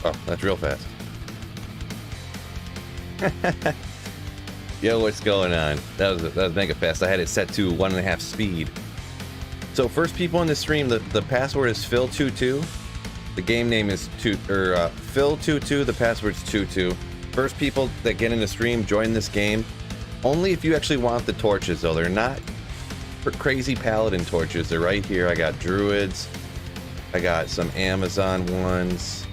Oh, that's real fast. Yo, what's going on? That was mega fast. I had it set to 1.5 speed. So first people in the stream, the password is Phil22. The game name is Phil22. The password's 22. First people that get in the stream, join this game. Only if you actually want the torches, though. They're not for crazy paladin torches. They're right here. I got druids. I got some Amazon ones.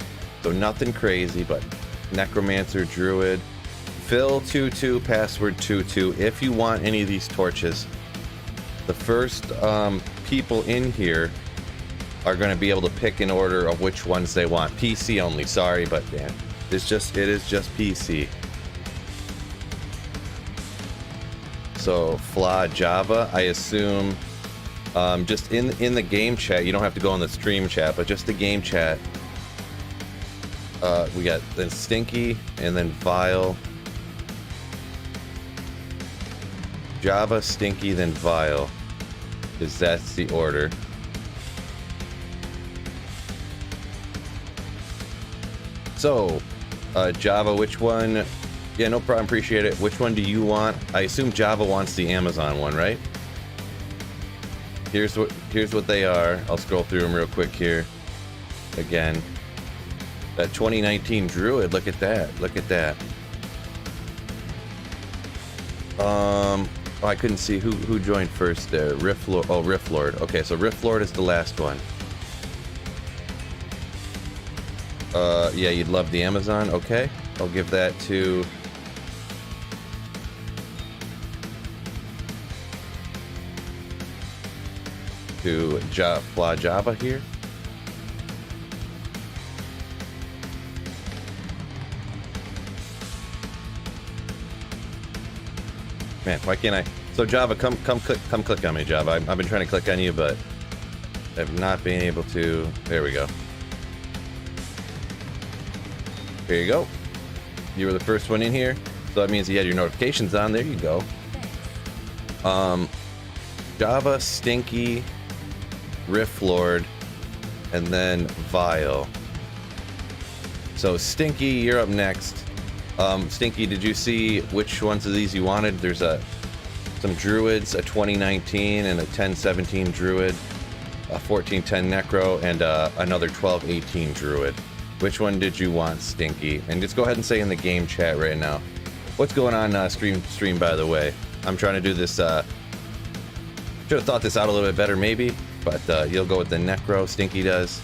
So nothing crazy, but necromancer, druid. Phil22, password 22. If you want any of these torches, the first people in here are going to be able to pick an order of which ones they want. PC only. Sorry, but man, it is just PC. So Flaw Java, I assume, just in the game chat. You don't have to go in the stream chat, but just the game chat. We got then Stinky and then Vile. Java, Stinky, then Vile. Because that's the order. So, Java, which one? Yeah, no problem, appreciate it. Which one do you want? I assume Java wants the Amazon one, right? Here's what they are. I'll scroll through them real quick here. Again. That 2019 Druid, look at that. Look at that. Oh, I couldn't see who joined first there. Rift Lord. Oh, Rift Lord. Okay, so Rift Lord is the last one. Yeah, you'd love the Amazon. Okay, I'll give that to Flaw Java here. Man, why can't I? So Java, come click on me, Java. I've been trying to click on you, but I've not been able to. There we go. Here you go. You were the first one in here, so that means you had your notifications on. There you go. Java, Stinky, Rift Lord, and then Vile. So Stinky, you're up next. Stinky, did you see which ones of these you wanted? There's some druids, a 2019 and a 1017 druid, a 1410 necro, and another 1218 druid. Which one did you want, Stinky? And just go ahead and say in the game chat right now. What's going on stream, by the way? I'm trying to do this, should have thought this out a little bit better maybe, but you'll go with the necro, Stinky does.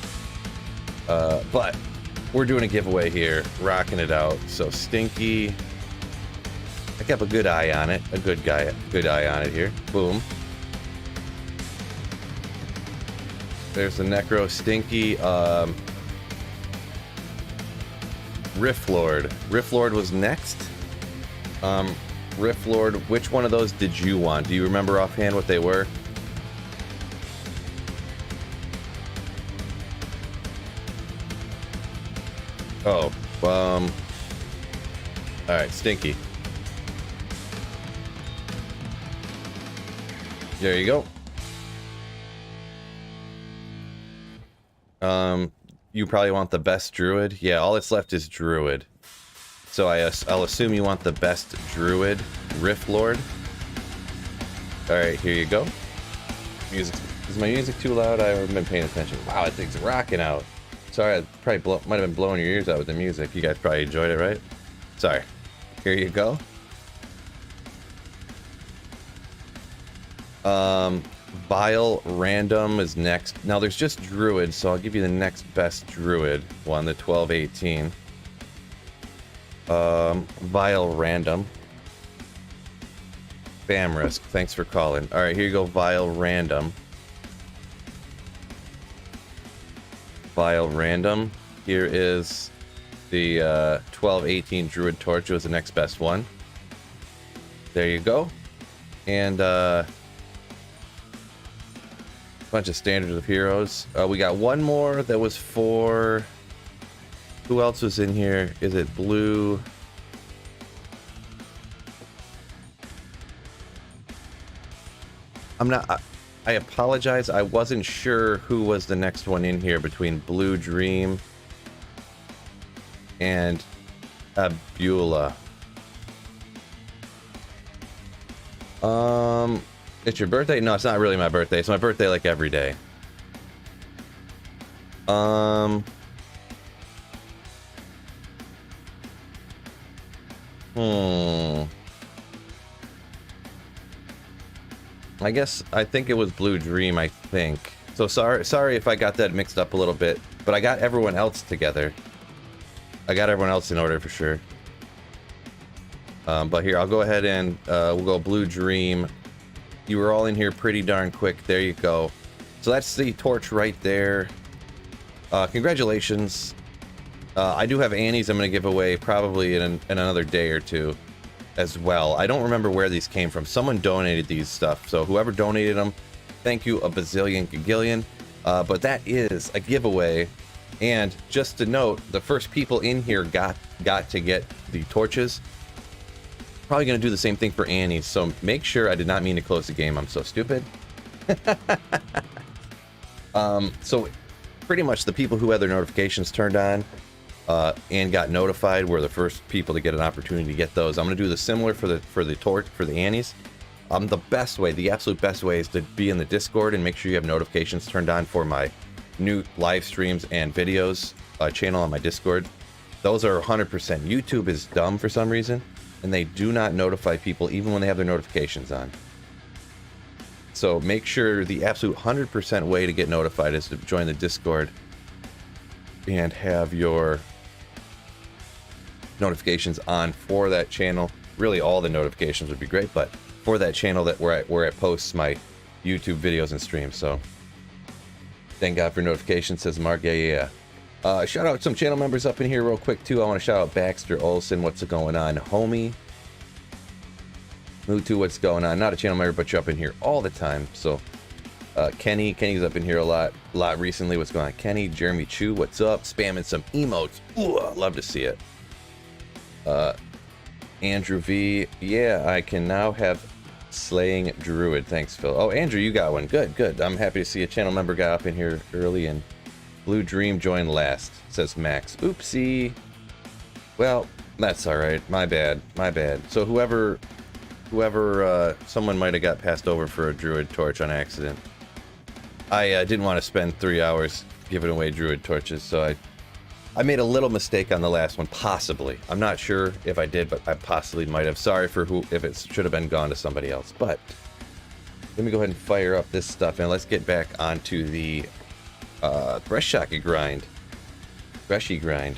But we're doing a giveaway here, rocking it out. So Stinky, I kept a good eye on it, good eye on it here. Boom. There's the necro, Stinky. Rift Lord. Rift Lord was next. Rift Lord, which one of those did you want? Do you remember offhand what they were? Oh, alright, Stinky. There you go. You probably want the best druid. Yeah, all that's left is druid. So I'll assume you want the best druid, Rift Lord. Alright, here you go. Music. Is my music too loud? I haven't been paying attention. Wow, that thing's rocking out. Sorry, I probably might have been blowing your ears out with the music. You guys probably enjoyed it, right? Sorry. Here you go. Vile Random is next. Now there's just Druid, so I'll give you the next best Druid one, the 1218. Vile Random. Bam Risk, thanks for calling. Alright, here you go, Vile Random. Vile Random. Here is the 1218 Druid Torch was the next best one. There you go. And bunch of standards of heroes. We got one more that was for... Who else was in here? Is it blue? I'm not... I apologize. I wasn't sure who was the next one in here between Blue Dream and Abula. It's your birthday? No, it's not really my birthday. It's my birthday like every day. I guess I think it was Blue Dream, I think. So sorry if I got that mixed up a little bit, but I got everyone else together. I got everyone else in order for sure. But here, I'll go ahead and we'll go Blue Dream. You were all in here pretty darn quick. There you go. So that's the torch right there. Congratulations. I do have Annie's I'm going to give away probably in another day or two as well. I don't remember where these came from. Someone donated these stuff. So whoever donated them, thank you a bazillion gagillion. But that is a giveaway. And just to note, the first people in here got to get the torches. Probably going to do the same thing for Annie's. So make sure, I did not mean to close the game. I'm so stupid. So pretty much the people who had their notifications turned on and got notified were the first people to get an opportunity to get those. I'm going to do the similar for the Annie's. The best way, the absolute best way, is to be in the Discord and make sure you have notifications turned on for my new live streams and videos channel on my Discord. Those are 100%. YouTube is dumb for some reason, and they do not notify people even when they have their notifications on. So make sure the absolute 100% way to get notified is to join the Discord and have your notifications on for that channel. Really, all the notifications would be great, but for that channel that where I post my YouTube videos and streams. So thank God for notifications, says Mark. Yeah. Shout out some channel members up in here real quick too. I want to shout out Baxter Olson. What's going on, homie? Mutu, what's going on? Not a channel member, but you're up in here all the time. So Kenny's up in here a lot recently. What's going on, Kenny? Jeremy Chu, what's up? Spamming some emotes. Ooh, love to see it. Andrew V, yeah, I can now have Slaying Druid. Thanks, Phil. Oh, Andrew, you got one. Good. I'm happy to see a channel member got up in here early, and Blue Dream joined last, says Max. Oopsie. Well, that's all right. My bad. So whoever someone might have got passed over for a Druid torch on accident. I didn't want to spend 3 hours giving away Druid torches, so I made a little mistake on the last one, possibly. I'm not sure if I did, but I possibly might have. Sorry for if it should have been gone to somebody else. But let me go ahead and fire up this stuff, and let's get back onto the Threshy grind. Threshy grind.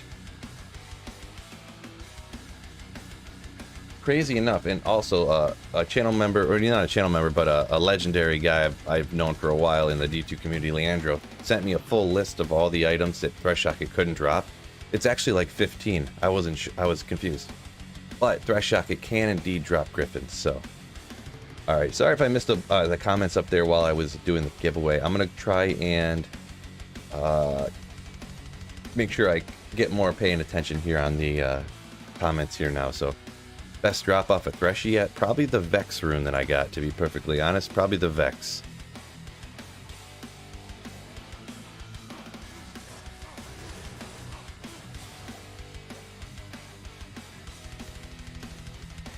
Crazy enough, and also a channel member, or not a channel member, but a legendary guy I've known for a while in the D2 community, Leandro, sent me a full list of all the items that Threshy couldn't drop. It's actually like 15. I was confused. But Threshy can indeed drop griffins, so. Alright, sorry if I missed the comments up there while I was doing the giveaway. I'm going to try and make sure I get more paying attention here on the comments here now, so. Best drop off a Threshy yet? Probably the Vex rune that I got, to be perfectly honest. Probably the Vex.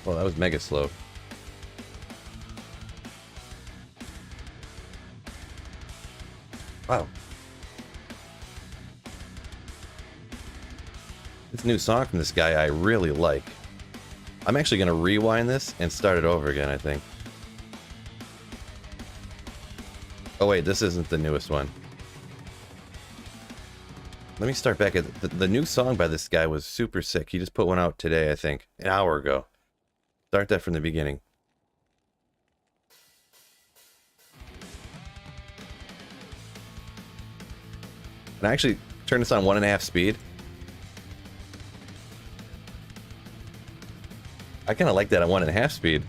Well, that was mega slow. Wow. This new song from this guy I really like. I'm actually going to rewind this and start it over again, I think. Oh wait, this isn't the newest one. Let me start back at the new song by this guy was super sick. He just put one out today, I think, an hour ago. Start that from the beginning. And I actually turn this on 1.5 speed. I kind of like that at 1.5 speed.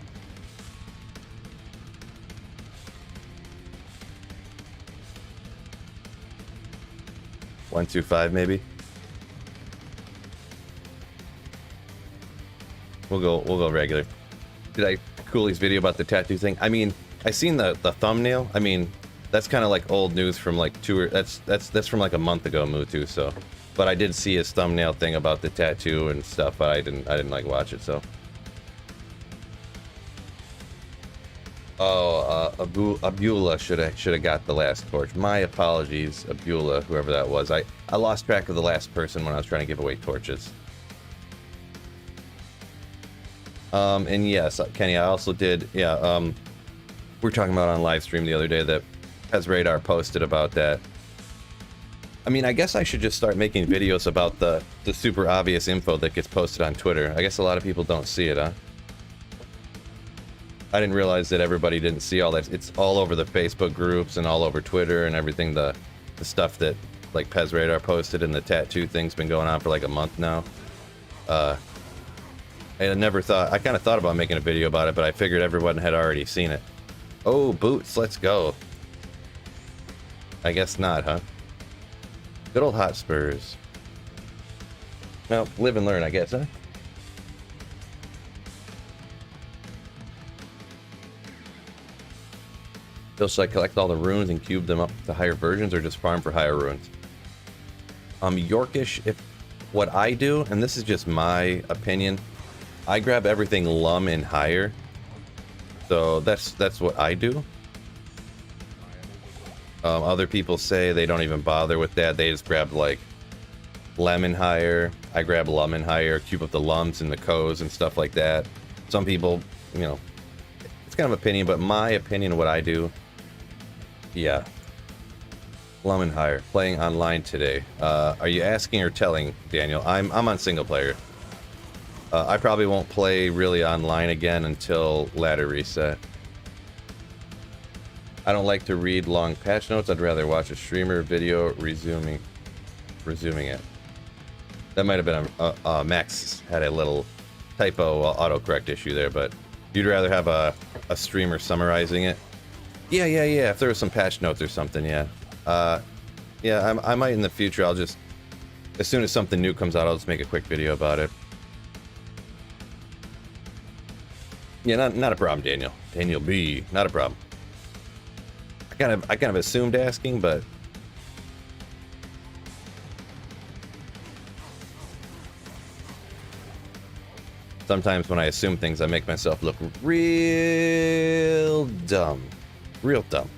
One, 2, 5, maybe. We'll go regular. Did I Cooley's video about the tattoo thing? I mean, I seen the thumbnail. I mean, that's kind of like old news from like that's from like a month ago, Mutu. So But I did see his thumbnail thing about the tattoo and stuff, but I didn't like watch it, so. Oh, Abula should have got the last torch. My apologies, Abula, whoever that was. I lost track of the last person when I was trying to give away torches. And yes, Kenny, I also did, yeah, we were talking about on live stream the other day that Pez Radar posted about that. I mean, I guess I should just start making videos about the super obvious info that gets posted on Twitter. I guess a lot of people don't see it, huh? I didn't realize that everybody didn't see all that. It's all over the Facebook groups and all over Twitter and everything. The stuff that, like, Pez Radar posted and the tattoo thing's been going on for like a month now. I never thought... I kind of thought about making a video about it, but I figured everyone had already seen it. Oh, boots, let's go. I guess not, huh? Good old Hotspurs. Well, live and learn, I guess, huh? So should I collect all the runes and cube them up to higher versions, or just farm for higher runes? Yorkish, if what I do, and this is just my opinion, I grab everything lum and higher. So that's what I do. Other people say they don't even bother with that. They just grab like lemon higher. I grab lum and higher, cube up the lums and the co's and stuff like that. Some people, you know, it's kind of opinion, but my opinion, what I do, yeah, lum and higher. Playing online today. Are you asking or telling, Daniel? I'm on single player. I probably won't play really online again until ladder reset. I don't like to read long patch notes. I'd rather watch a streamer video resuming it. That might have been Max had a little typo autocorrect issue there, but you'd rather have a streamer summarizing it. Yeah. If there was some patch notes or something, yeah. Yeah, I might in the future. I'll just, as soon as something new comes out, I'll just make a quick video about it. Yeah, not a problem, Daniel. Daniel B, not a problem. I kind of assumed asking, but sometimes when I assume things, I make myself look real dumb. Real dumb.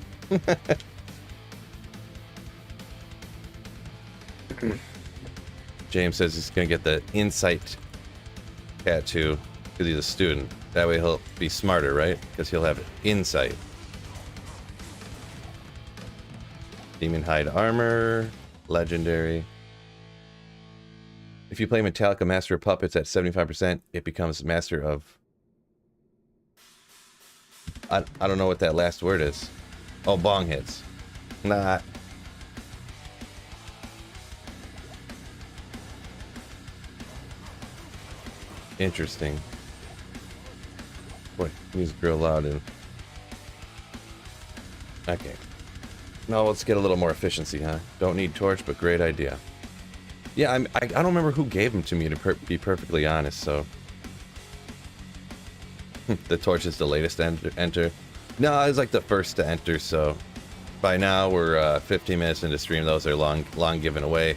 James says he's gonna get the insight tattoo because he's a student. That way he'll be smarter, right? Because he'll have insight. Demon Hide Armor, Legendary. If you play Metallica Master of Puppets at 75%, it becomes Master of... I don't know what that last word is. Oh, bong hits. Nah. Interesting. Boy, music real loud and... Okay. No, let's get a little more efficiency, huh? Don't need torch, but great idea. Yeah, I don't remember who gave them to me, to be perfectly honest, so... The torch is the latest enter. No, it's like the first to enter, so... By now, we're 15 minutes into stream. Those are long given away.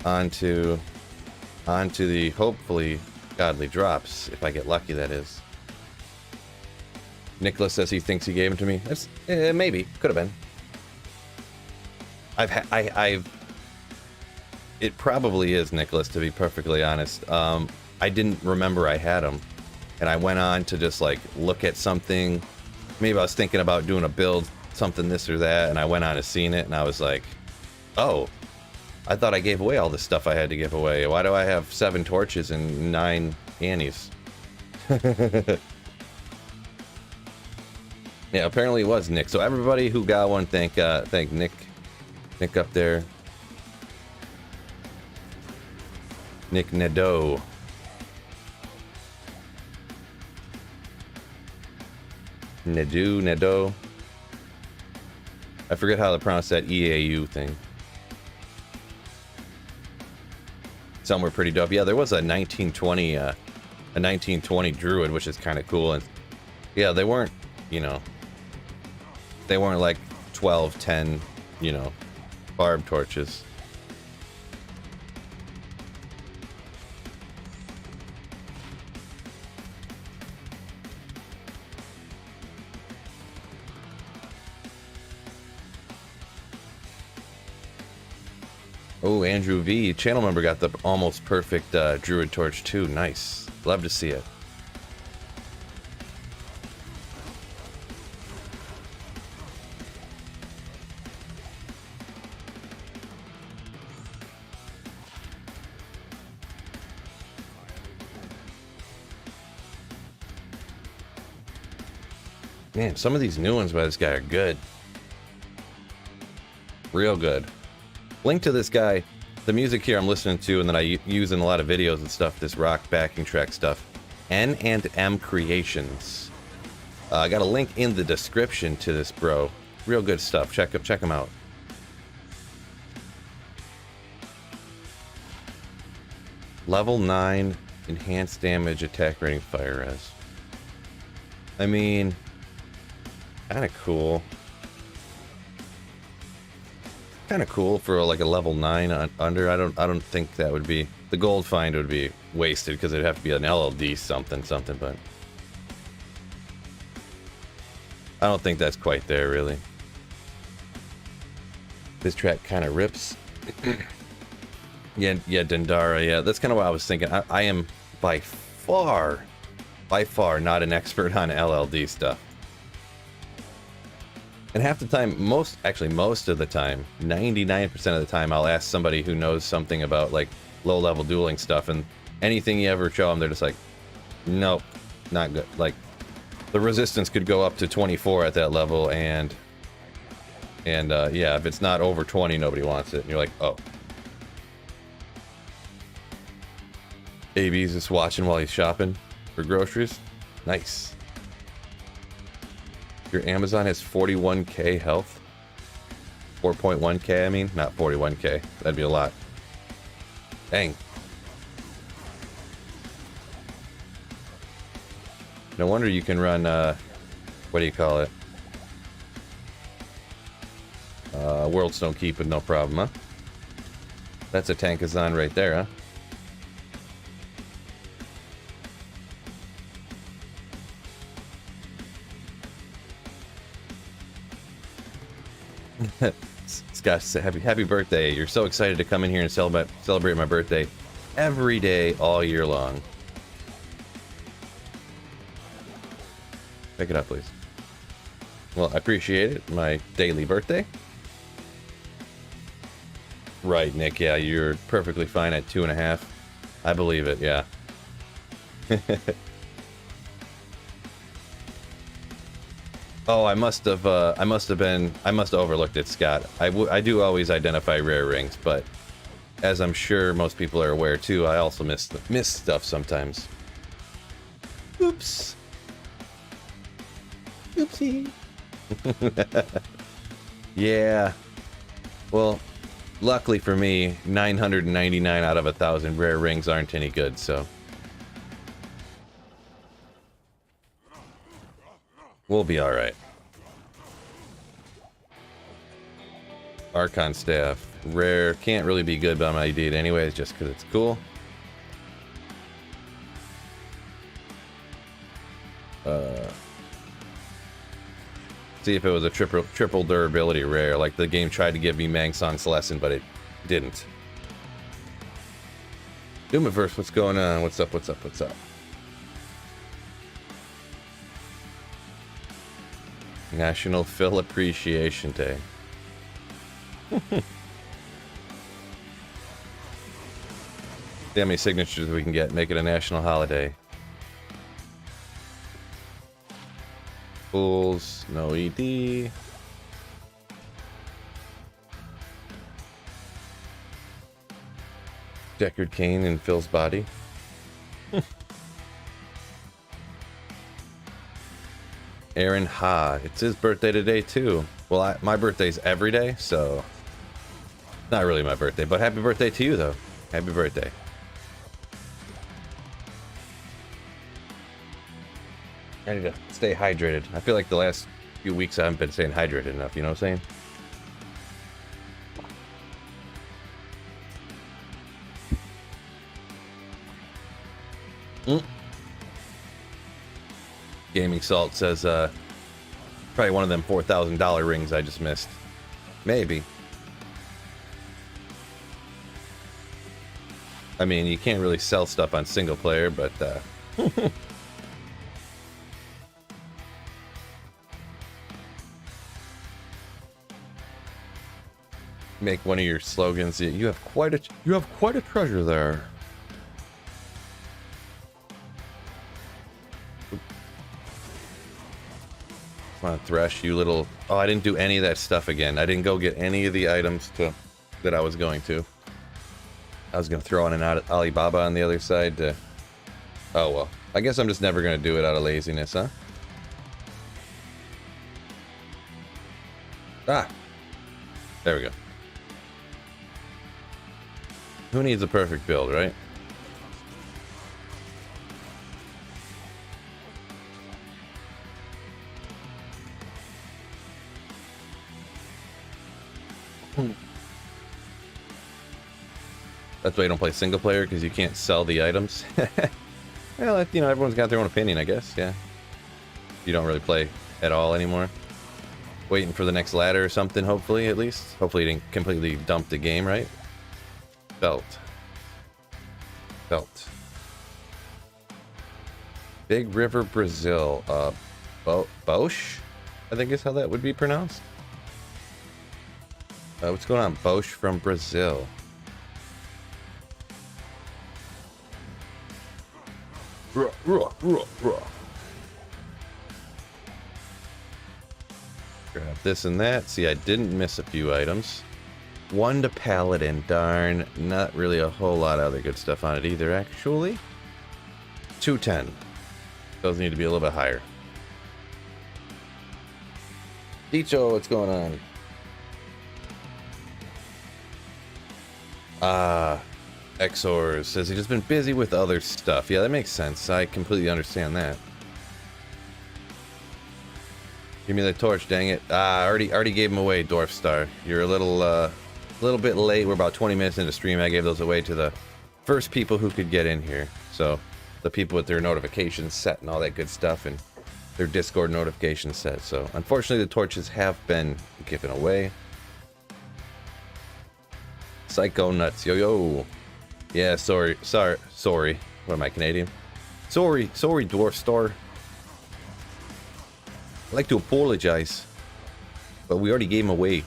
On to the, hopefully, godly drops, if I get lucky, that is. Nicholas says he thinks he gave them to me. That's, maybe. Could have been. It probably is, Nicholas, to be perfectly honest. I didn't remember I had them. And I went on to just, like, look at something. Maybe I was thinking about doing a build, something this or that, and I went on and seen it, and I was like, oh, I thought I gave away all the stuff I had to give away. Why do I have 7 torches and 9 Annies? Yeah, apparently it was Nick. So everybody who got one, thank Nick. Nick up there. Nick Nadeau. Nadeau. I forget how to pronounce that EAU thing. Some were pretty dope. Yeah, there was a 1920 Druid, which is kind of cool. And yeah, they weren't, you know, they weren't like 12, 10, you know, barb torches. Oh, Andrew V, channel member, got the almost perfect Druid Torch too. Nice. Love to see it. Man, some of these new ones by this guy are good. Real good. Link to this guy, the music here I'm listening to and that I use in a lot of videos and stuff, this rock backing track stuff. N&M Creations. I got a link in the description to this bro. Real good stuff. Check him out. Level 9 enhanced damage, attack rating, fire res. I mean, kind of cool. Kind of cool for like a level 9 under. I don't think that would be, the gold find would be wasted because it'd have to be an LLD something, but I don't think that's quite there really. This track kind of rips. yeah, Dendara, yeah, that's kind of what I was thinking. I am by far not an expert on LLD stuff. And half the time, most of the time, 99% of the time, I'll ask somebody who knows something about like low-level dueling stuff, and anything you ever show them, they're just like, nope, not good. Like, the resistance could go up to 24 at that level, and yeah, if it's not over 20, nobody wants it. And you're like, oh. AB's just watching while he's shopping for groceries. Nice. Your Amazon has 41k health. 4.1k, I mean, not 41k. That'd be a lot. Dang. No wonder you can run, what do you call it? Worlds don't keep with no problem, huh? That's a Tankazon right there, huh? Scott, happy birthday. You're so excited to come in here and celebrate my birthday every day, all year long. Pick it up, please. Well, I appreciate it. My daily birthday. Right, Nick. Yeah, you're perfectly fine at 2.5. I believe it, yeah. Oh, I must have overlooked it, Scott. I do always identify rare rings, but as I'm sure most people are aware too, I also miss stuff sometimes. Oops. Oopsie. Yeah. Well, luckily for me, 999 out of 1,000 rare rings aren't any good, so we'll be alright. Archon Staff. Rare. Can't really be good, but I'm gonna do it anyways just because it's cool. See if it was a triple durability rare, like the game tried to give me Mang Song's lesson, but it didn't. Doomiverse, what's going on? What's up? National Phil Appreciation Day. See how many signatures we can get. Make it a national holiday. Fools, no ED. Deckard Cain in Phil's body. Aaron Ha. It's his birthday today too. Well, my birthday's every day, so not really my birthday, but happy birthday to you though. Happy birthday. I need to stay hydrated. I feel like the last few weeks I haven't been staying hydrated enough, you know what I'm saying? Gaming Salt says, probably one of them $4,000 rings I just missed. Maybe. I mean, you can't really sell stuff on single player, but make one of your slogans. You have quite a treasure there. Come on, Thresh, you little... Oh, I didn't do any of that stuff again. I didn't go get any of the items that I was going to. I was going to throw in an Alibaba on the other side to... Oh, well. I guess I'm just never going to do it out of laziness, huh? Ah! There we go. Who needs a perfect build, right? That's why you don't play single player, because you can't sell the items. Well, you know, everyone's got their own opinion, I guess, yeah. You don't really play at all anymore. Waiting for the next ladder or something, hopefully, at least. Hopefully you didn't completely dump the game, right? Belt. Big River, Brazil. Bosch? I think is how that would be pronounced. What's going on? Bosch from Brazil. Grab this and that. See, I didn't miss a few items. 1 to Paladin. Darn. Not really a whole lot of other good stuff on it either, actually. 210. Those need to be a little bit higher. Dicho, what's going on? Exors says he's just been busy with other stuff. Yeah, that makes sense. I completely understand that. Give me the torch, dang it. I already gave him away, Dwarf Star. You're a little bit late. We're about 20 minutes into stream. I gave those away to the first people who could get in here. So, the people with their notifications set and all that good stuff and their Discord notifications set. So, unfortunately, the torches have been given away. Psycho Nuts, yo. Yeah, sorry. What am I, Canadian? Sorry, Dwarf Star. I'd like to apologize, but we already gave him away.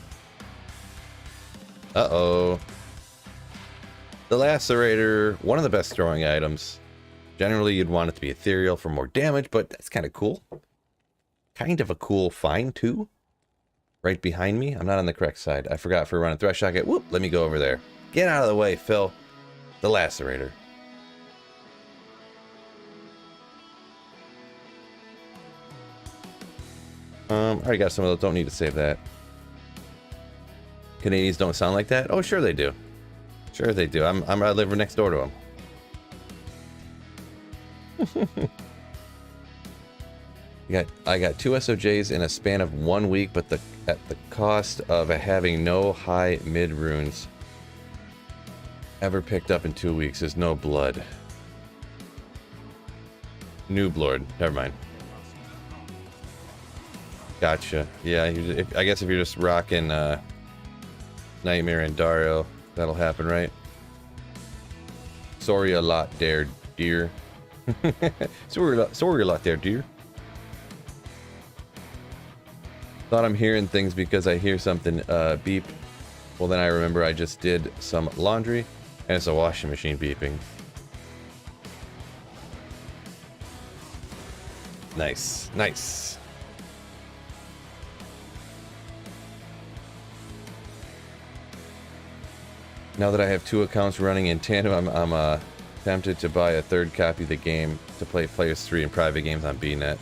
Uh-oh. The Lacerator, one of the best throwing items. Generally, you'd want it to be ethereal for more damage, but that's kind of cool. Kind of a cool find, too. Right behind me. I'm not on the correct side. I forgot for running Thresh Shotgun. Whoop, let me go over there. Get out of the way, Phil. The Lacerator. I already got some of those. Don't need to save that. Canadians don't sound like that? Oh, sure they do. Sure they do. I live next door to them. I got 2 SOJs in a span of 1 week, but at the cost of having no high mid runes ever picked up in 2 weeks is no blood. Noob Lord. Never mind. Gotcha. Yeah, I guess if you're just rocking Nightmare and Dario, that'll happen, right? Sorry a lot there, dear. sorry a lot there, dear. Thought I'm hearing things because I hear something beep. Well, then I remember I just did some laundry, and it's a washing machine beeping. Nice, nice. Now that I have 2 accounts running in tandem, I'm tempted to buy a 3rd copy of the game to play Players 3 in private games on BNet.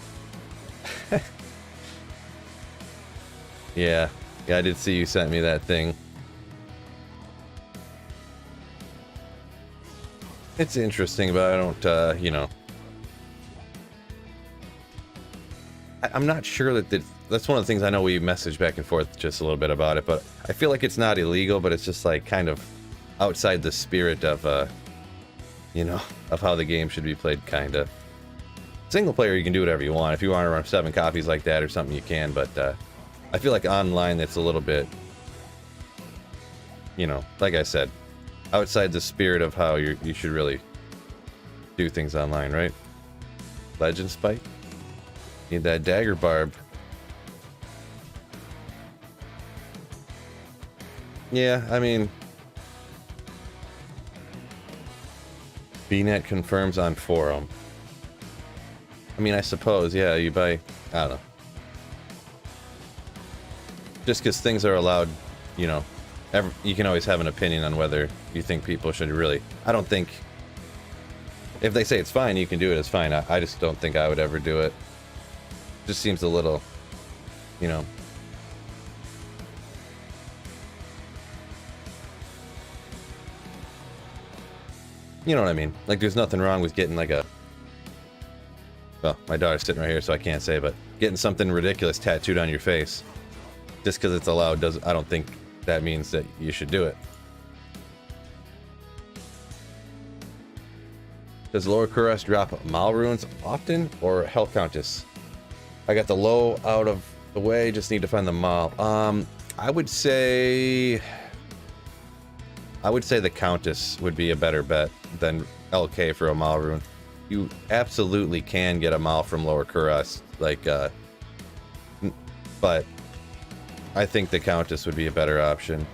Yeah, I did see you sent me that thing. It's interesting, but I don't, you know. I'm not sure that's one of the things I know we messaged back and forth just a little bit about it, but I feel like it's not illegal, but it's just like kind of outside the spirit of, you know, of how the game should be played, kind of. Single player, you can do whatever you want. If you want to run 7 copies like that or something, you can, but I feel like online it's a little bit, you know, like I said, outside the spirit of how you should really do things online, right? Legend spike. Need that dagger barb. Yeah, I mean, BNet confirms on forum. I mean, I suppose, yeah, you buy, I don't know. Just because things are allowed, you know, you can always have an opinion on whether you think people should really. I don't think, if they say it's fine, you can do it, it's fine. I just don't think I would ever do it. Just seems a little, you know. You know what I mean? Like, there's nothing wrong with getting like a, well, my daughter's sitting right here, so I can't say, but getting something ridiculous tattooed on your face just because it's allowed doesn't, I don't think that means that you should do it. Does Lower Kuras drop Mal runes often or Hell Countess? I got the low out of the way, just need to find the Mal. I would say the Countess would be a better bet than LK for a Mal rune. You absolutely can get a Mal from Lower Kuras, like, but I think the Countess would be a better option.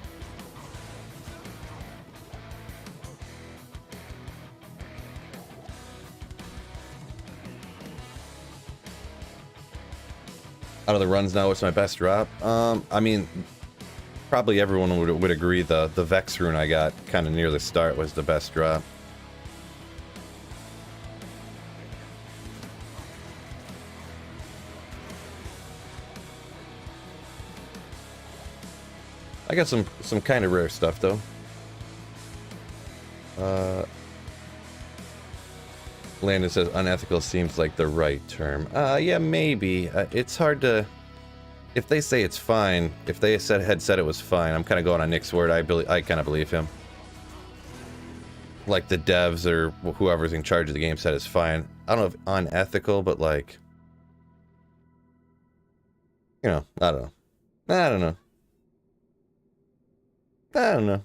Out of the runs now, what's my best drop? I mean, probably everyone would agree the Vex rune I got kind of near the start was the best drop. I got some kind of rare stuff though. Landon says unethical seems like the right term. Yeah, maybe. It's hard to. If they say it's fine, if they had said it was fine, I'm kind of going on Nick's word. I kind of believe him. Like the devs or whoever's in charge of the game said it's fine. I don't know if unethical, but like, you know, I don't know. I don't know. I don't know.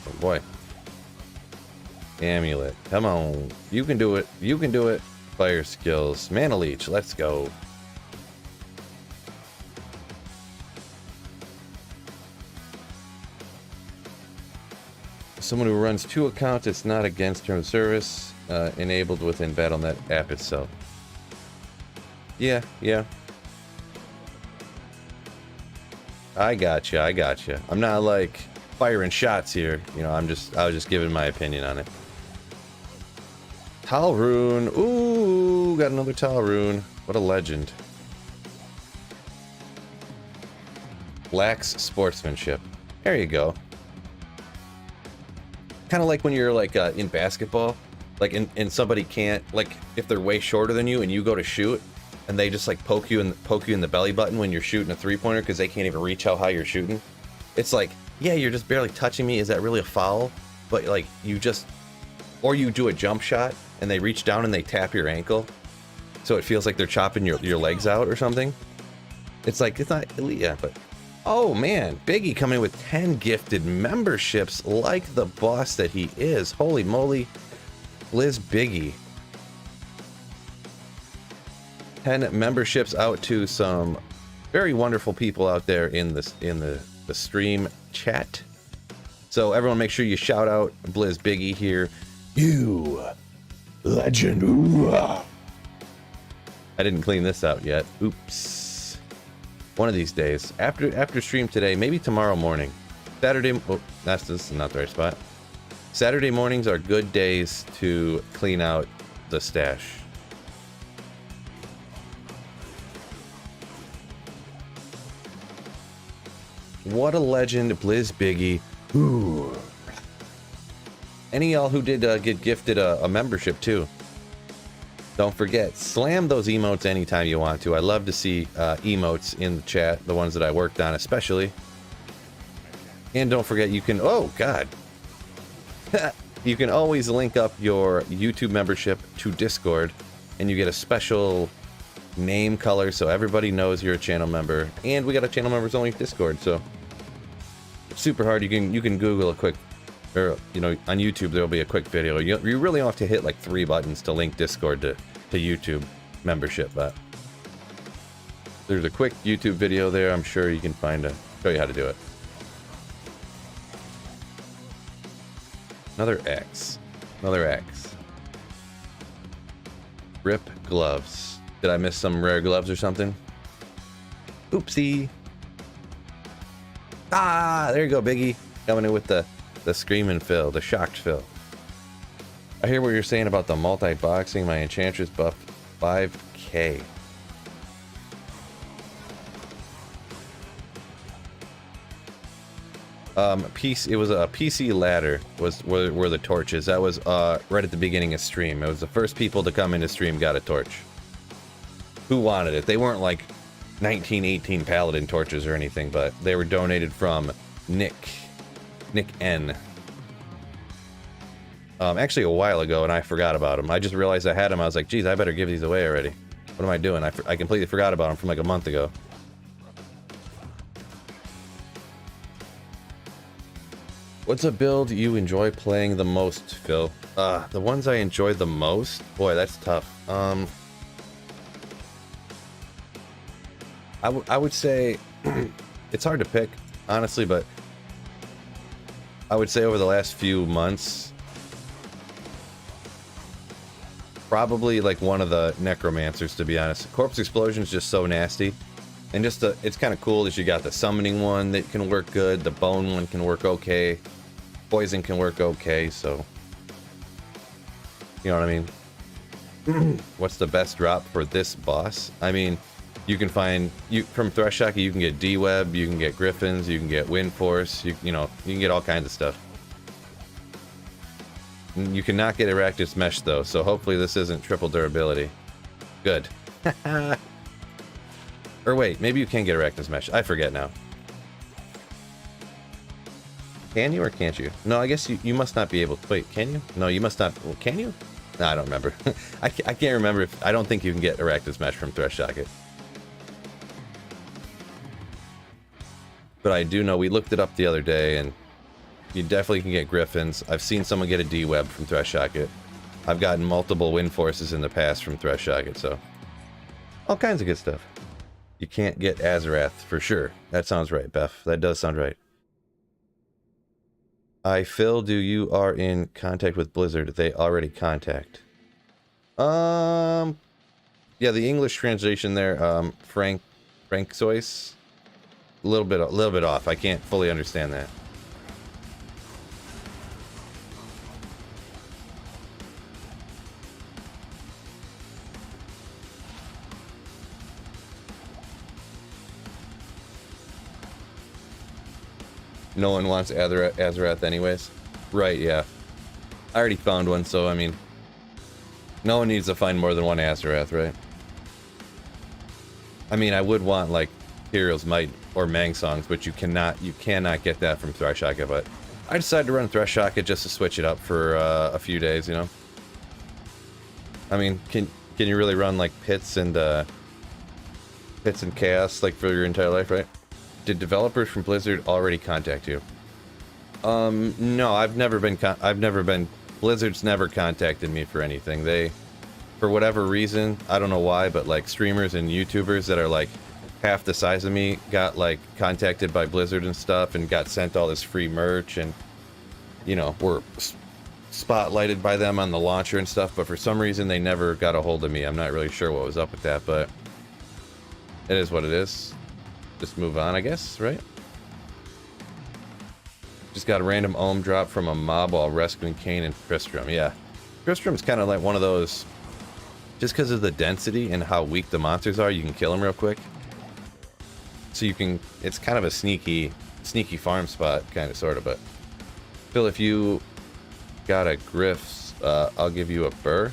Oh boy. Amulet. Come on. You can do it. You can do it. Fire skills. Mana Leech. Let's go. Someone who runs 2 accounts, it's not against terms of service. Enabled within BattleNet app itself. Yeah, yeah. I gotcha, I gotcha. I'm not like firing shots here. You know, I was just giving my opinion on it. Tal Rune. Ooh, got another Tal Rune. What a legend. Lacks sportsmanship. There you go. Kind of like when you're like in basketball. Like, and somebody can't, like, if they're way shorter than you and you go to shoot, and they just, like, poke you in the belly button when you're shooting a three-pointer because they can't even reach how high you're shooting. It's like, yeah, you're just barely touching me. Is that really a foul? But, like, you just, or you do a jump shot, and they reach down and they tap your ankle, so it feels like they're chopping your legs out or something. It's like, it's not, yeah, but, oh, man, Biggie coming in with 10 gifted memberships like the boss that he is. Holy moly. Blizz Biggie. 10 memberships out to some very wonderful people out there in the stream chat. So everyone make sure you shout out Blizz Biggie here. You legend. Ooh. I didn't clean this out yet. Oops. One of these days. After stream today, maybe tomorrow morning. Saturday, oh, this is not the right spot. Saturday mornings are good days to clean out the stash. What a legend, Blizz Biggie. Ooh. Any y'all who did get gifted a membership too. Don't forget, slam those emotes anytime you want to. I love to see emotes in the chat, the ones that I worked on especially. And don't forget, you can, oh god. You can always link up your YouTube membership to Discord and you get a special name color so everybody knows you're a channel member. And we got a channel members only Discord, so it's super hard. You can Google a quick, or you know, on YouTube there'll be a quick video. You really have to hit like 3 buttons to link Discord to YouTube membership, but there's a quick YouTube video there. I'm sure you can find show you how to do it. Another X. Another X. Rip gloves. Did I miss some rare gloves or something? Oopsie. Ah, there you go, Biggie. Coming in with the screaming Phil, the shocked Phil. I hear what you're saying about the multi-boxing. My Enchantress buffed 5K. It was a PC ladder were the torches. That was right at the beginning of stream. It was the first people to come into stream got a torch. Who wanted it? They weren't like 1918 paladin torches or anything, but they were donated from Nick N. Actually a while ago, and I forgot about them. I just realized I had them. I was like, geez, I better give these away already. What am I doing? I completely forgot about them from like a month ago. What's a build you enjoy playing the most, Phil? The ones I enjoy the most? Boy, that's tough. I would say it's hard to pick, honestly, but I would say over the last few months, probably like one of the necromancers, to be honest. Corpse Explosion is just so nasty, and just it's kind of cool that you got the summoning one that can work good, the bone one can work okay, poison can work okay, so you know what I mean. What's the best drop for this boss? I mean, you can find from Threshy, you can get D-Web, you can get Griffins, you can get Wind Force, you know, you can get all kinds of stuff. You cannot get Arachnus Mesh though, so hopefully this isn't triple durability. Good. Or wait, maybe you can get Arachnus Mesh. I forget now. Can you or can't you? No, I guess you must not be able to. Wait, can you? No, you must not. Well, can you? No, I don't remember. I can't remember if. I don't think you can get Arachnus Mesh from Threshy. But I do know, we looked it up the other day, and you definitely can get Griffins. I've seen someone get a D-Web from Threshy. I've gotten multiple Wind Forces in the past from Threshy, so all kinds of good stuff. You can't get Azarath for sure. That sounds right, Beth. That does sound right. Phil, do you are in contact with Blizzard? They already contact. Yeah, the English translation there, Frank Sois. A little bit off. I can't fully understand that. No one wants Azarath anyways. Right, yeah. I already found one, so I mean, no one needs to find more than one Azarath, right? I mean, I would want like Imperial's Might or Mang Songs, but you cannot get that from Threshy. But I decided to run Threshy just to switch it up for a few days, you know. I mean, can you really run like Pits and Chaos like for your entire life, right? Did developers from Blizzard already contact you? No, I've never been. Blizzard's never contacted me for anything. They, for whatever reason, I don't know why, but like streamers and YouTubers that are like half the size of me got like contacted by Blizzard and stuff and got sent all this free merch and, you know, were spotlighted by them on the launcher and stuff, but for some reason they never got a hold of me. I'm not really sure what was up with that, but it is what it is. Just move on, I guess, right? Just got a random ohm drop from a mob while rescuing Kane and Tristram. Yeah, Tristram's kind of like one of those, just because of the density and how weak the monsters are, you can kill them real quick. So you can, it's kind of a sneaky farm spot, kind of, sort of, but Phil, if you got a Griffs, I'll give you a burr.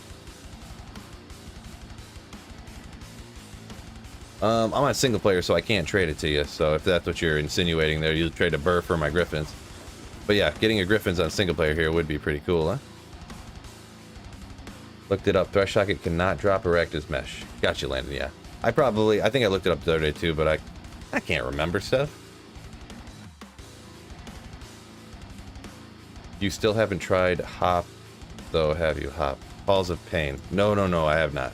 I'm on single player, so I can't trade it to you. So if that's what you're insinuating there, you'll trade a burr for my Griffins. But yeah, getting a Griffins on single player here would be pretty cool, huh? Looked it up. Thresh socket cannot drop erect as mesh. Gotcha, Landon. Yeah. I think I looked it up the other day too, but I can't remember stuff. You still haven't tried hop, though, have you? Hop. Falls of Pain. No, I have not.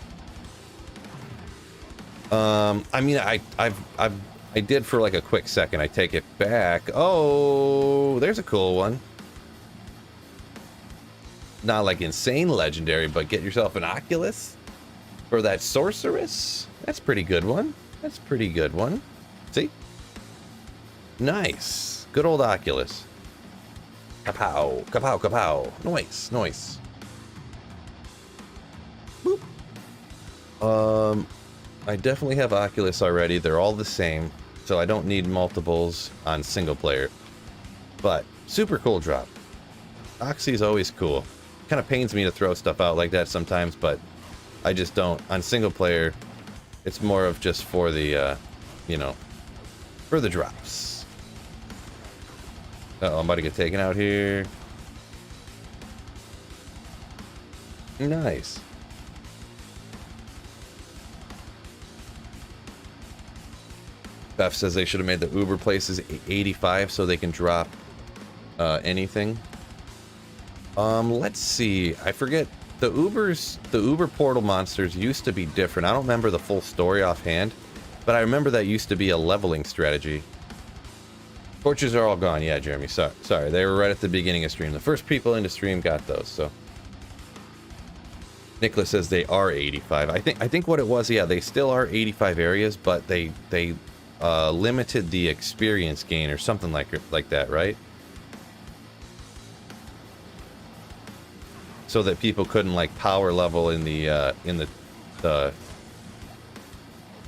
I mean, I did for like a quick second. I take it back. Oh, there's a cool one. Not like insane legendary, but get yourself an Oculus for that sorceress. That's pretty good one. That's pretty good one. See? Nice. Good old Oculus. Kapow, kapow, kapow. Noise, noise. Boop. I definitely have Oculus already. They're all the same, so I don't need multiples on single player. But super cool drop. Oxy's always cool. Kind of pains me to throw stuff out like that sometimes, but I just don't. On single player, it's more of just for the, you know, for the drops. Uh-oh, I'm about to get taken out here. Nice. Beth says they should have made the Uber places 85 so they can drop anything. Let's see. I forget. The Uber portal monsters used to be different. I don't remember the full story offhand, but I remember that used to be a leveling strategy. Torches are all gone. Yeah, Jeremy. Sorry. They were right at the beginning of stream. The first people into stream got those, so. Nicholas says they are 85. I think what it was, yeah, they still are 85 areas, but they limited the experience gain or something like that, right? So that people couldn't like power level in the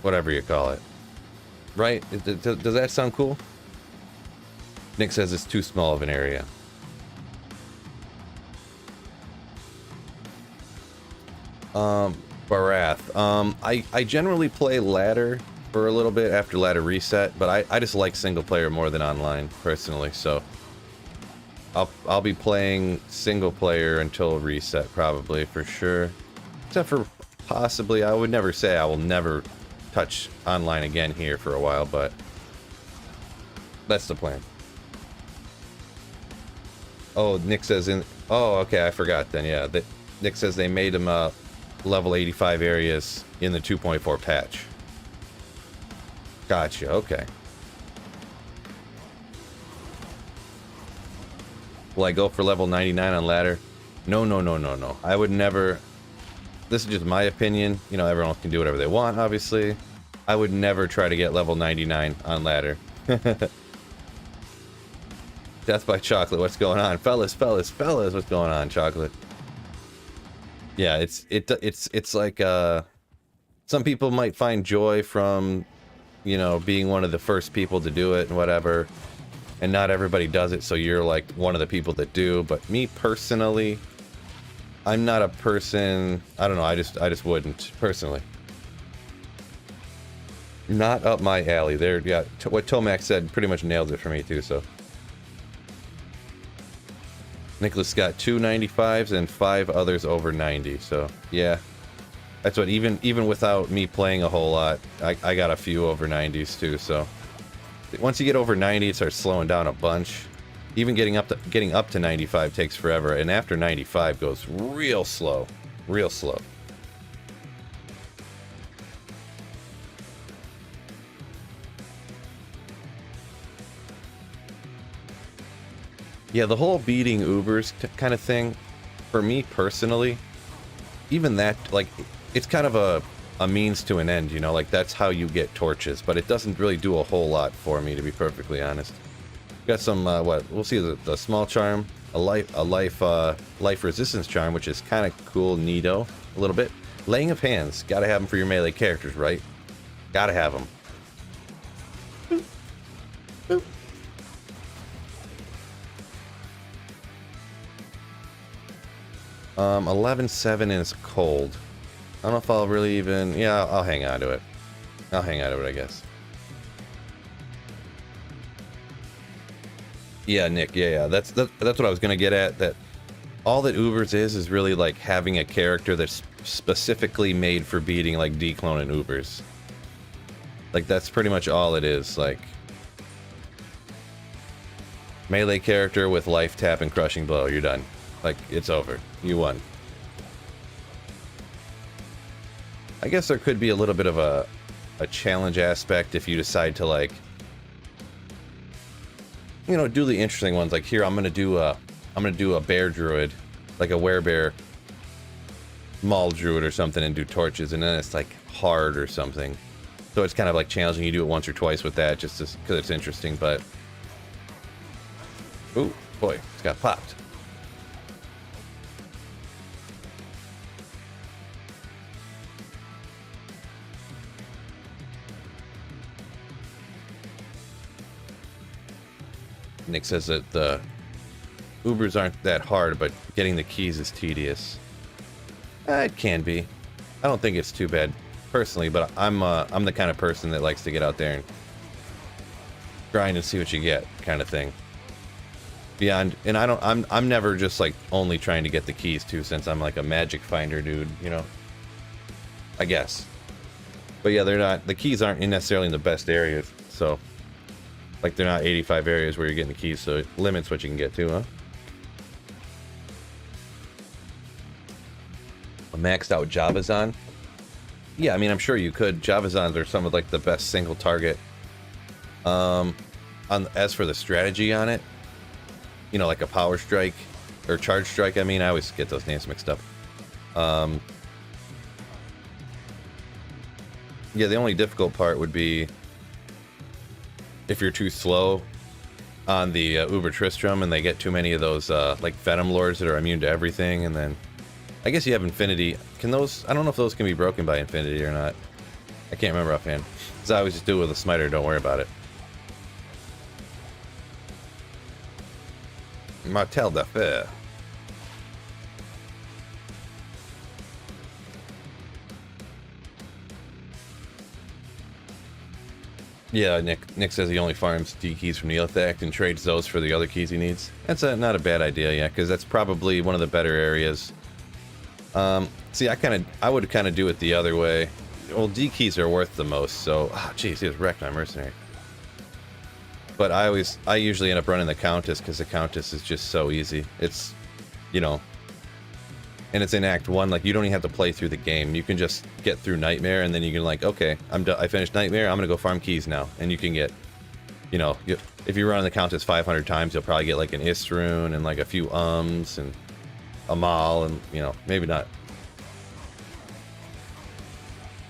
whatever you call it, right? Does that sound cool? Nick says it's too small of an area. Barath. I generally play ladder for a little bit after ladder reset, but I just like single player more than online personally, so I'll be playing single player until reset probably for sure. Except for possibly, I would never say I will never touch online again here for a while, but that's the plan. Oh, Nick says oh, okay, I forgot then, yeah. Nick says they made them level 85 areas in the 2.4 patch. Gotcha, okay. Will I go for level 99 on ladder? No. I would never. This is just my opinion. You know, everyone can do whatever they want, obviously. I would never try to get level 99 on ladder. Death by Chocolate, what's going on? Fellas, what's going on, Chocolate? Yeah, it's like, some people might find joy from, you know, being one of the first people to do it and whatever. And not everybody does it, so you're like one of the people that do. But me personally, I'm not a person. I don't know. I just wouldn't personally. Not up my alley. There, yeah. What Tomac said pretty much nails it for me too. So Nicholas got 2 95s and 5 others over 90. So yeah, that's what. Even without me playing a whole lot, I got a few over 90s too. So. Once you get over 90, it starts slowing down a bunch. Even getting up to 95 takes forever, and after 95 goes real slow, real slow. Yeah, the whole beating Ubers kind of thing, for me personally, even that, like, it's kind of a means to an end, you know, like that's how you get torches, but it doesn't really do a whole lot for me, to be perfectly honest. Got some what we'll see, the small charm, a life resistance charm, which is kind of cool, neato a little bit. Laying of hands, gotta have them for your melee characters, right? Gotta have them. Boop. Boop. 11-7 is cold. I don't know if I'll really even... Yeah, I'll hang on to it. I'll hang on to it, I guess. Yeah, Nick. Yeah. That's what I was gonna get at. That all that Ubers is really like having a character that's specifically made for beating like declone and Ubers. Like that's pretty much all it is. Like melee character with life tap and crushing blow, you're done. Like it's over. You won. I guess there could be a little bit of a challenge aspect if you decide to like, you know, do the interesting ones. Like here, I'm gonna do a bear druid, like a werebear maul druid or something, and do torches, and then it's like hard or something. So it's kind of like challenging. You do it once or twice with that, just because it's interesting. But ooh, boy, it's got popped. Nick says that the Ubers aren't that hard, but getting the keys is tedious. It can be. I don't think it's too bad personally, but I'm the kind of person that likes to get out there and grind and see what you get, kind of thing. Beyond, and I'm never just like only trying to get the keys too, since I'm like a magic finder dude, you know. I guess. But yeah, the keys aren't necessarily in the best areas, so. Like, they're not 85 areas where you're getting the keys, so it limits what you can get to, huh? A maxed out Javazon? Yeah, I mean, I'm sure you could. Javazons are some of, like, the best single target. As for the strategy on it, you know, like a power strike, or charge strike, I mean, I always get those names mixed up. Yeah, the only difficult part would be if you're too slow on the Uber Tristram and they get too many of those like Venom Lords that are immune to everything, and then I guess you have Infinity. Can those, I don't know if those can be broken by Infinity or not. I can't remember offhand. Because I always just do it with a smiter, don't worry about it. Martel d'Affaires. Yeah, Nick says he only farms D keys from Neothect and trades those for the other keys he needs. That's not a bad idea, yeah, because that's probably one of the better areas. See, I would kind of do it the other way. Well, D keys are worth the most, so geez, he was wrecked my mercenary. But I usually end up running the Countess because the Countess is just so easy. It's, you know, and it's in Act 1, like, you don't even have to play through the game. You can just get through Nightmare, and then you can, like, okay, I finished Nightmare, I'm gonna go farm keys now. And you can get, you know, if you run the Countess 500 times, you'll probably get, like, an Isrune, and, like, a few Ums, and a Maul, and, you know, maybe not.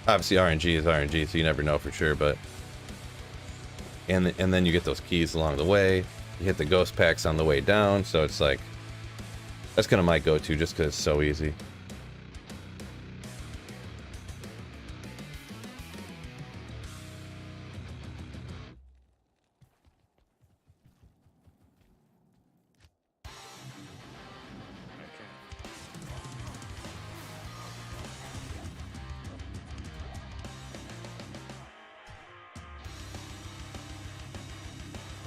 Obviously, RNG is RNG, so you never know for sure, but... And then you get those keys along the way. You hit the ghost packs on the way down, so it's like... That's kind of my go-to, just because it's so easy.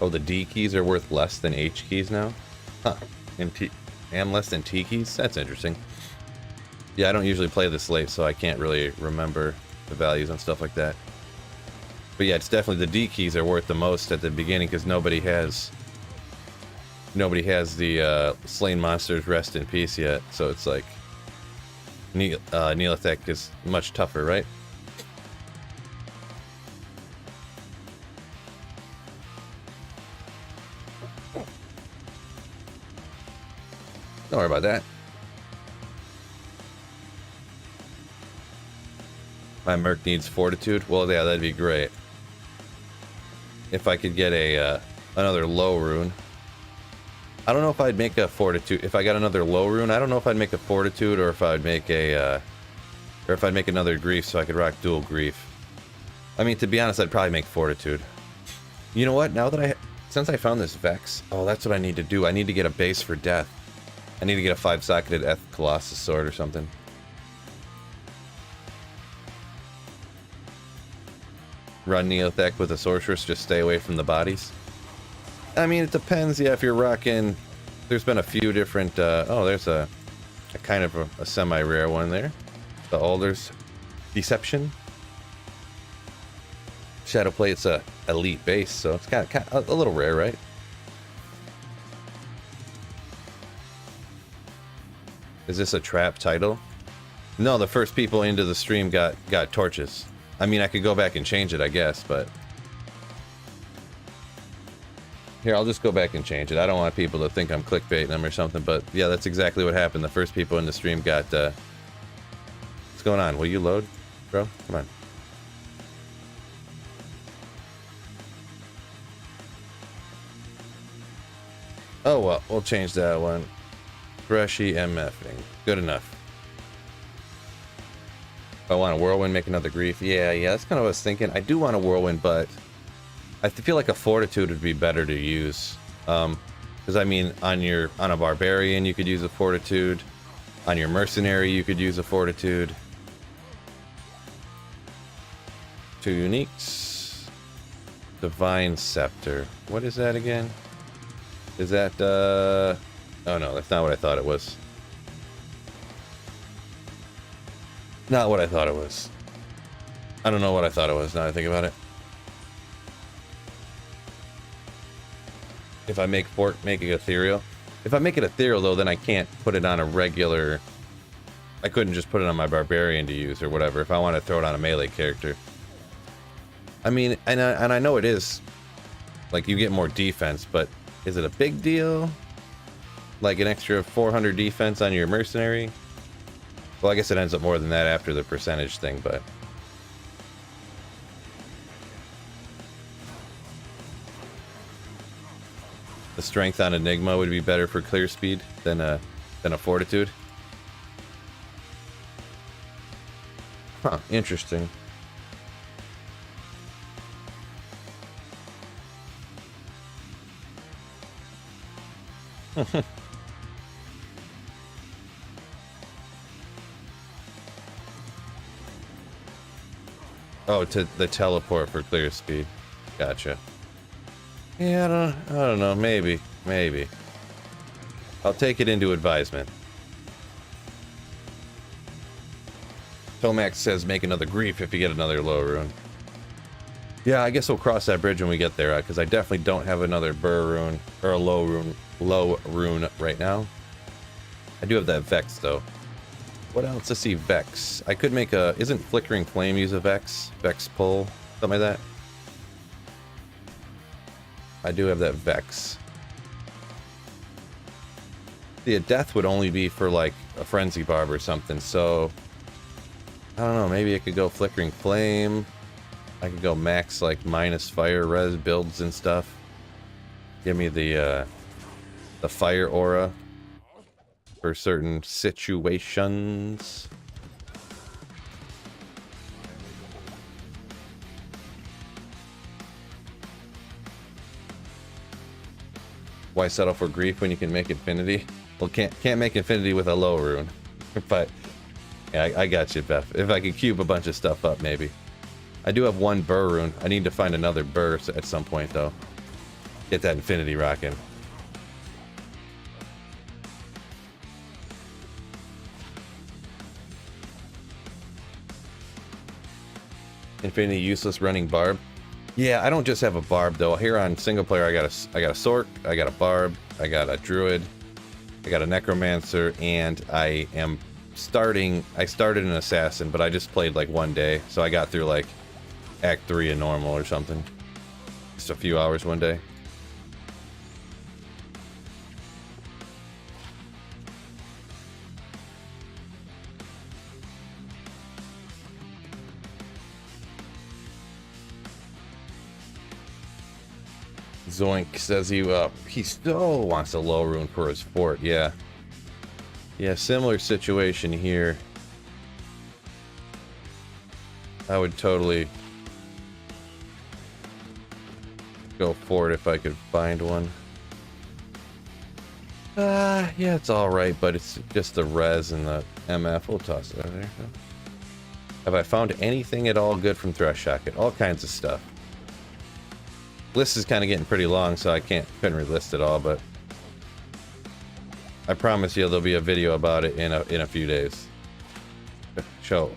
Oh, the D keys are worth less than H keys now? Huh. And less than T keys? That's interesting. Yeah, I don't usually play this late, so I can't really remember the values and stuff like that. But yeah, it's definitely the D keys are worth the most at the beginning because nobody has the slain monsters rest in peace yet. So it's like Neothec is much tougher, right? Don't worry about that. My Merc needs Fortitude. Well, yeah, that'd be great. If I could get a another low rune. I don't know if I'd make a Fortitude. If I got another low rune, I don't know if I'd make a Fortitude or if I'd make a or if I'd make another Grief so I could rock dual Grief. I mean, to be honest, I'd probably make Fortitude. You know what? Now that since I found this Vex, oh, that's what I need to do. I need to get a base for Death. I need to get a 5-socketed Eth Colossus sword or something. Run Neothec with a sorceress, just stay away from the bodies. I mean, it depends, yeah, if you're rocking there's been a few different, oh, there's a kind of a semi-rare one there. The Alder's Deception. Shadowplate's a elite base, so it's kind of a little rare, right? Is this a trap title? No, the first people into the stream got torches. I mean, I could go back and change it, I guess, but... Here, I'll just go back and change it. I don't want people to think I'm clickbaiting them or something, but yeah, that's exactly what happened. The first people in the stream got, What's going on? Will you load, bro? Come on. Oh, well, we'll change that one. Threshy MFing. Good enough. If I want a whirlwind, make another grief. Yeah, that's kind of what I was thinking. I do want a whirlwind, but I feel like a fortitude would be better to use. Because I mean, on a barbarian, you could use a fortitude. On your mercenary, you could use a fortitude. 2 uniques. Divine Scepter. What is that again? Is that, oh no, that's not what I thought it was. Not what I thought it was. I don't know what I thought it was, now I think about it. If I make it ethereal. If I make it ethereal, though, then I can't put it on a regular... I couldn't just put it on my barbarian to use, or whatever, if I want to throw it on a melee character. I mean, and I know it is, like, you get more defense, but is it a big deal? Like an extra 400 defense on your mercenary? Well, I guess it ends up more than that after the percentage thing, but... The strength on Enigma would be better for clear speed than a fortitude. Huh, interesting. Oh, to the teleport for clear speed. Gotcha. Yeah, I don't know. Maybe. I'll take it into advisement. Tomax says make another grief if you get another low rune. Yeah, I guess we'll cross that bridge when we get there, because I definitely don't have another burr rune, or a low rune right now. I do have that Vex, though. What else? Let's see, Vex. I could make a... Isn't Flickering Flame use a Vex? Vex pull? Something like that? I do have that Vex. See, a death would only be for, like, a Frenzy Barb or something, so... I don't know, maybe I could go Flickering Flame. I could go max, like, minus fire res builds and stuff. Give me the fire aura for certain situations. Why settle for grief when you can make infinity? Well, can't make infinity with a low rune. But yeah, I got you, Beth. If I could cube a bunch of stuff up, maybe. I do have one burr rune. I need to find another burr at some point, though. Get that infinity rocking. Infinity useless running barb. Yeah, I don't just have a barb though. Here on single player, I got a sork, I got a barb, I got a druid, I got a necromancer, and I started an assassin, but I just played like one day, so I got through like Act 3 in normal or something. Just a few hours one day. Zoink says he still wants a low rune for his fort. Yeah, similar situation here. I would totally go for it if I could find one. Yeah, it's all right, but it's just the res and the MF. We'll toss it over there. Have I found anything at all good from Thresh Socket? All kinds of stuff. List is kind of getting pretty long, so I couldn't relist it all, but I promise you there'll be a video about it in a few days. Show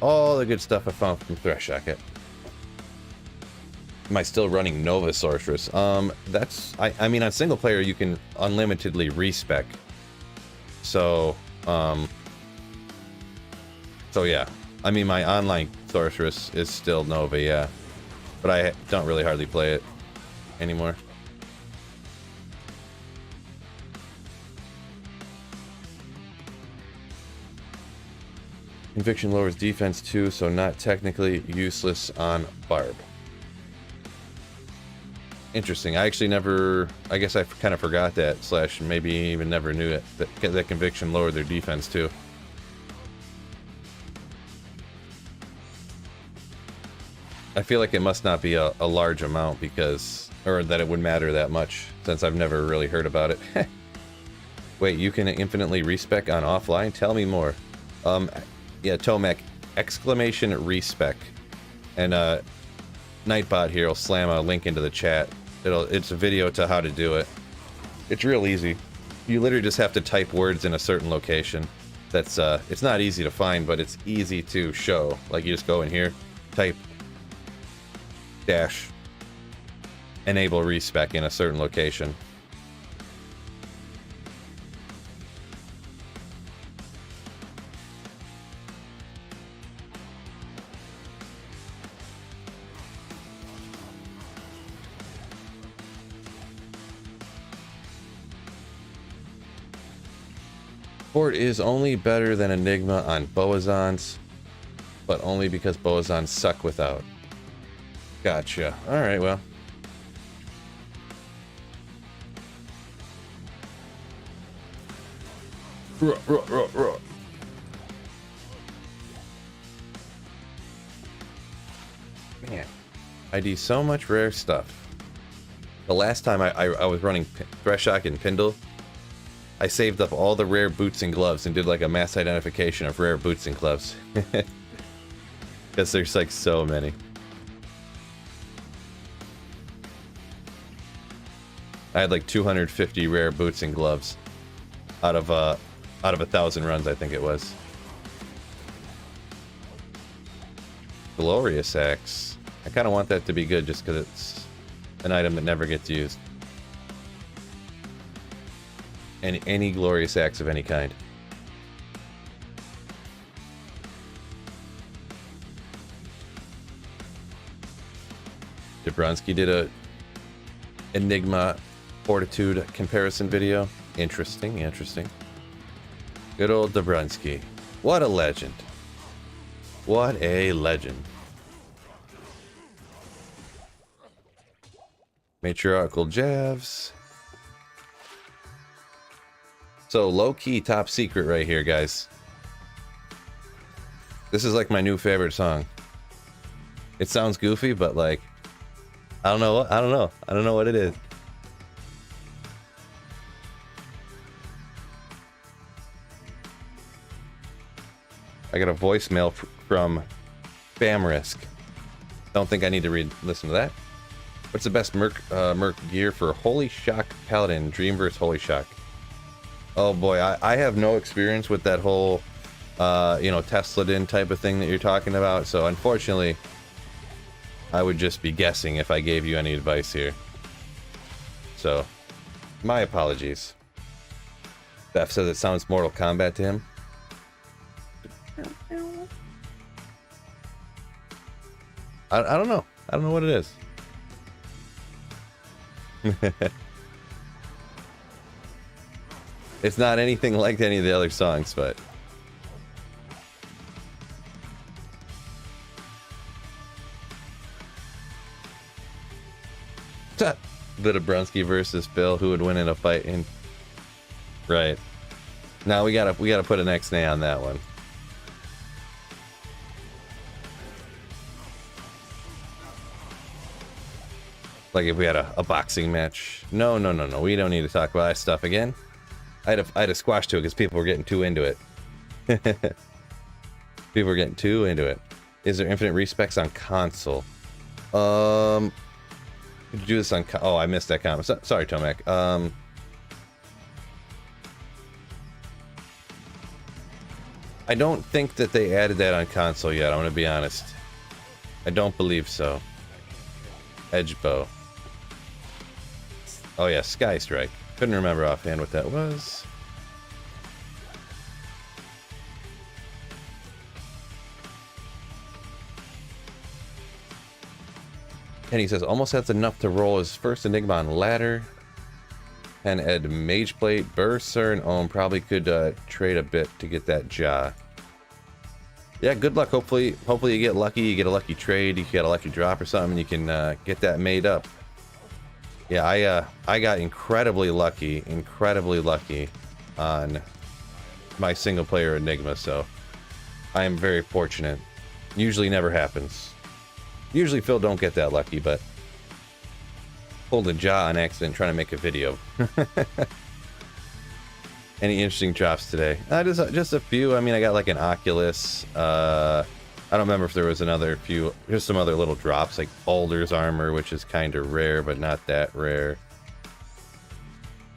all the good stuff I found from Thresh. Am I still running Nova Sorceress? That's I mean on single player you can unlimitedly respec. So so yeah. I mean my online Sorceress is still Nova, yeah. But I don't really hardly play it anymore. Conviction lowers defense too, so not technically useless on Barb. Interesting. I actually never... I guess I kind of forgot that, slash maybe even never knew it. That Conviction lowered their defense too. I feel like it must not be a large amount because... Or that it would matter that much, since I've never really heard about it. Wait, you can infinitely respec on offline? Tell me more. Yeah, Tomek, exclamation respec. And Nightbot here will slam a link into the chat. It's a video to how to do it. It's real easy. You literally just have to type words in a certain location. That's it's not easy to find, but it's easy to show. Like you just go in here, type dash enable respec in a certain location. Port is only better than Enigma on Boazons, but only because Boazons suck without. Gotcha. Alright, well. Man, I do so much rare stuff. The last time I was running Threshock and Pindle, I saved up all the rare boots and gloves and did like a mass identification of rare boots and gloves. Because there's like so many. I had like 250 rare boots and gloves out of 1,000 runs, I think it was. Glorious Axe. I kind of want that to be good just because it's an item that never gets used. And any glorious axe of any kind. Dabrowski did a Enigma Fortitude comparison video. Interesting, interesting. Good old Dabrowski. What a legend. What a legend. Matriarchal Javs. So low-key top secret right here, guys. This is like my new favorite song. It sounds goofy, but like, I don't know what it is. I got a voicemail from Bamrisk. Don't think I need to listen to that. What's the best Merc gear for Holy Shock Paladin Dreamverse Holy Shock? Oh boy, I have no experience with that whole, you know, Tesla-din type of thing that you're talking about, so unfortunately, I would just be guessing if I gave you any advice here. So, my apologies. Beth says it sounds Mortal Kombat to him. I don't know. I don't know what it is. It's not anything like any of the other songs, but... Vidabronsky versus Bill, who would win in a fight in... Right. Now we gotta put an X-nay on that one. Like if we had a boxing match. No. We don't need to talk about that stuff again. I had a squash to it because people were getting too into it. People were getting too into it. Is there infinite respecs on console? Could you do this on... Oh, I missed that comment. Sorry, Tomek. I don't think that they added that on console yet, I'm gonna be honest. I don't believe so. Edge bow. Oh yeah, Sky Strike. Couldn't remember offhand what that was. And he says, almost has enough to roll his first Enigma on ladder. And add Mage Plate, Burster, and Ohm. Probably could trade a bit to get that jaw. Yeah, good luck. Hopefully you get lucky. You get a lucky trade. You get a lucky drop or something. And you can get that made up. Yeah, I got incredibly lucky on my single player Enigma. So I am very fortunate. Usually never happens. Usually Phil don't get that lucky, but pulled a jaw on accident trying to make a video. Any interesting drops today? Just a few. I mean, I got like an Oculus. I don't remember if there was another few. Just some other little drops like Boulder's Armor, which is kind of rare, but not that rare.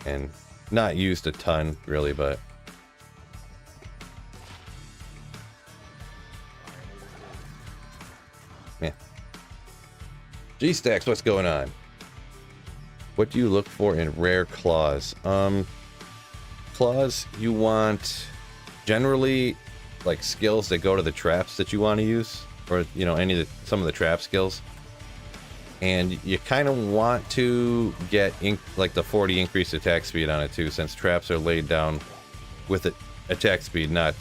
And not used a ton, really, but... yeah. G-Stacks, what's going on? What do you look for in rare claws? Claws, you want generally like skills that go to the traps that you want to use, or you know, some of the trap skills. And you kind of want to get like the 40 increased attack speed on it too, since traps are laid down with attack speed, not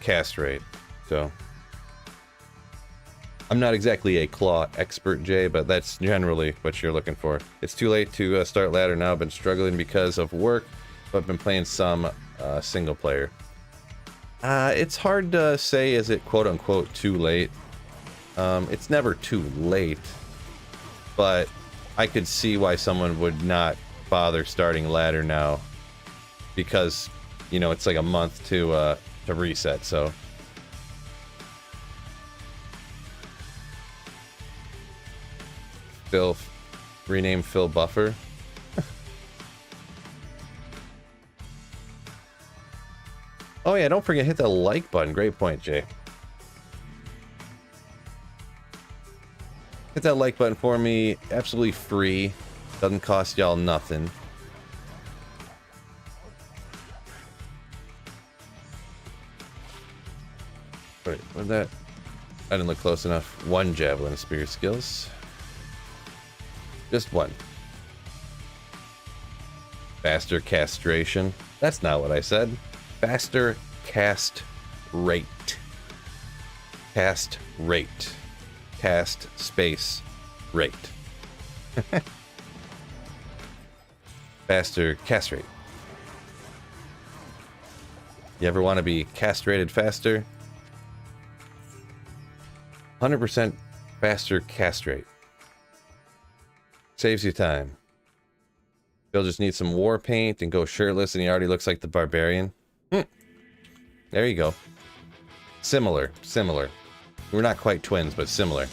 cast rate. So I'm not exactly a claw expert, Jay, but that's generally what you're looking for. It's too late to start ladder now. I've been struggling because of work, but I've been playing some single player. It's hard to say, is it quote-unquote too late? It's never too late, but I could see why someone would not bother starting ladder now, because, you know, it's like a month to reset, so... Phil, rename Phil Buffer. Oh yeah, don't forget, hit the like button. Great point, Jay. Hit that like button for me. Absolutely free. Doesn't cost y'all nothing. Wait, what that? I didn't look close enough. One javelin spear skills. Just one. Faster castration. That's not what I said. Faster cast rate. Cast rate. Cast space rate. Faster cast rate. You ever want to be castrated faster? 100% faster cast rate. Saves you time. Bill just needs some war paint and go shirtless, and he already looks like the barbarian. There you go. Similar. We're not quite twins, but similar.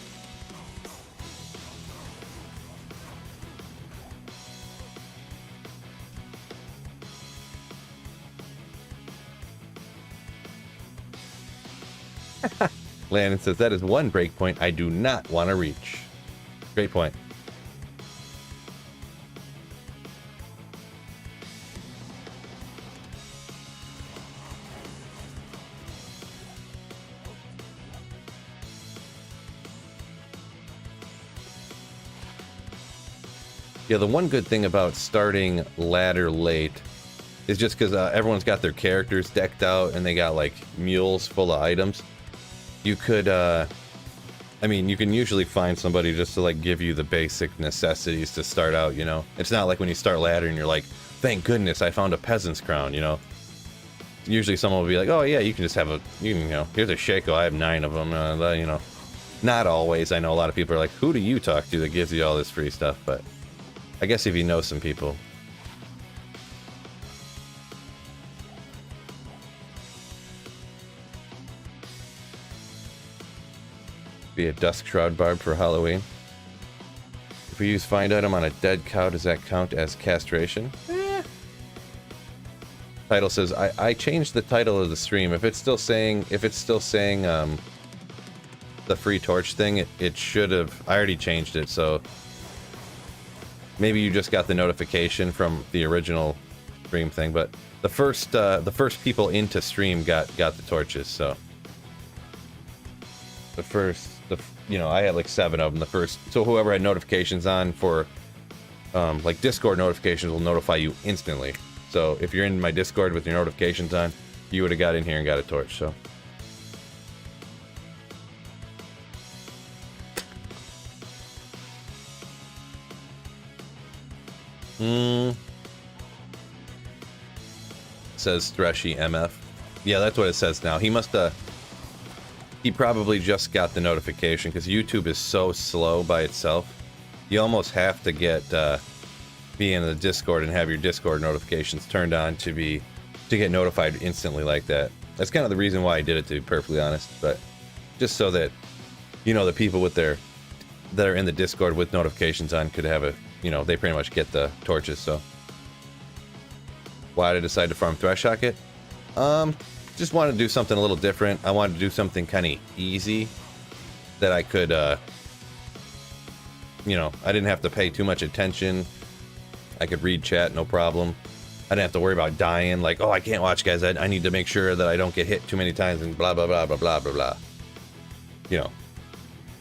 Landon says, that is one breakpoint I do not want to reach. Great point. Yeah, the one good thing about starting ladder late is just because everyone's got their characters decked out and they got like mules full of items. You could, I mean, you can usually find somebody just to like give you the basic necessities to start out, you know? It's not like when you start ladder and you're like, thank goodness I found a peasant's crown, you know? Usually someone will be like, oh yeah, you can just have you know, here's a Shaco, I have 9 of them, you know? Not always. I know a lot of people are like, who do you talk to that gives you all this free stuff? But I guess if you know some people. Be a dusk shroud barb for Halloween. If we use find item on a dead cow, does that count as castration? Type title says I changed the title of the stream. If it's still saying the free torch thing, it should have. I already changed it, so maybe you just got the notification from the original stream thing. But the first people into stream got the torches. So I had like 7 of them. The first, so whoever had notifications on for like Discord notifications will notify you instantly. So if you're in my Discord with your notifications on, you would have got in here and got a torch. So. Says Threshy MF. Yeah, that's what it says now. He probably just got the notification because YouTube is so slow by itself. You almost have to be in the Discord and have your Discord notifications turned on to get notified instantly like that. That's kind of the reason why I did it, to be perfectly honest. But just so that the people that are in the Discord with notifications on could have they pretty much get the torches. So why did I decide to farm Thresh Socket? Just wanted to do something a little different. I wanted to do something kind of easy that I could, I didn't have to pay too much attention. I could read chat, no problem. I didn't have to worry about dying, like, oh, I can't watch, guys. I need to make sure that I don't get hit too many times and blah, blah, blah, blah, blah, blah, blah.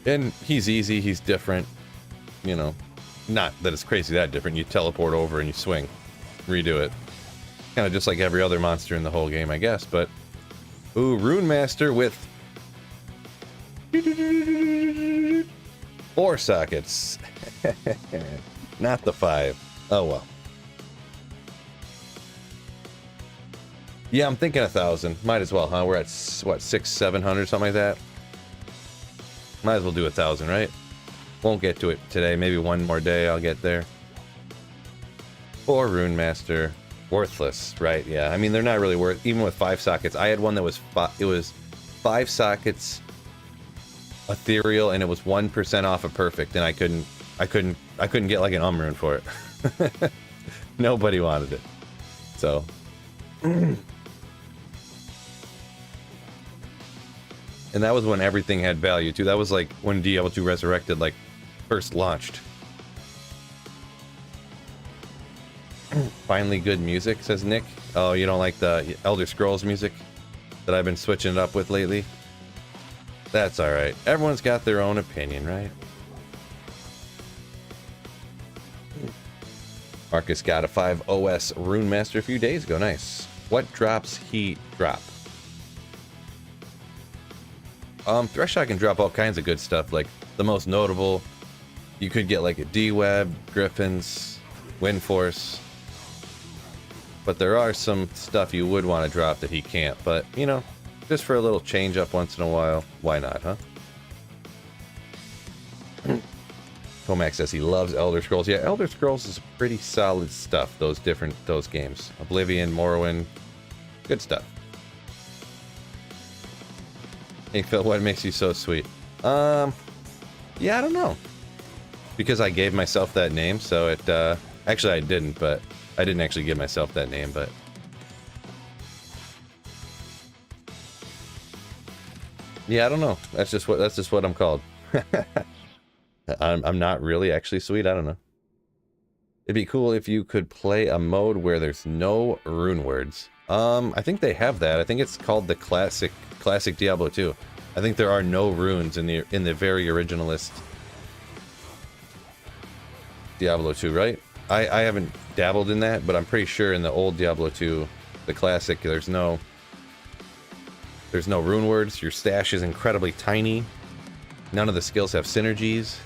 And he's easy, he's different, Not that it's crazy that different. You teleport over and you swing. Redo it. Kind of just like every other monster in the whole game, I guess, but... Ooh, Rune Master with... 4 sockets. Not the 5. Oh, well. Yeah, I'm thinking 1,000. Might as well, huh? We're at, what, 600-700, something like that? Might as well do 1,000, right? Won't get to it today. Maybe one more day I'll get there. 4 Rune Master. Worthless, right? Yeah, I mean, they're not really worth, even with 5 sockets. I had one that was 5 sockets ethereal, and it was 1% off of perfect, and I couldn't get like an rune for it. Nobody wanted it. So and that was when everything had value too. That was like when Diablo 2 Resurrected like first launched. Finally good music, says Nick. Oh, you don't like the Elder Scrolls music that I've been switching it up with lately? That's alright. Everyone's got their own opinion, right? Marcus got a 5 OS Rune Master a few days ago. Nice. What drops he drop? Threshold can drop all kinds of good stuff. Like, the most notable, you could get like a D-Web, Griffins, Wind Force. But there are some stuff you would want to drop that he can't. But, just for a little change up once in a while, why not, huh? Tomac says he loves Elder Scrolls. Yeah, Elder Scrolls is pretty solid stuff, those games. Oblivion, Morrowind, good stuff. Hey Phil, what makes you so sweet? Yeah, I don't know. Because I gave myself that name, so it, actually I didn't, but I didn't actually give myself that name, but... Yeah, I don't know. That's just what I'm called. I'm not really actually sweet, I don't know. It'd be cool if you could play a mode where there's no rune words. I think they have that. I think it's called the classic Diablo 2. I think there are no runes in the very originalist Diablo 2, right? I haven't dabbled in that, but I'm pretty sure in the old Diablo 2, the classic, there's no rune words. Your stash is incredibly tiny. None of the skills have synergies.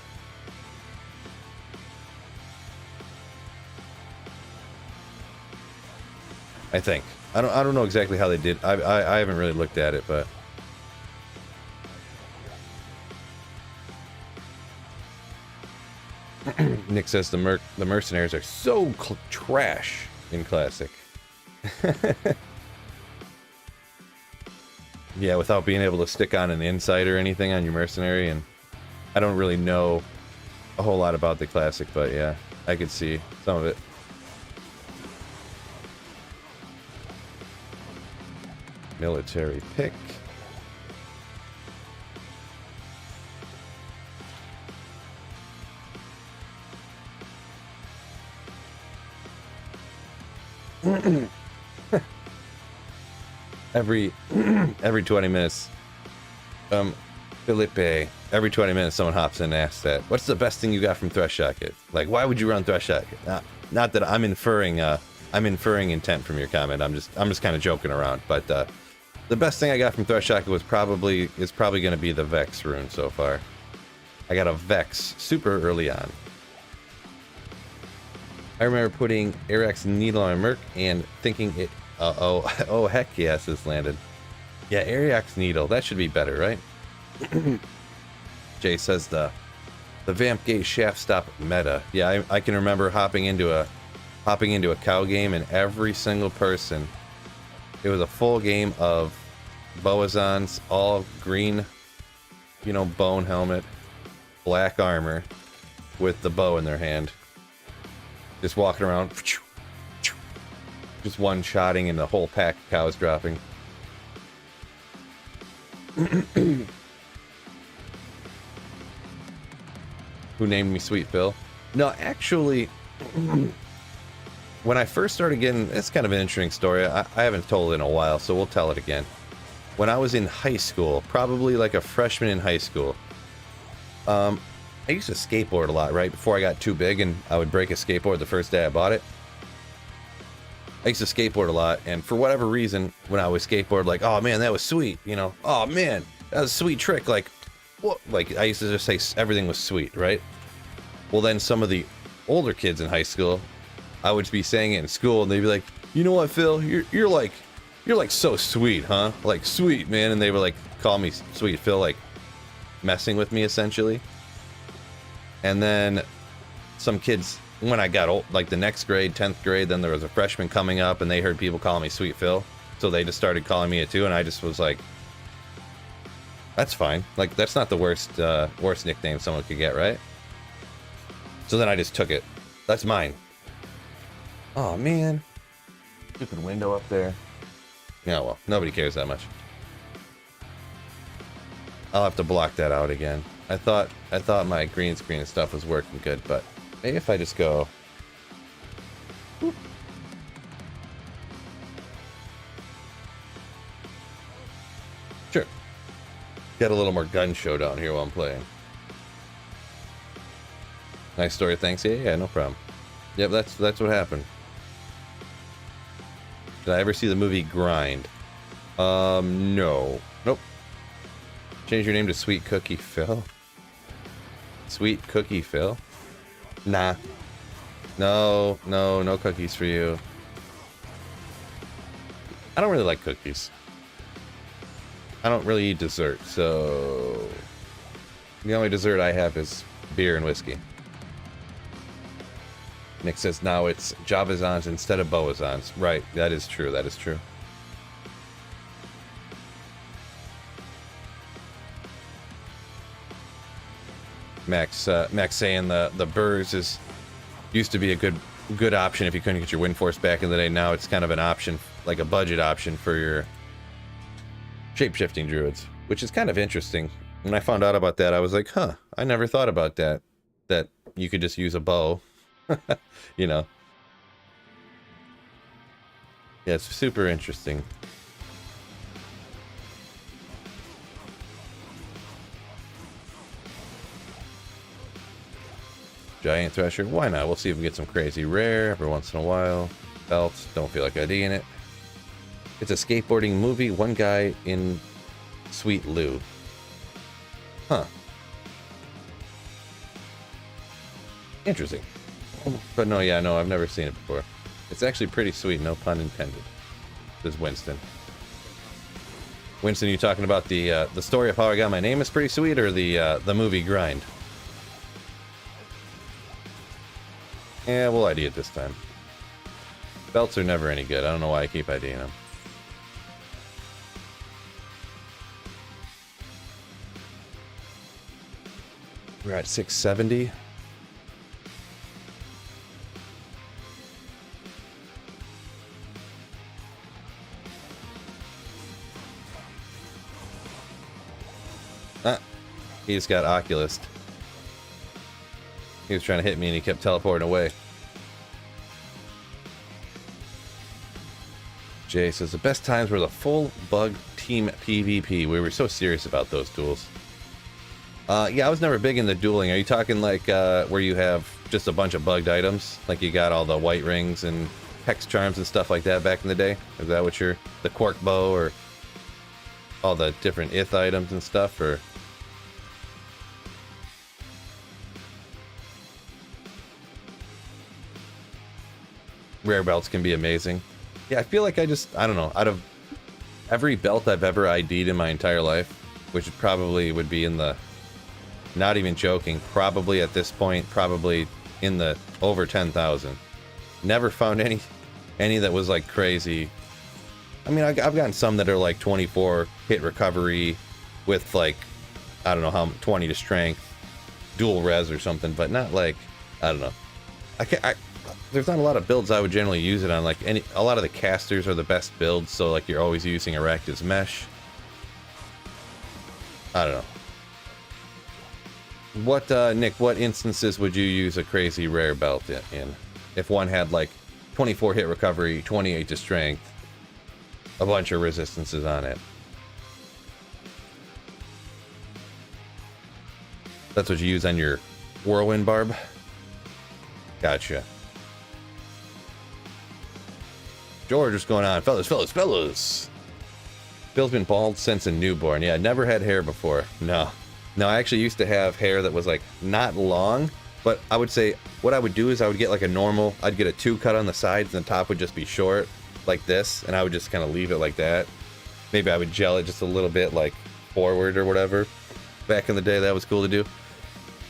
I think. I don't know exactly how they did. I haven't really looked at it, but Nick says the mercenaries are so trash in Classic. Yeah, without being able to stick on an insight or anything on your mercenary, and I don't really know a whole lot about the Classic, but yeah, I could see some of it. Military pick. every 20 minutes, Felipe, every 20 minutes someone hops in and asks that, what's the best thing you got from Thresh Jacket? Like, why would you run Thresh Jacket? Not that I'm inferring intent from your comment. I'm just kind of joking around. But the best thing I got from Thresh Jacket is probably going to be the Vex rune so far. I got a Vex super early on. I remember putting Arax Needle on Merc and thinking it. Oh heck yes, it's landed. Yeah, Arax Needle, that should be better, right? Jay says the Vamp Gate Shaft Stop meta. Yeah, I can remember hopping into a cow game, and every single person, it was a full game of Boazons, all green, you know, bone helmet, black armor, with the bow in their hand. Just walking around, just one-shotting, and the whole pack of cows dropping. Who named me Sweet Phil? No, actually, when I first started getting... It's kind of an interesting story. I haven't told it in a while, so we'll tell it again. When I was in high school, probably like a freshman in high school, I used to skateboard a lot, right? Before I got too big and I would break a skateboard the first day I bought it. I used to skateboard a lot, and for whatever reason, when I was skateboard, like, oh man, that was sweet, you know? Oh man, that was a sweet trick, like, what? Like, I used to just say everything was sweet, right? Well, then some of the older kids in high school, I would be saying it in school, and they'd be like, you know what, Phil? You're like so sweet, huh? Like, sweet, man. And they would like call me Sweet Phil, like messing with me essentially. And then some kids, when I got old, like the next grade, 10th grade, then there was a freshman coming up, and they heard people calling me Sweet Phil, so they just started calling me it too, and I just was like, that's fine. Like, that's not the worst nickname someone could get, right? So then I just took it. That's mine. Oh man, stupid window up there. Yeah, well, nobody cares that much. I'll have to block that out again. I thought my green screen and stuff was working good, but maybe if I just go... Whoop. Sure. Get a little more gun showdown here while I'm playing. Nice story, thanks. Yeah, no problem. Yep, that's what happened. Did I ever see the movie Grind? No. Nope. Change your name to Sweet Cookie Phil. Sweet Cookie Phil? Nah. No cookies for you. I don't really like cookies. I don't really eat dessert, so... The only dessert I have is beer and whiskey. Nick says now it's Javazons instead of Boazons. Right, that is true, that is true. Max saying the Burrs used to be a good option if you couldn't get your wind force back in the day. Now it's kind of an option, like a budget option for your shape-shifting druids, which is kind of interesting. When I found out about that, I was like, huh, I never thought about that you could just use a bow. You know. Yeah, it's super interesting. Giant Thresher, why not? We'll see if we get some crazy rare every once in a while. Belts, don't feel like IDing it. It's a skateboarding movie, one guy in Sweet Lou. Huh. Interesting. But no, yeah, no, I've never seen it before. It's actually pretty sweet, no pun intended. This is Winston. Winston, you talking about the story of how I got my name is pretty sweet, or the movie Grind? Yeah, we'll ID it this time. Belts are never any good. I don't know why I keep IDing them. We're at 670. He just got Oculus. He was trying to hit me and he kept teleporting away. Jay says, the best times were the full bug team PvP. We were so serious about those duels. Yeah, I was never big into dueling. Are you talking like where you have just a bunch of bugged items? Like you got all the white rings and hex charms and stuff like that back in the day? Is that what you're... the quark bow or all the different ith items and stuff? Or... rare belts can be amazing. Yeah, I feel like I don't know, out of every belt I've ever ID'd in my entire life, which probably would be in the, not even joking, probably at this point, probably in the over 10,000. Never found any that was like crazy. I mean, I've gotten some that are like 24 hit recovery with like, I don't know how, 20 to strength, dual res or something, but not like, I don't know. There's not a lot of builds I would generally use it on. Like a lot of the casters are the best builds, so like you're always using Arachnid's Mesh. I don't know. What Nick, what instances would you use a crazy rare belt in? If one had like 24 hit recovery, 28 to strength, a bunch of resistances on it. That's what you use on your whirlwind barb? Gotcha. George, what's going on? Fellas. Bill's been bald since a newborn. Yeah, never had hair before. No, I actually used to have hair that was like not long, but I would say what I would do is I would get like a normal, I'd get a 2 cut on the sides and the top would just be short like this, and I would just kind of leave it like that. Maybe I would gel it just a little bit like forward or whatever. Back in the day, that was cool to do.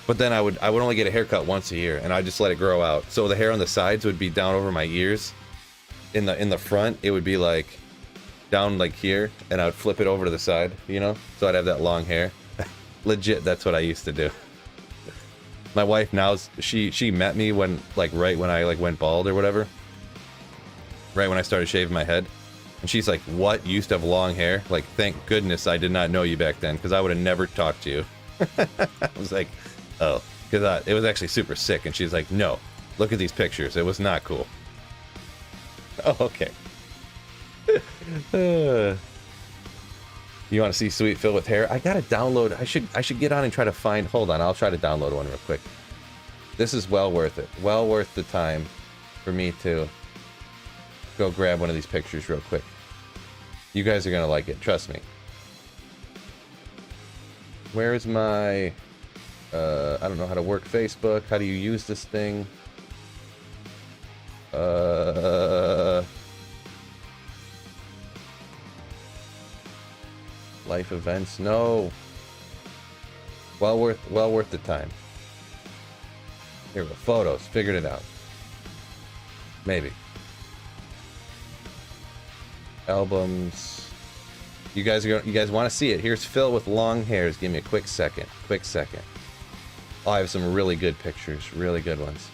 But then I would only get a haircut once a year, and I'd just let it grow out. So the hair on the sides would be down over my ears. In the front, it would be like down like here, and I would flip it over to the side, you know? So I'd have that long hair. Legit, that's what I used to do. My wife now, she met me when, like, right when I, like, went bald or whatever. Right when I started shaving my head. And she's like, what? You used to have long hair? Like, thank goodness I did not know you back then, because I would have never talked to you. I was like, oh. Because it was actually super sick, and she's like, no, look at these pictures. It was not cool. Oh, okay. You want to see Sweet Phil with hair? I gotta download. I should get on and try to find. Hold on, I'll try to download one real quick. This is well worth it. Well worth the time for me to go grab one of these pictures real quick. You guys are gonna like it. Trust me. Where's my? I don't know how to work Facebook. How do you use this thing? Life events, no. Well worth the time. Here we go. Photos, figured it out. Maybe. Albums. You guys want to see it? Here's Phil with long hairs. Give me a quick second. Oh, I have some really good pictures, really good ones.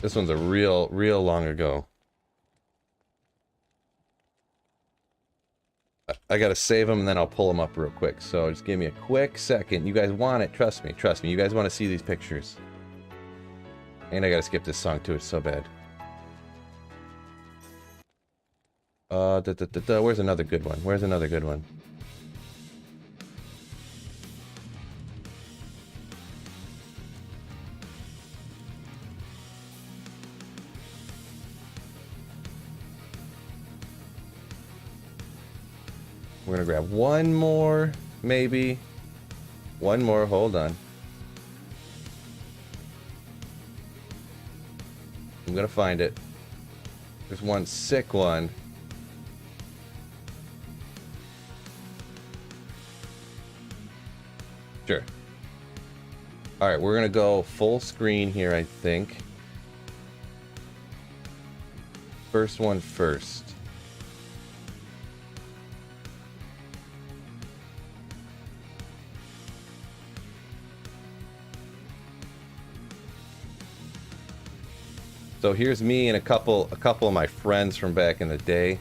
This one's a real long ago. I gotta save them and then I'll pull them up real quick. So just give me a quick second. You guys want it? Trust me. You guys want to see these pictures. And I gotta skip this song too. It's so bad. Where's another good one? We're gonna grab one more, maybe. One more, hold on. I'm gonna find it. There's one sick one. Sure. Alright, we're gonna go full screen here, I think. First one first. So here's me and a couple of my friends from back in the day.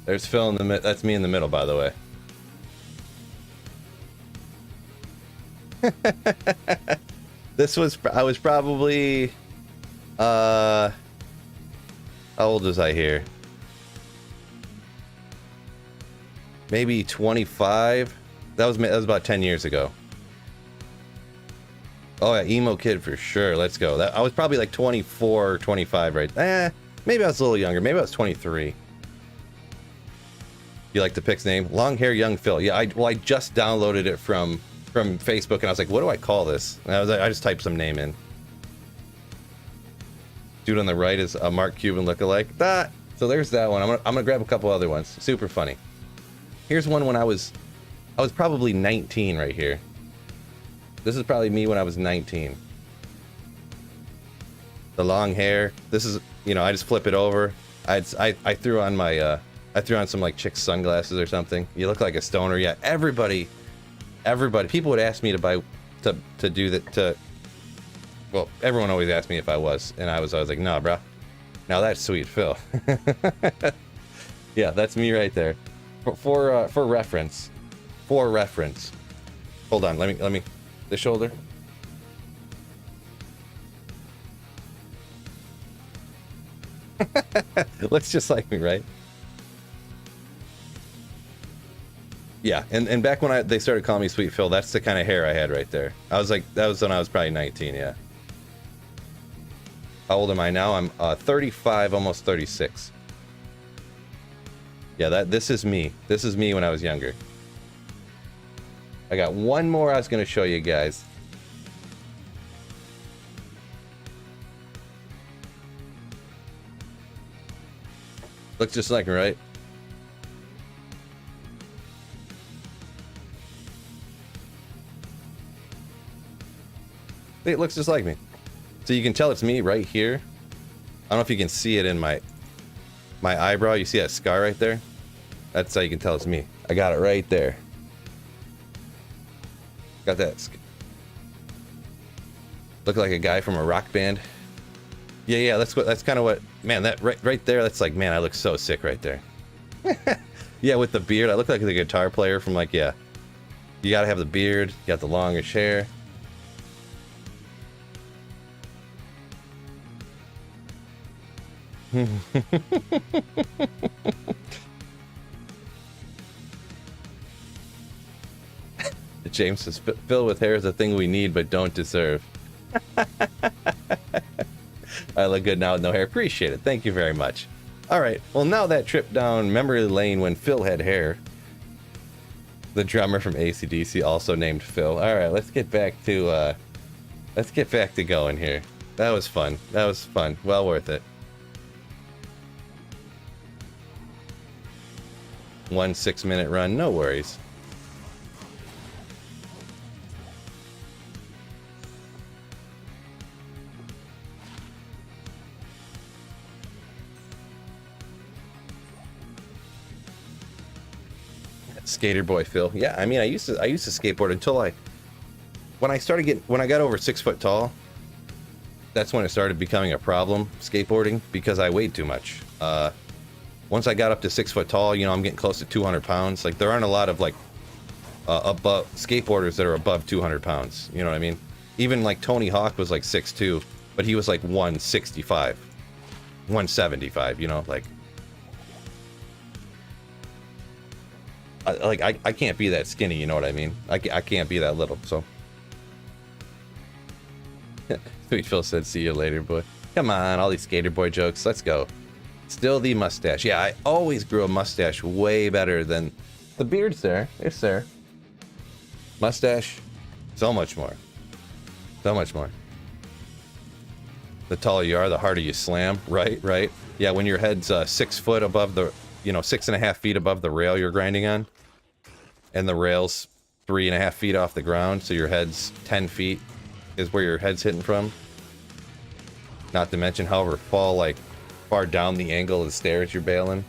There's Phil in the mid. That's me in the middle, by the way. I was probably, how old was I here? Maybe 25. That was about 10 years ago. Oh yeah, emo kid for sure. Let's go. I was probably like 24 or 25, right? Maybe I was a little younger. Maybe I was 23. You like the Pic's name? Long hair young Phil. Yeah, I just downloaded it from Facebook and I was like, what do I call this? And I just typed some name in. Dude on the right is a Mark Cuban lookalike. So there's that one. I'm gonna grab a couple other ones. Super funny. Here's one when I was probably 19 right here. This is probably me when I was 19. The long hair. This is, you know, I just flip it over. I threw on my I threw on some like chick's sunglasses or something. You look like a stoner. Yeah, everybody. People would ask me to do that. Well, everyone always asked me if I was, and I was like, nah, bro. Now that's sweet, Phil. Yeah, that's me right there. For reference. For reference. Hold on. Let me. The shoulder. Looks just like me, right? Yeah, and back when they started calling me Sweet Phil, that's the kind of hair I had right there. I was like, that was when I was probably 19, yeah. How old am I now? I'm 35, almost 36. Yeah, this is me. This is me when I was younger. I got one more I was going to show you guys. Looks just like me, right? It looks just like me. So you can tell it's me right here. I don't know if you can see it in my eyebrow. You see that scar right there? That's how you can tell it's me. I got it right there. Got that. Look like a guy from a rock band. Yeah, that's kind of what, man, that right there, that's like, man, I look so sick right there. Yeah, with the beard, I look like the guitar player from like, yeah. You gotta have the beard, you got the longish hair. James says, Phil with hair is a thing we need but don't deserve. I look good now with no hair. Appreciate it. Thank you very much. All right. Well, now that trip down memory lane when Phil had hair. The drummer from AC/DC also named Phil. All right. Let's get back to going here. That was fun. That was fun. Well worth it. 1 6-minute run. No worries. Skater boy Phil. Yeah, I mean, I used to skateboard until when I got over 6 foot tall. That's when it started becoming a problem, skateboarding, because I weighed too much. Once I got up to 6 foot tall, you know, I'm getting close to 200 pounds. Like, there aren't a lot of above skateboarders that are above 200 pounds. You know what I mean? Even like Tony Hawk was like 6'2", but he was like 165, 175. You know, like. I can't be that skinny, you know what I mean? I can't be that little, so. Sweet Phil said, see you later, boy. Come on, all these skater boy jokes. Let's go. Still the mustache. Yeah, I always grew a mustache way better than the beard's there. It's there. Mustache, so much more. So much more. The taller you are, the harder you slam. Right. Yeah, when your head's 6 foot above the, 6.5 feet above the rail you're grinding on, and the rail's 3.5 feet off the ground, so your head's 10 feet is where your head's hitting from. Not to mention, however, far down the angle of the stairs you're bailing.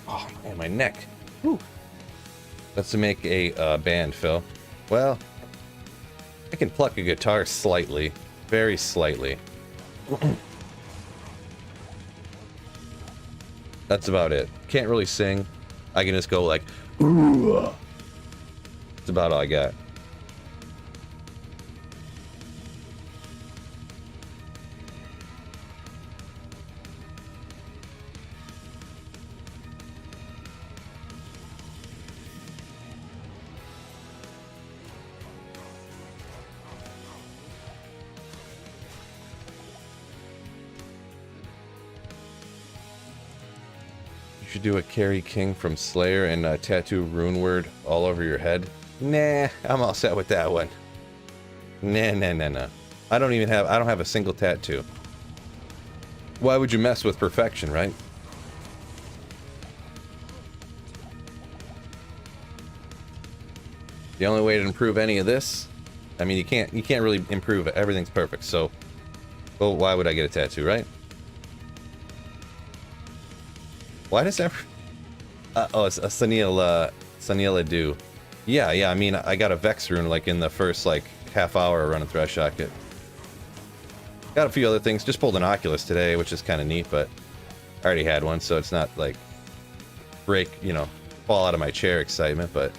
Oh man, my neck. Whew. Let's make a band, Phil. Well, I can pluck a guitar slightly. Very slightly. That's about it. Can't really sing. I can just go like... That's about all I got. You should do a Carrie King from Slayer and tattoo rune word all over your head. Nah, I'm all set with that one. Nah. I don't have a single tattoo. Why would you mess with perfection, right? The only way to improve any of this, I mean, you can't really improve it. Everything's perfect, so well, why would I get a tattoo, right? Why does that... oh, it's a Sunil do. Yeah, I mean, I got a Vex rune, like, in the first, like, half hour running Thresh Socket. Got a few other things. Just pulled an Oculus today, which is kind of neat, but I already had one, so it's not, like, fall out of my chair excitement, but...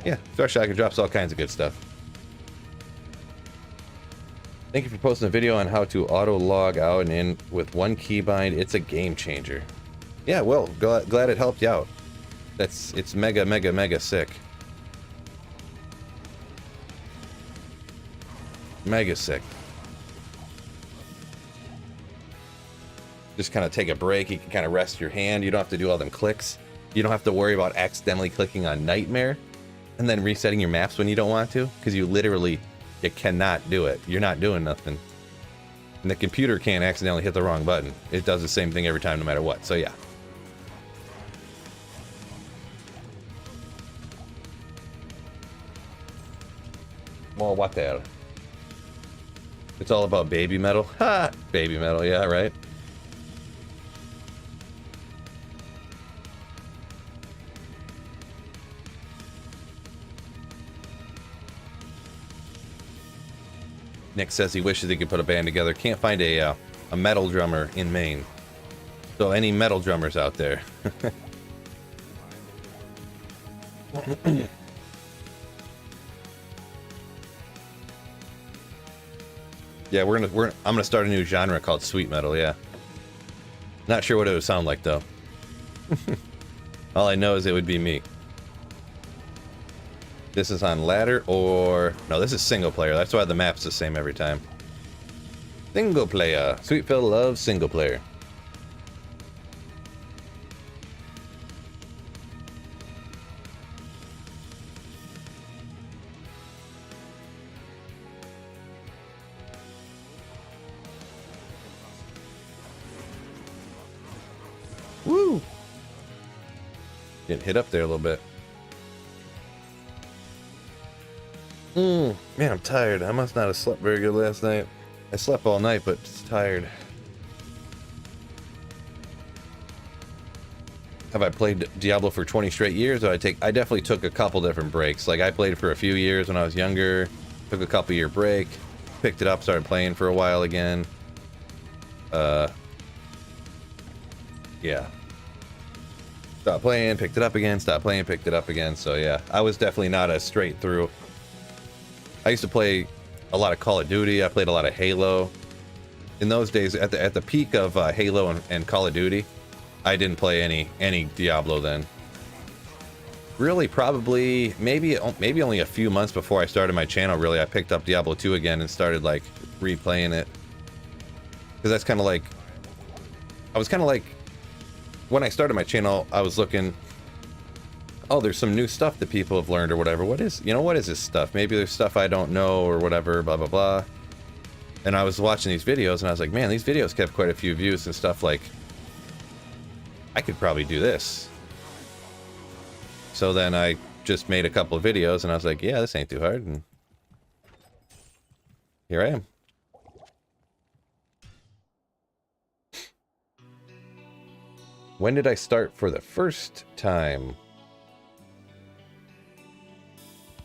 yeah, Thresh Socket drops all kinds of good stuff. Thank you for posting a video on how to auto log out and in with one keybind. It's a game changer. Yeah, well, glad it helped you out. It's mega sick. Mega sick. Just kind of take a break. You can kind of rest your hand. You don't have to do all them clicks. You don't have to worry about accidentally clicking on Nightmare and then resetting your maps when you don't want to, because you cannot do it. You're not doing nothing. And the computer can't accidentally hit the wrong button. It does the same thing every time, no matter what. So yeah. Well, what the hell? It's all about baby metal. Ha! Baby metal, yeah, right? Nick says he wishes he could put a band together. Can't find a metal drummer in Maine. So any metal drummers out there? Yeah, I'm gonna start a new genre called sweet metal. Yeah. Not sure what it would sound like though. All I know is it would be me. This is on ladder or... no, this is single player. That's why the map's the same every time. Single player. Sweet Phil loves single player. Woo! Getting hit up there a little bit. Man, I'm tired. I must not have slept very good last night. I slept all night, but just tired. Have I played Diablo for 20 straight years? Or I definitely took a couple different breaks. Like, I played for a few years when I was younger. Took a couple year break. Picked it up, started playing for a while again. Yeah. Stopped playing, picked it up again, stopped playing, picked it up again. So yeah, I was definitely not a straight through. I used to play a lot of Call of Duty. I played a lot of Halo. In those days, at the peak of Halo and Call of Duty, I didn't play any Diablo then. Really, probably, maybe only a few months before I started my channel, really, I picked up Diablo 2 again and started, like, replaying it. Because that's kind of like... I was kind of like... when I started my channel, I was looking... oh, there's some new stuff that people have learned or whatever. What is this stuff? Maybe there's stuff I don't know or whatever, blah, blah, blah. And I was watching these videos and I was like, man, these videos kept quite a few views and stuff. Like, I could probably do this. So then I just made a couple of videos and I was like, yeah, this ain't too hard. And here I am. When did I start for the first time?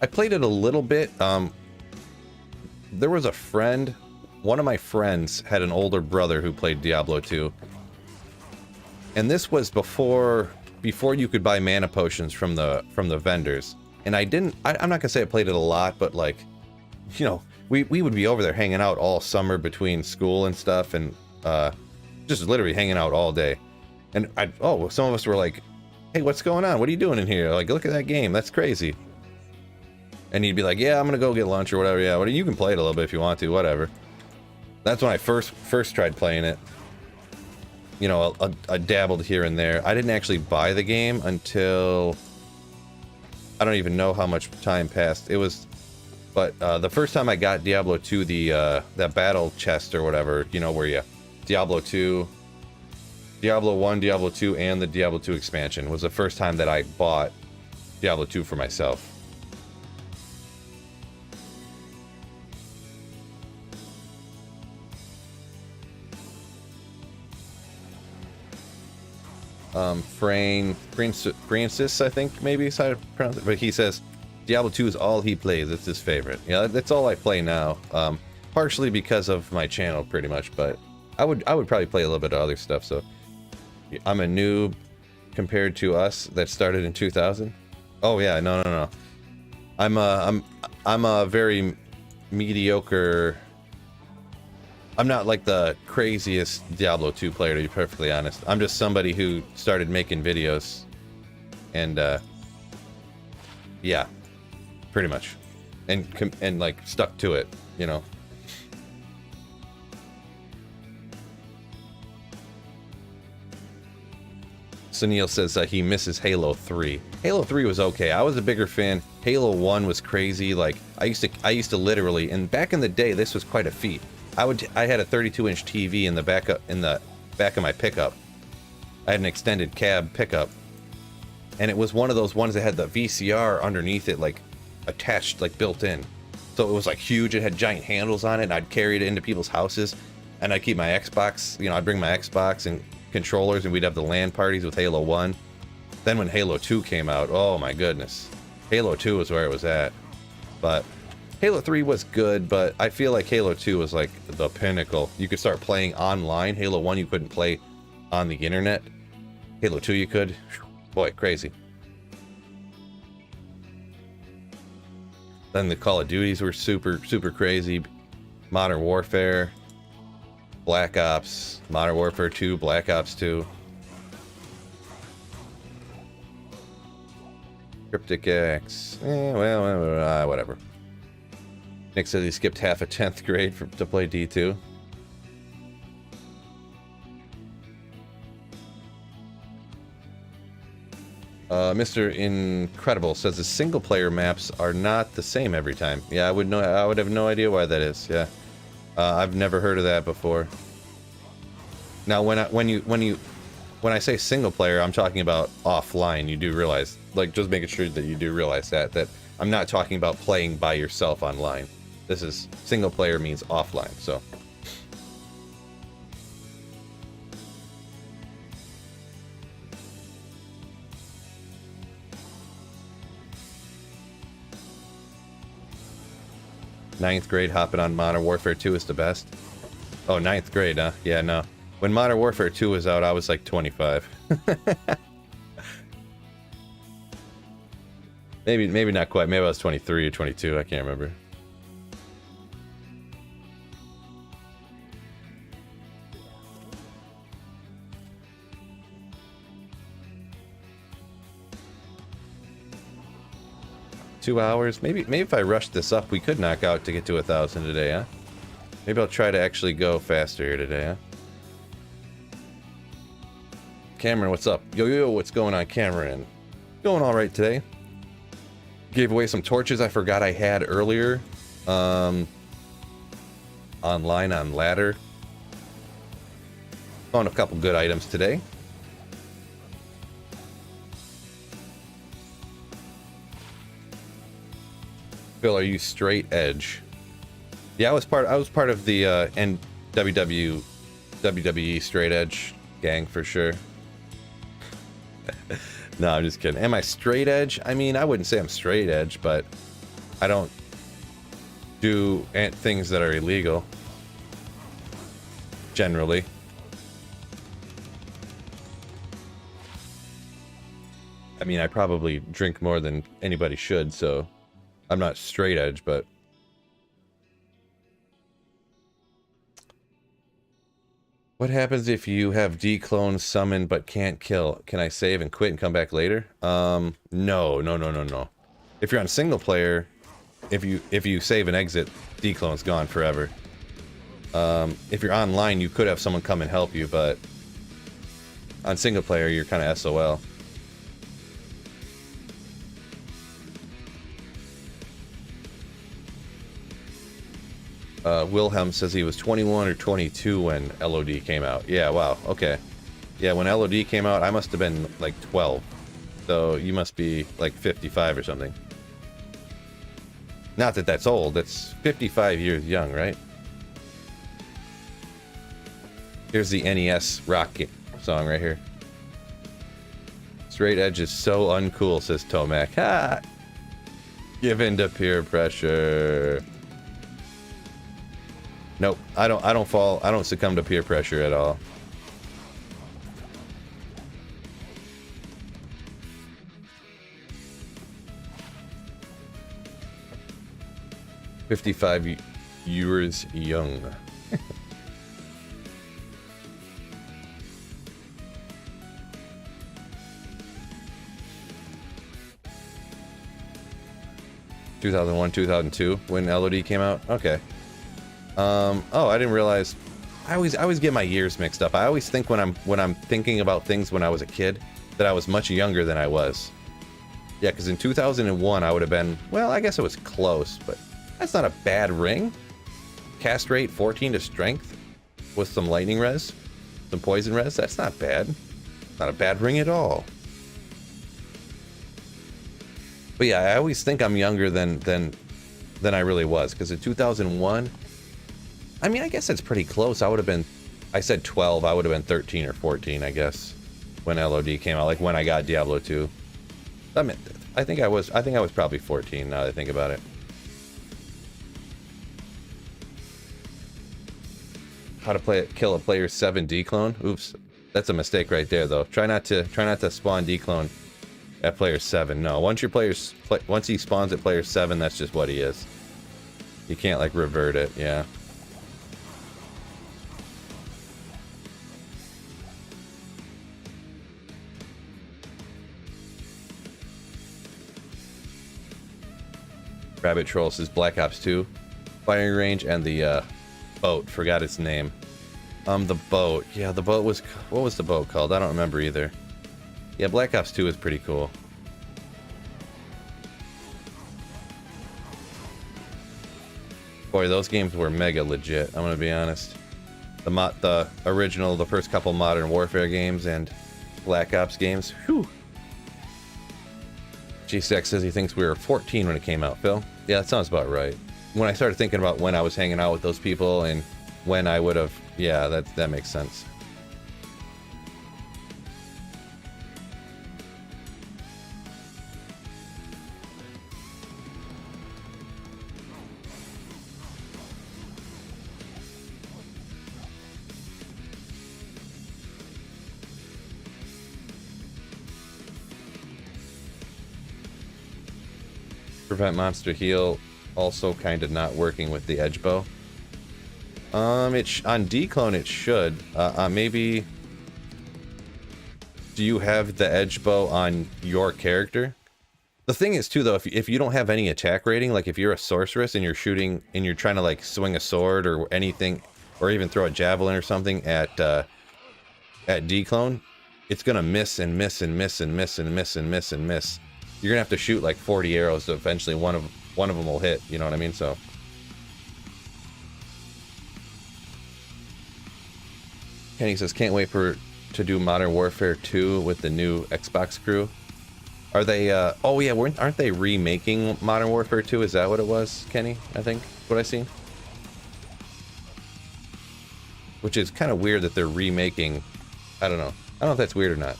I played it a little bit. There was a friend, one of my friends had an older brother who played Diablo 2. And this was before you could buy mana potions from the vendors. And I'm not gonna say I played it a lot, but like, you know, we would be over there hanging out all summer between school and stuff, and just literally hanging out all day. And some of us were like, hey, what's going on? What are you doing in here? Like, look at that game. That's crazy. And he'd be like, yeah, I'm gonna go get lunch or whatever. Yeah, you can play it a little bit if you want to, whatever. That's when I first tried playing it. You know, I dabbled here and there. I didn't actually buy the game until I don't even know how much time passed. But the first time I got Diablo 2, that battle chest or whatever, you know, where you Diablo 2, Diablo 1, Diablo 2, and the Diablo 2 expansion was the first time that I bought Diablo 2 for myself. Francis, I think maybe is how to pronounce it, but he says Diablo 2 is all he plays. It's his favorite. Yeah, that's all I play now. Partially because of my channel, pretty much, but I would probably play a little bit of other stuff. So I'm a noob compared to us that started in 2000. Oh yeah, no. I'm a very mediocre. I'm not like the craziest Diablo 2 player, to be perfectly honest. I'm just somebody who started making videos, and yeah, pretty much, and like stuck to it, you know. Sunil says he misses Halo 3. Halo 3 was okay. I was a bigger fan. Halo 1 was crazy. Like I used to literally, and back in the day, this was quite a feat. I had a 32-inch TV in the back of my pickup. I had an extended cab pickup, and it was one of those ones that had the VCR underneath it, like attached, like built in. So it was like huge. It had giant handles on it, and I'd carry it into people's houses, and I'd keep my Xbox. You know, I'd bring my Xbox and controllers, and we'd have the LAN parties with Halo 1. Then when Halo 2 came out, oh my goodness, Halo 2 was where it was at. But Halo 3 was good, but I feel like Halo 2 was like the pinnacle. You could start playing online. Halo 1 you couldn't play on the internet. Halo 2 you could. Boy, crazy. Then the Call of Duties were super crazy. Modern Warfare, Black Ops, Modern Warfare 2, Black Ops 2. Cryptic X. Well, whatever. Nick says he skipped half of 10th grade to play D2. Mr. Incredible says the single player maps are not the same every time. Yeah, I would have no idea why that is. Yeah. I've never heard of that before. Now when I say single player, I'm talking about offline. You do realize, like, just making sure that you do realize that I'm not talking about playing by yourself online. This is single player means offline, so. Ninth grade hopping on Modern Warfare 2 is the best. Oh, ninth grade, huh? Yeah, no. When Modern Warfare 2 was out, I was like 25. maybe not quite. Maybe I was 23 or 22. I can't remember. Two hours. Maybe if I rushed this up, we could knock out to get to 1,000 today, huh? Maybe I'll try to actually go faster here today, huh? Cameron, what's up? Yo, what's going on, Cameron? Going all right today. Gave away some torches I forgot I had earlier. Online on ladder. Found a couple good items today. Phil, are you straight edge? Yeah, I was part of the WWE straight edge gang for sure. No, I'm just kidding. Am I straight edge? I mean, I wouldn't say I'm straight edge, but I don't do things that are illegal. Generally. I mean, I probably drink more than anybody should, so I'm not straight edge, but... What happens if you have declone summon but can't kill? Can I save and quit and come back later? No. If you're on single player, if you save and exit, declone's gone forever. If you're online, you could have someone come and help you, but on single player, you're kind of SOL. Wilhelm says he was 21 or 22 when LOD came out. Yeah, wow, okay. Yeah, when LOD came out, I must have been like 12. So you must be like 55 or something. Not that that's old, that's 55 years young, right? Here's the NES rock song right here. Straight edge is so uncool, says Tomac. Ha! Give in to peer pressure. Nope, I don't succumb to peer pressure at all. "55 years young." "2001, 2002 when LOD came out." Okay. Oh, I didn't realize. I always get my years mixed up. I always think when I'm thinking about things when I was a kid that I was much younger than I was. Yeah, because in 2001 I would have been, well, I guess it was close, but that's not a bad ring. Cast rate 14 to strength with some lightning res, some poison res. That's not bad. Not a bad ring at all. But yeah, I always think I'm younger than I really was, because in 2001. I mean, I guess that's pretty close. I would have been, I said 12, I would have been 13 or 14, I guess, when LOD came out, like when I got Diablo 2. I mean, I think I was probably 14 now that I think about it. How to kill a player 7 declone? Oops, that's a mistake right there though. Try not to spawn declone at player 7. No, once he spawns at player 7, that's just what he is. You can't like revert it, yeah. Rabbit Troll says Black Ops 2 firing range and the boat, forgot its name. The boat, yeah, the boat was, what was the boat called? I don't remember either. Yeah, Black Ops 2 is pretty cool. Boy, those games were mega legit, I'm gonna be honest. The original, the first couple Modern Warfare games and Black Ops games, whew. G6 says he thinks we were 14 when it came out, Phil. Yeah, that sounds about right. When I started thinking about when I was hanging out with those people and when I would have, yeah, that makes sense. Prevent monster heal, also kind of not working with the edge bow. On declone it should. Maybe. Do you have the edge bow on your character? The thing is too, though, if you don't have any attack rating, like if you're a sorceress and you're shooting and you're trying to like swing a sword or anything, or even throw a javelin or something at declone, it's gonna miss and miss and miss and miss and miss and miss and miss. You're gonna have to shoot like 40 arrows to eventually one of them will hit. You know what I mean? So. Kenny says, can't wait to do Modern Warfare 2 with the new Xbox crew. Are they? Oh yeah, aren't they remaking Modern Warfare 2? Is that what it was, Kenny? I think what I seen. Which is kind of weird that they're remaking. I don't know. I don't know if that's weird or not.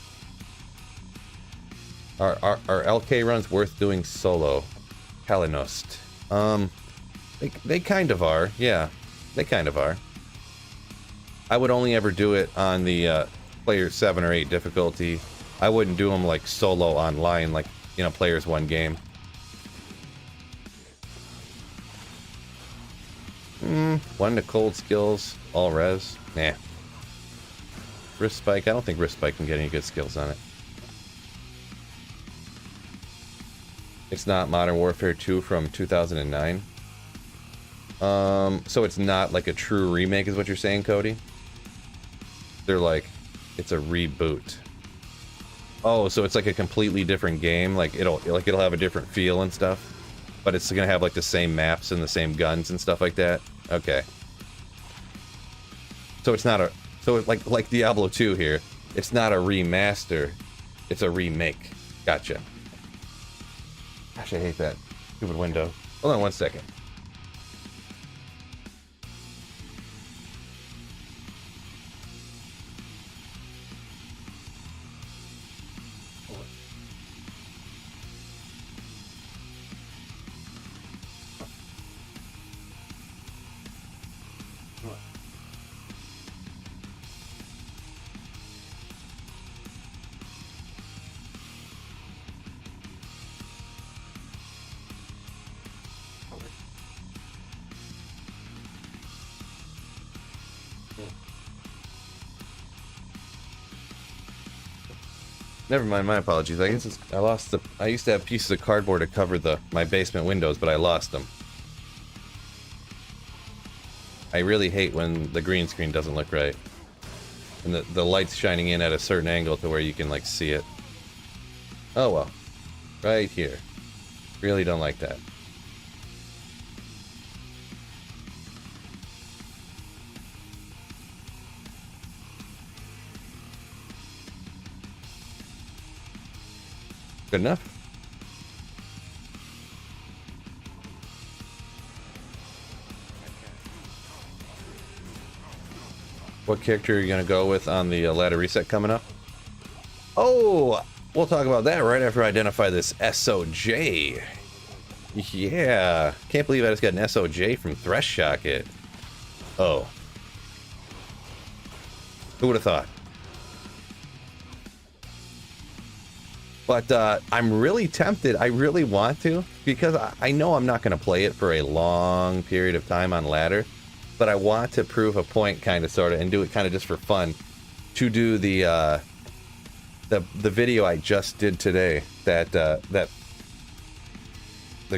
Are LK runs worth doing solo? Kalinost. They kind of are. Yeah, they kind of are. I would only ever do it on the player 7 or 8 difficulty. I wouldn't do them like solo online, like, you know, players 1 game. One to cold skills, all res. Nah. Respec, I don't think Respec can get any good skills on it. It's not Modern Warfare 2 from 2009. So it's not like a true remake is what you're saying, Cody? They're like, it's a reboot. Oh, so it's like a completely different game, like it'll have a different feel and stuff, but it's gonna have like the same maps and the same guns and stuff like that. Okay. So it's not a, so it's like Diablo 2 here. It's not a remaster, it's a remake. Gotcha. Gosh, I hate that stupid window. Hold on 1 second. Never mind, my apologies. I guess I lost the. I used to have pieces of cardboard to cover my basement windows, but I lost them. I really hate when the green screen doesn't look right, and the light's shining in at a certain angle to where you can like see it. Oh well, right here. Really don't like that. Good enough? What character are you going to go with on the ladder reset coming up? Oh, we'll talk about that right after I identify this SOJ. Yeah, can't believe I just got an SOJ from Threshy. Oh. Who would have thought? But I'm really tempted. I really want to, because I know I'm not going to play it for a long period of time on ladder, but I want to prove a point, kind of, sort of, and do it kind of just for fun. To do the video I just did today, that the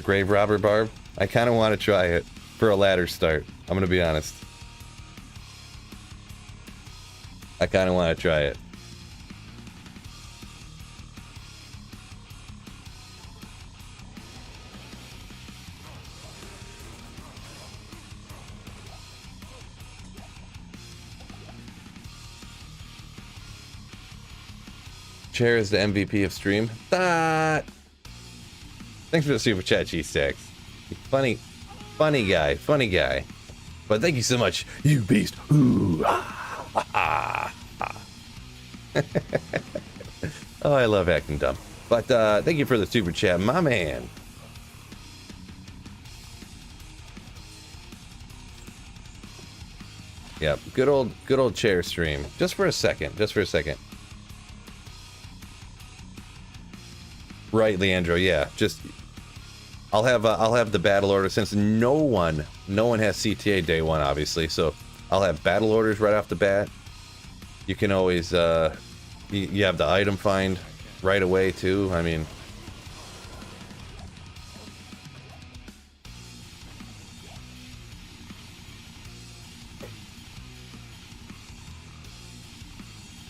Grave Robber Barb. I kind of want to try it for a ladder start. I'm going to be honest. I kind of want to try it. Chair is the MVP of stream. Thanks for the super chat, G-Stacks. Funny guy. But thank you so much, you beast. Ooh, oh, I love acting dumb. But thank you for the super chat, my man. Yep, good old chair stream. Just for a second. Right, Leandro. Yeah, just I'll have the battle order, since no one has CTA day 1, obviously. So I'll have battle orders right off the bat. You can always you have the item find right away too. I mean,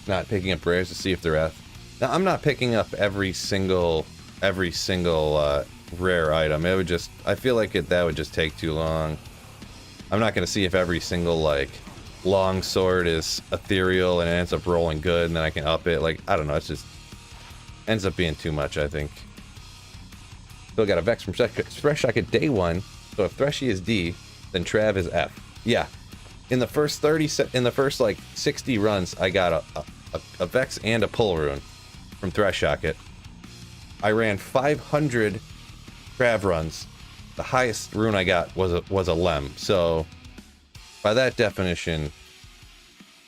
not picking up rares to see if they're F. Now, I'm not picking up every single rare item. It would just, I feel like that would just take too long. I'm not going to see if every single, like, long sword is ethereal and it ends up rolling good and then I can up it. Like, I don't know, it's just ends up being too much, I think. Still got a Vex from Fresh Shock at day 1. So if Threshy is D, then Trav is F. Yeah. In the first like 60 runs, I got a Vex and a pull rune from Threshy. I ran 500 Trav runs the highest rune I got was a lem. So by that definition,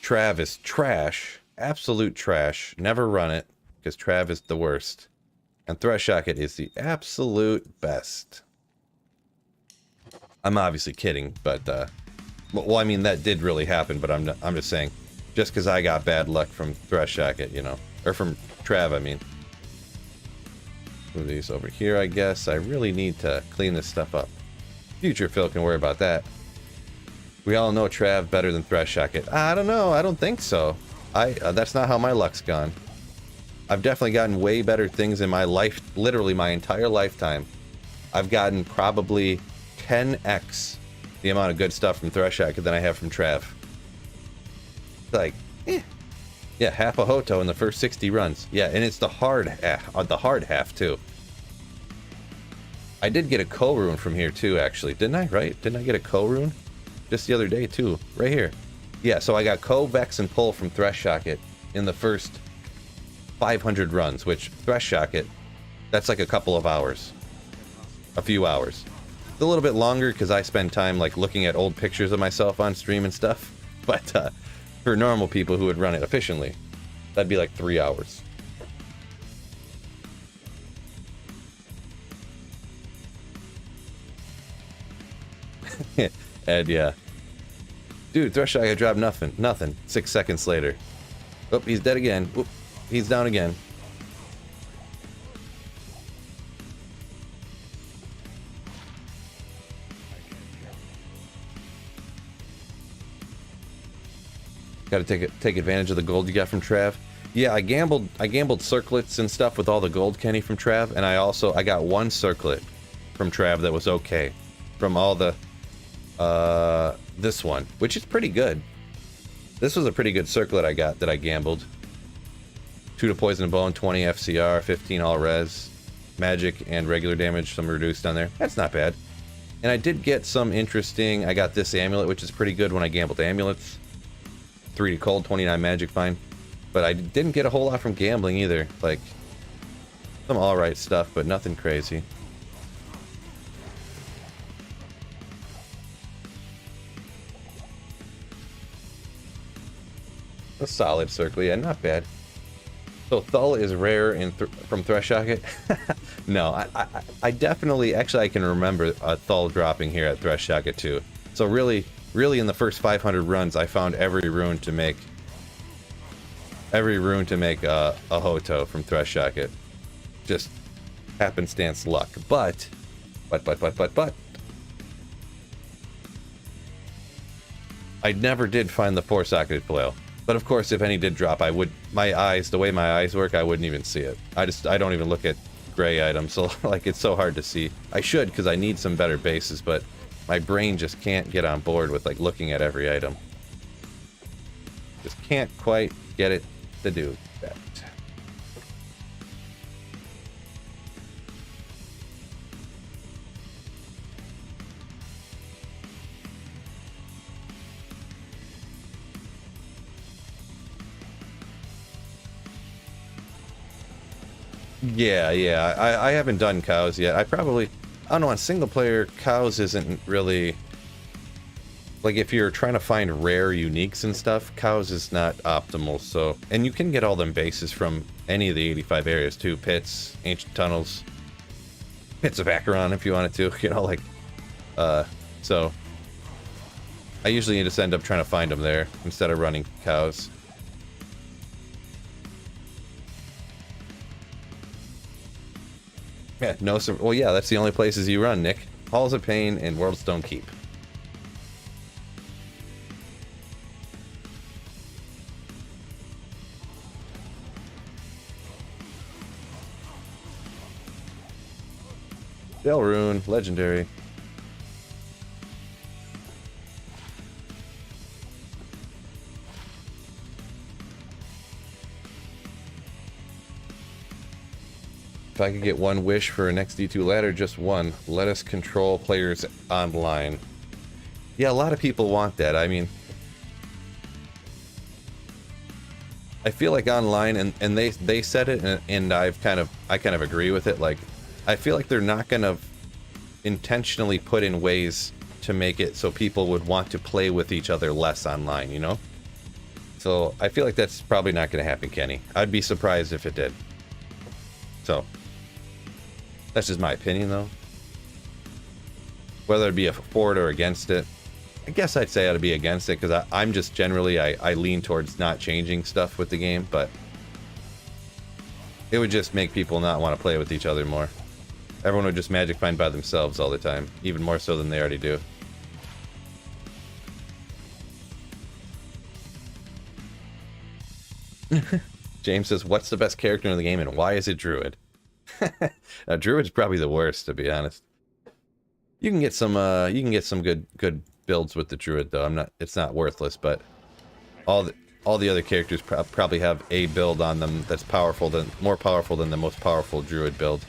Trav is trash, absolute trash. Never run it because Trav is the worst, and Thresh is the absolute best. I'm obviously kidding, but well, I mean that did really happen. But I'm just saying, just because I got bad luck from Thresh, you know, or from Trav, I mean. Move these over here, I guess. I really need to clean this stuff up. Future Phil can worry about that. We all know Trav better than Thresh. I don't know. I don't think so. That's not how my luck's gone. I've definitely gotten way better things in my life, literally my entire lifetime. I've gotten probably 10x the amount of good stuff from Thresh than I have from Trav. Like, yeah, half a Hoto in the first 60 runs. Yeah, and it's the hard half too. I did get a Ko rune from here too, actually. Didn't I? Right? Didn't I get a Ko rune? Just the other day too. Right here. Yeah, so I got Ko, Vex, and Pull from Thresh in the first 500 runs, which Thresh that's like a couple of hours. A few hours. It's a little bit longer because I spend time like looking at old pictures of myself on stream and stuff. But for normal people who would run it efficiently, that'd be like 3 hours. Ed, yeah. Dude, Thresh dropped nothing. 6 seconds later. Oh, he's dead again. Oop, he's down again. Got to take advantage of the gold you got from Trav. Yeah, I gambled circlets and stuff with all the gold Kenny from Trav, and I got one circlet from Trav that was okay from all the this one, which is pretty good. This was a pretty good circlet I got that I gambled. 2 to poison and bone, 20 FCR, 15 all res, magic and regular damage, some reduced on there. That's not bad. And I did get some interesting. I got this amulet, which is pretty good when I gambled amulets. 3 to cold, 29 magic, fine. But I didn't get a whole lot from gambling either. Like, some alright stuff, but nothing crazy. A solid circle, yeah, not bad. So Thull is rare from Thresh No, I definitely, actually I can remember a Thull dropping here at Thresh too. So really in the first 500 runs, I found every rune to make a Hoto from Thresh Just happenstance luck. But I never did find the 4-socketed flail. But of course, if any did drop, the way my eyes work, I wouldn't even see it. I don't even look at gray items, so like it's so hard to see. I should, because I need some better bases, but my brain just can't get on board with like looking at every item. Just can't quite get it to do that. Yeah, I haven't done cows yet. I don't know, on single player, cows isn't really, like if you're trying to find rare uniques and stuff, cows is not optimal, so, and you can get all them bases from any of the 85 areas too, pits, ancient tunnels, pits of Acheron if you wanted to, you know, like, so, I usually just end up trying to find them there, instead of running cows. Yeah, no, well, yeah, that's the only places you run, Nick. Halls of Pain and Worldstone Keep. Delrune, legendary. If I could get one wish for an XD2 ladder, just one. Let us control players online. Yeah, a lot of people want that. I mean, I feel like online, and they said it, and I kind of agree with it. Like, I feel like they're not gonna intentionally put in ways to make it so people would want to play with each other less online, you know? So I feel like that's probably not going to happen, Kenny. I'd be surprised if it did. So that's just my opinion, though. Whether it be for it or against it, I guess I'd say I'd be against it, because I'm just generally, I lean towards not changing stuff with the game, but it would just make people not want to play with each other more. Everyone would just magic find by themselves all the time, even more so than they already do. James says, what's the best character in the game and why is it Druid? Druid's probably the worst, to be honest. You can get some good builds with the Druid, though. It's not worthless, but all the other characters probably have a build on them that's more powerful than the most powerful Druid build.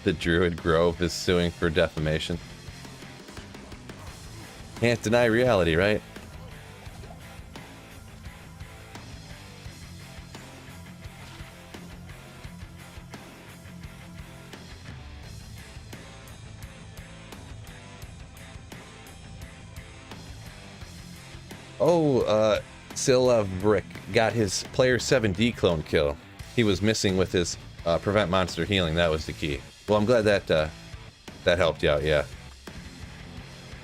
The Druid Grove is suing for defamation. Can't deny reality, right? Oh, Silvrick got his player 7 declone kill. He was missing with his prevent monster healing. That was the key. Well, I'm glad that that helped you out, yeah.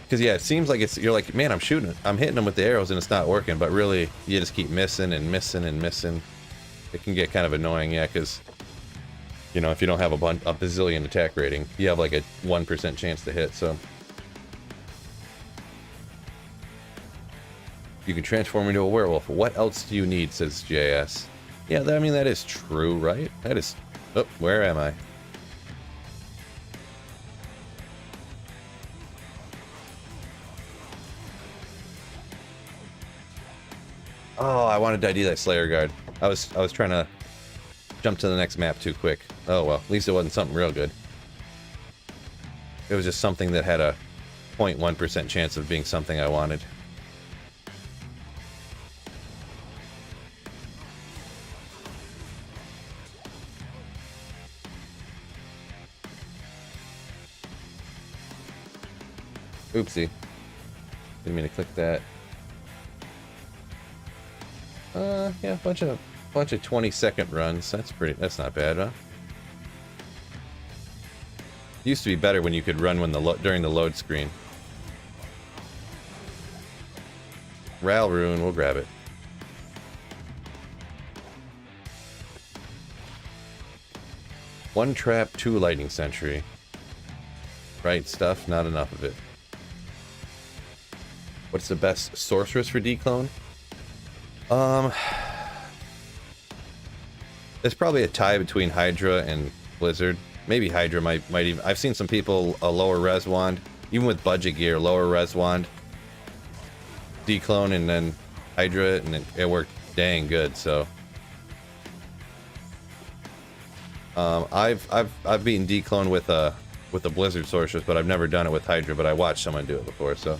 Because yeah, it seems like you're like, man, I'm hitting them with the arrows and it's not working, but really you just keep missing and missing and missing. It can get kind of annoying, yeah, because you know, if you don't have a bazillion attack rating, you have like a 1% chance to hit. So you can transform into a werewolf. What else do you need? Says JS. Yeah, I mean, that is true, right? That is. Oh, where am I? Oh, I wanted to ID that Slayer guard. I was trying to jump to the next map too quick. Oh well, at least it wasn't something real good. It was just something that had a 0.1% chance of being something I wanted. Oopsie. Didn't mean to click that. Yeah, bunch of 20-second runs. That's not bad, huh? Used to be better when you could run during the load screen. Ral Rune, we'll grab it. One trap, 2 lightning sentry. Right stuff, not enough of it. What's the best sorceress for declone? There's probably a tie between Hydra and Blizzard. Maybe Hydra might even. I've seen some people a lower res wand, even with budget gear, lower res wand, declone, and then Hydra, and it worked dang good. So I've beaten declone with a Blizzard sorceress, but I've never done it with Hydra. But I watched someone do it before, so.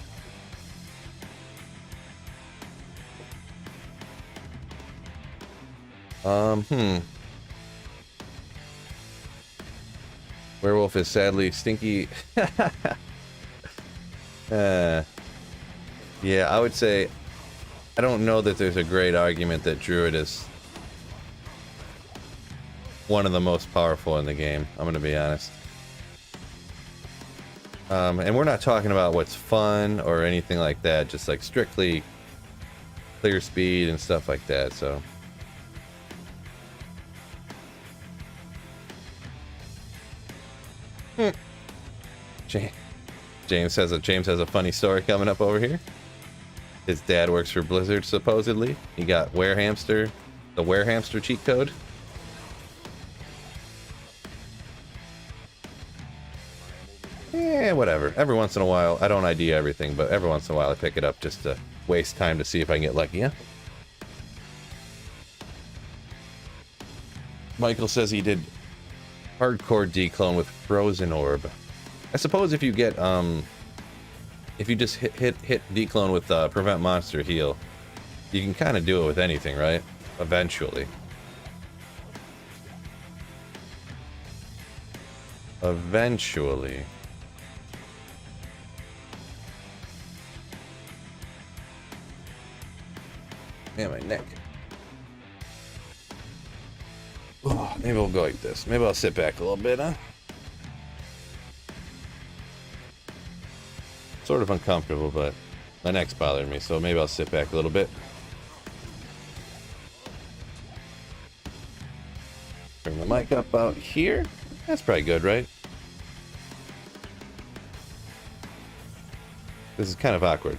Werewolf is sadly stinky. Yeah, I would say I don't know that there's a great argument that Druid is one of the most powerful in the game. I'm gonna be honest. And we're not talking about what's fun or anything like that, just like strictly clear speed and stuff like that, so. James has a funny story coming up over here. His dad works for Blizzard, supposedly. He got the Werehamster cheat code. Whatever. Every once in a while, I don't ID everything, but every once in a while I pick it up just to waste time to see if I can get lucky, yeah? Michael says he did hardcore declone with Frozen Orb. I suppose if you get if you just hit declone with prevent monster heal, you can kind of do it with anything, right? Eventually. Eventually. Man, my neck. Oh, maybe we'll go like this. Maybe I'll sit back a little bit, huh? Sort of uncomfortable, but my neck's bothering me, so maybe I'll sit back a little bit. Bring the mic up out here. That's probably good, right? This is kind of awkward.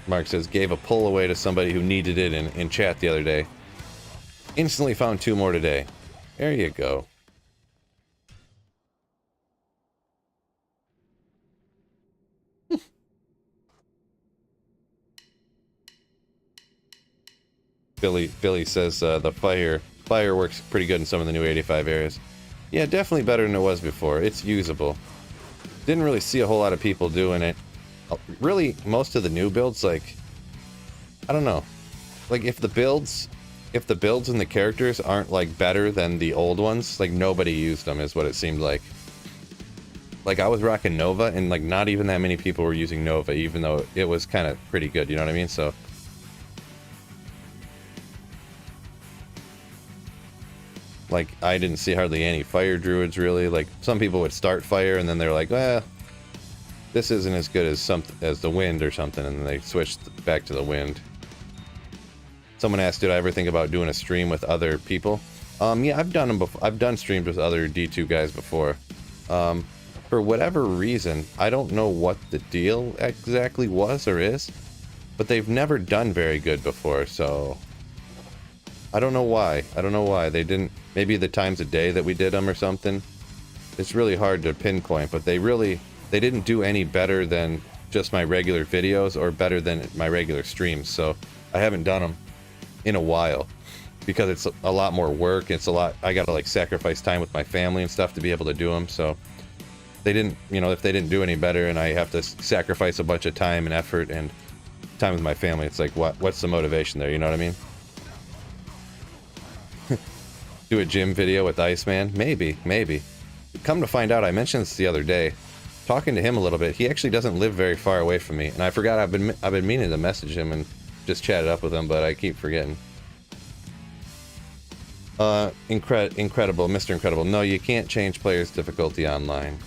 Mark says, gave a pull away to somebody who needed it in chat the other day. Instantly found 2 more today. There you go. Billy says the fire works pretty good in some of the new 85 areas. Yeah, definitely better than it was before. It's usable. Didn't really see a whole lot of people doing it. Really, most of the new builds, like, I don't know. Like, if the builds and the characters aren't, like, better than the old ones, like, nobody used them, is what it seemed like. Like, I was rocking Nova, and, like, not even that many people were using Nova, even though it was kind of pretty good, you know what I mean? So, like, I didn't see hardly any fire druids, really. Like, some people would start fire, and then they're like, well, this isn't as good as the wind or something, and then they switched back to the wind. Someone asked, did I ever think about doing a stream with other people? Yeah, I've done them before. I've done streams with other D2 guys before. For whatever reason, I don't know what the deal exactly was or is, but they've never done very good before, so I don't know why. I don't know why. They didn't, maybe the times of day that we did them or something. It's really hard to pinpoint, but they didn't do any better than just my regular videos or better than my regular streams, so I haven't done them in a while because it's a lot more work. It's a lot, I gotta like sacrifice time with my family and stuff to be able to do them, so they didn't, you know, if they didn't do any better and I have to sacrifice a bunch of time and effort and time with my family, it's like, what's the motivation there, you know what I mean? Do a gym video with Iceman? Maybe. Come to find out, I mentioned this the other day, talking to him a little bit, he actually doesn't live very far away from me, and I forgot I've been meaning to message him and just chat it up with him, but I keep forgetting. Incredible, Mr. Incredible. No, you can't change players' difficulty online.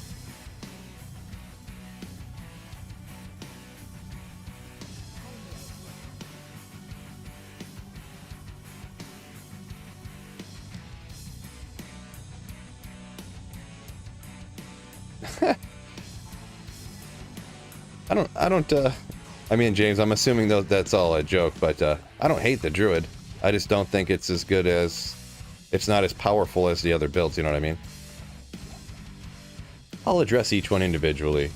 I mean, James, I'm assuming that's all a joke, but I don't hate the druid. I just don't think it's as good as, it's not as powerful as the other builds, you know what I mean? I'll address each one individually.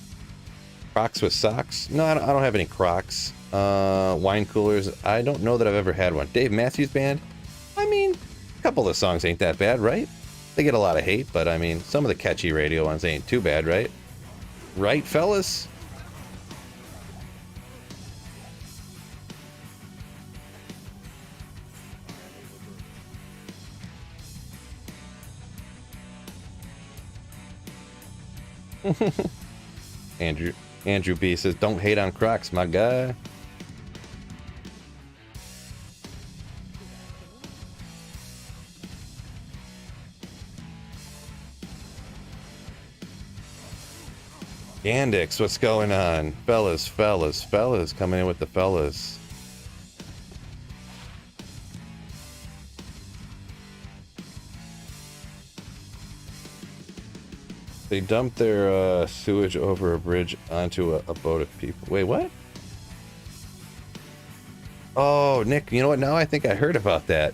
Crocs with socks? No, I don't have any Crocs. Wine coolers? I don't know that I've ever had one. Dave Matthews Band? I mean, a couple of songs ain't that bad, right? They get a lot of hate, but I mean, some of the catchy radio ones ain't too bad, right? Right, fellas? Andrew B says, don't hate on Crocs, my guy. Gandix, what's going on? Fellas, coming in with the fellas. They dumped their sewage over a bridge onto a boat of people. Wait, what? Oh, Nick, you know what? Now I think I heard about that.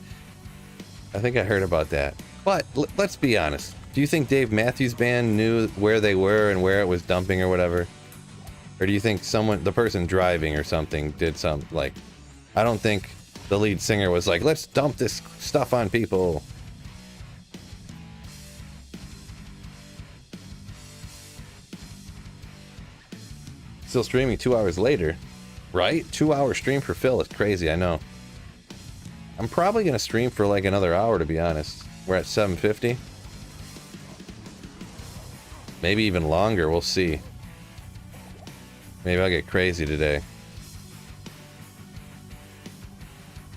But let's be honest. Do you think Dave Matthews Band knew where they were and where it was dumping or whatever? Or do you think the person driving or something did some, like, I don't think the lead singer was like, let's dump this stuff on people. Still streaming 2 hours later, right? 2 hour stream for Phil is crazy, I know. I'm probably going to stream for like another hour, to be honest. We're at 7:50. Maybe even longer, we'll see. Maybe I'll get crazy today.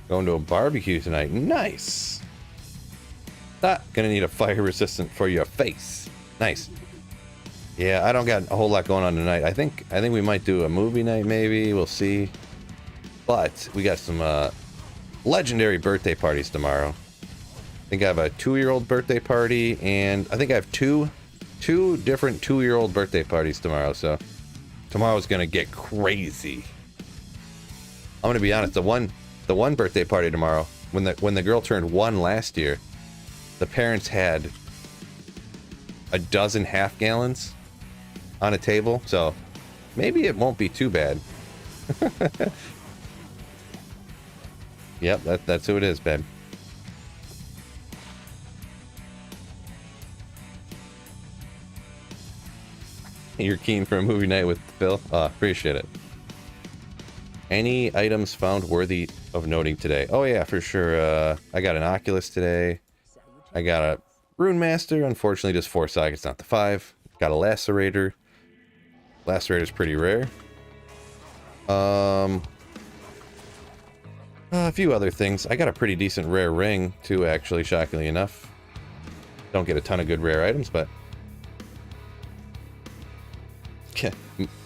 Going to a barbecue tonight. Nice! Ah, gonna need a fire resistant for your face. Nice. Yeah, I don't got a whole lot going on tonight. I think we might do a movie night, maybe. We'll see. But we got some legendary birthday parties tomorrow. I think I have a 2-year-old birthday party, and I think I have two different 2-year-old birthday parties tomorrow. So tomorrow's gonna get crazy. I'm gonna be honest. The one birthday party tomorrow, when the girl turned 1 last year, the parents had a dozen half gallons on a table, so maybe it won't be too bad. Yep, that's who it is, babe. You're keen for a movie night with Phil? Appreciate it. Any items found worthy of noting today? Oh yeah, for sure. I got an Oculus today. I got a Rune Master, unfortunately just 4 sockets, not the 5. Got a Lacerator. Lacerator's pretty rare. A few other things. I got a pretty decent rare ring too, actually, shockingly enough. Don't get a ton of good rare items, but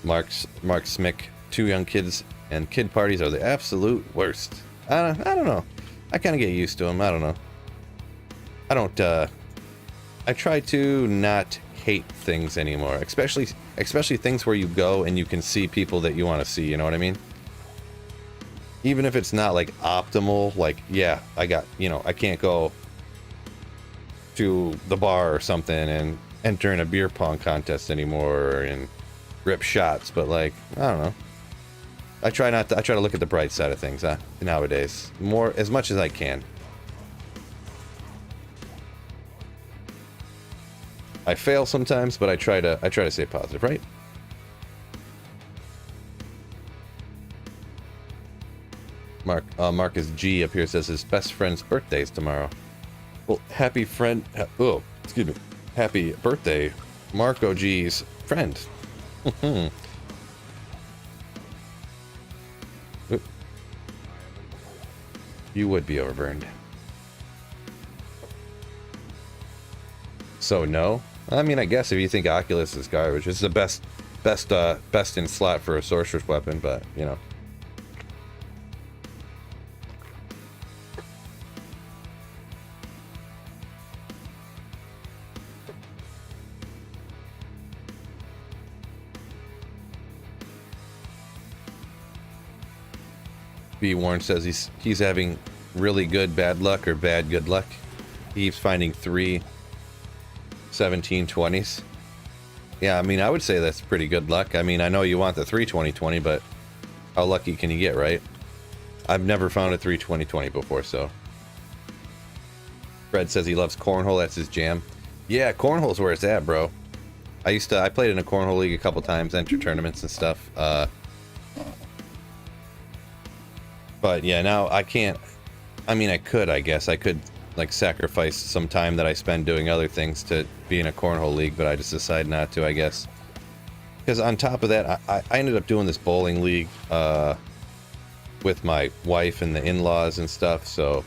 Mark Smick, 2 young kids and kid parties are the absolute worst. I don't know. I kind of get used to them. I don't know. I try to not hate things anymore, especially things where you go and you can see people that you want to see, you know what I mean? Even if it's not like optimal, like, yeah, I can't go to the bar or something and enter in a beer pong contest anymore and rip shots, but like, I don't know. I try to look at the bright side of things, nowadays. As much as I can. I fail sometimes, but I try to stay positive, right? Marcus G up here says his best friend's birthday is tomorrow. Well, happy birthday, Marco G's friend. You would be overburned. So no? I mean, I guess if you think Oculus is garbage, it's the best in slot for a sorcerer's weapon, but you know. B Warren says he's having really good bad luck or bad good luck. He keeps finding 3 1720s. Yeah, I mean, I would say that's pretty good luck. I mean, I know you want the 32020, but how lucky can you get, right? I've never found a 32020 before, so. Fred says he loves cornhole, that's his jam. Yeah, cornhole's where it's at, bro. I played in a cornhole league a couple times, entered tournaments and stuff. But yeah, now I can't. I mean, I guess I could like sacrifice some time that I spend doing other things to be in a cornhole league, but I just decided not to, I guess. Because on top of that, I ended up doing this bowling league with my wife and the in-laws and stuff, so.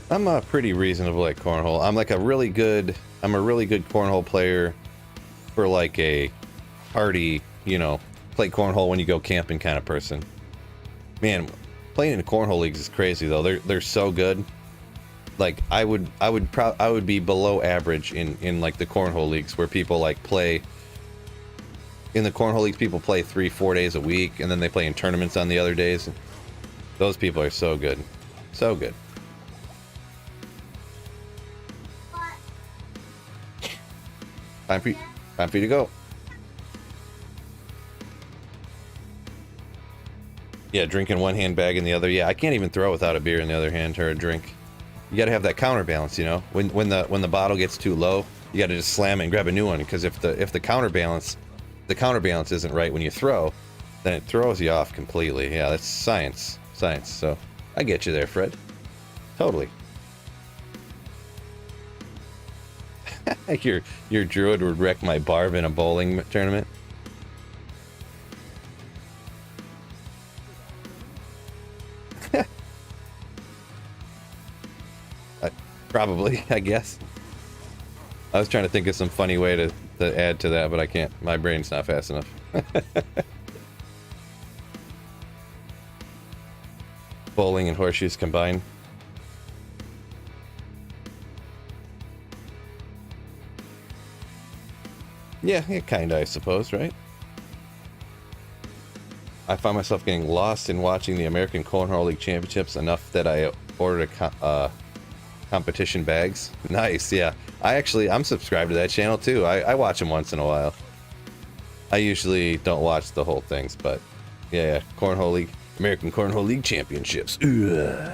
I'm pretty reasonable at cornhole. I'm a really good cornhole player for like a party, you know, play cornhole when you go camping kind of person. Man, playing in cornhole leagues is crazy though. They're so good. Like I would be below average in like the cornhole leagues where people like play in the cornhole leagues, people play 3-4 days a week, and then they play in tournaments on the other days. Those people are so good. So good. Time for you to go. Yeah, drinking one hand, bag in the other. Yeah, I can't even throw without a beer in the other hand or a drink. You got to have that counterbalance, you know. When the bottle gets too low, you got to just slam it and grab a new one, because if the counterbalance isn't right when you throw, then it throws you off completely. Yeah, that's science. So I get you there, Fred. Totally. your druid would wreck my barb in a bowling tournament. Probably, I guess. I was trying to think of some funny way to add to that, but I can't. My brain's not fast enough. Bowling and horseshoes combined. Yeah, kinda, I suppose, right? I find myself getting lost in watching the American Cornhole League Championships enough that I ordered a competition bags. Nice, yeah. I'm subscribed to that channel too. I watch them once in a while. I usually don't watch the whole things, but yeah, Cornhole League, American Cornhole League Championships. Ugh.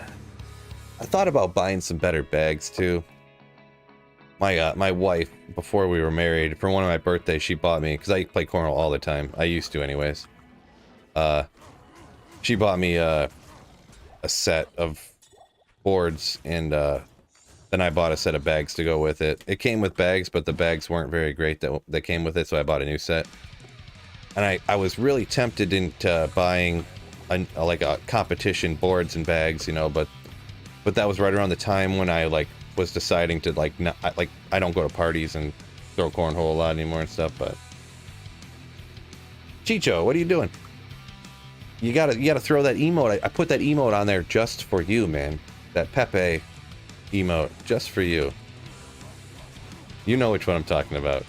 I thought about buying some better bags too. My wife, before we were married, for one of my birthdays, she bought me, because I play cornhole all the time. I used to anyways. She bought me a set of boards, and then I bought a set of bags to go with it. It came with bags, but the bags weren't very great that came with it, so I bought a new set. And I was really tempted into buying like a competition boards and bags, you know, but that was right around the time when I was deciding to I don't go to parties and throw cornhole a lot anymore and stuff. But Chicho, what are you doing? You gotta throw that emote. I put that emote on there just for you, man. That Pepe emote, just for you. You know which one I'm talking about.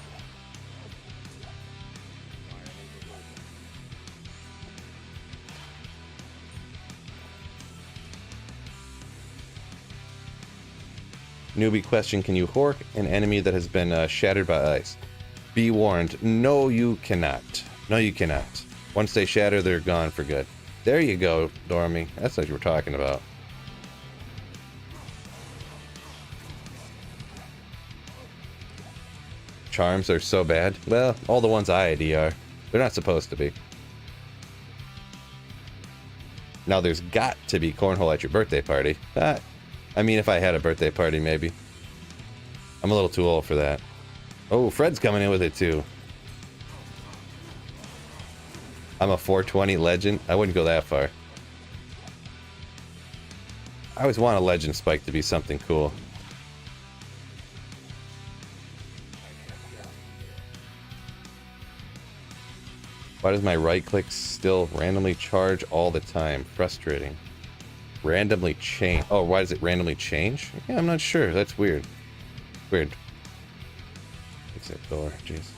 Newbie question, can you hork an enemy that has been shattered by ice? Be warned, no you cannot. No you cannot. Once they shatter, they're gone for good. There you go, Dormy. That's what you were talking about. Charms are so bad. Well, all the ones I ID are. They're not supposed to be. Now there's got to be cornhole at your birthday party. I mean, if I had a birthday party, maybe. I'm a little too old for that. Oh, Fred's coming in with it too. I'm a 420 legend. I wouldn't go that far. I always want a legend spike to be something cool. Why does my right click still randomly charge all the time? Frustrating. Randomly change. Oh, why does it randomly change? Yeah, I'm not sure. That's weird. Weird. Fix that door. Jeez.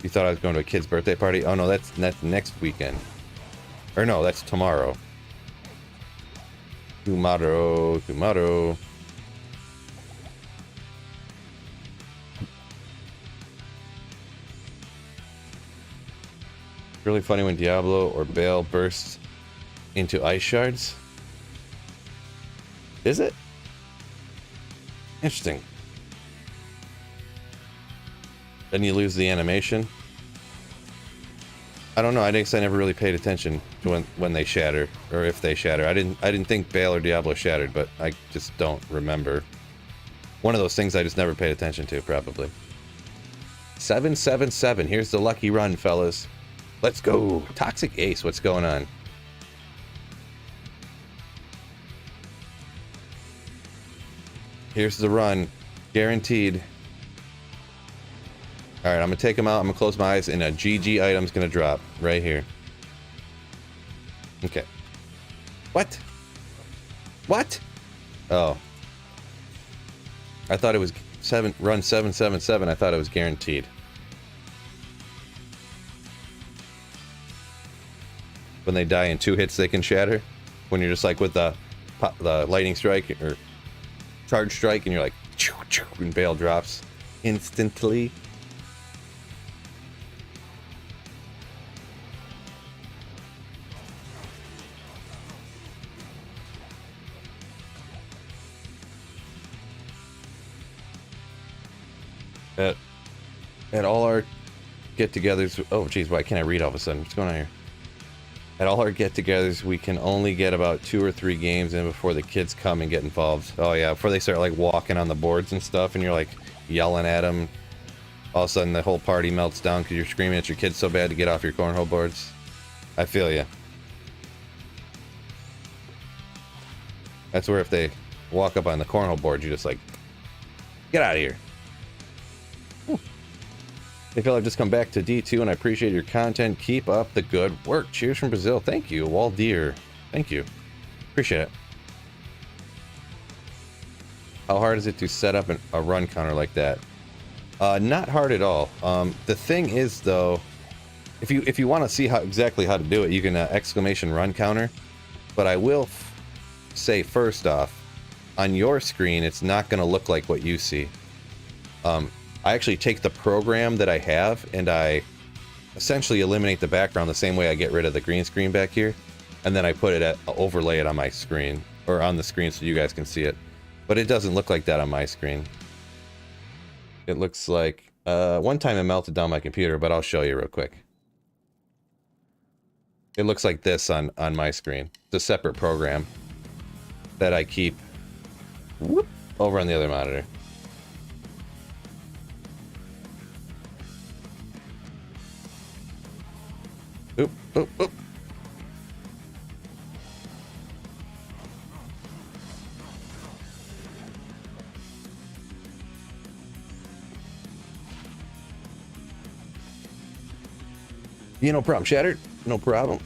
You thought I was going to a kid's birthday party? Oh no, that's next weekend. Or no, that's tomorrow. Tomorrow. Really funny when Diablo or Bale bursts into ice shards. Is it? Interesting. Then you lose the animation. I don't know. I guess I never really paid attention to when they shatter, or if they shatter. I didn't think Bale or Diablo shattered, but I just don't remember. One of those things I just never paid attention to, probably. 777. Here's the lucky run, fellas. Let's go. Toxic Ace, what's going on? Here's the run. Guaranteed. Alright, I'm going to take them out. I'm going to close my eyes, and a GG item's going to drop right here. Okay. What? What? Oh. I thought it was run 777. I thought it was guaranteed. When they die in 2 hits, they can shatter. When you're just like with the lightning strike or charge strike, and you're like, choo, choo, and Bale drops instantly. At all our get-togethers, oh geez, why can't I read all of a sudden? What's going on here? At all our get-togethers, we can only get about 2 or 3 games in before the kids come and get involved. Oh yeah, before they start like walking on the boards and stuff, and you're like yelling at them. All of a sudden, the whole party melts down because you're screaming at your kids so bad to get off your cornhole boards. I feel you. That's where if they walk up on the cornhole board, you're just like, get out of here. Hey Phil, I've just come back to D2 and I appreciate your content. Keep up the good work. Cheers from Brazil. Thank you, Waldir. Thank you. Appreciate it. How hard is it to set up a run counter like that? Not hard at all. The thing is though, if you want to see exactly how to do it, you can exclamation run counter. But I will say first off, on your screen, it's not going to look like what you see. I actually take the program that I have and I essentially eliminate the background the same way I get rid of the green screen back here, and then I put it overlay it on my screen, or on the screen so you guys can see it. But it doesn't look like that on my screen. It looks like one time it melted down my computer, but I'll show you real quick. It looks like this on my screen. It's a separate program that I keep over on the other monitor. Oop, oop, oop. Yeah, no problem, Shattered. No problem.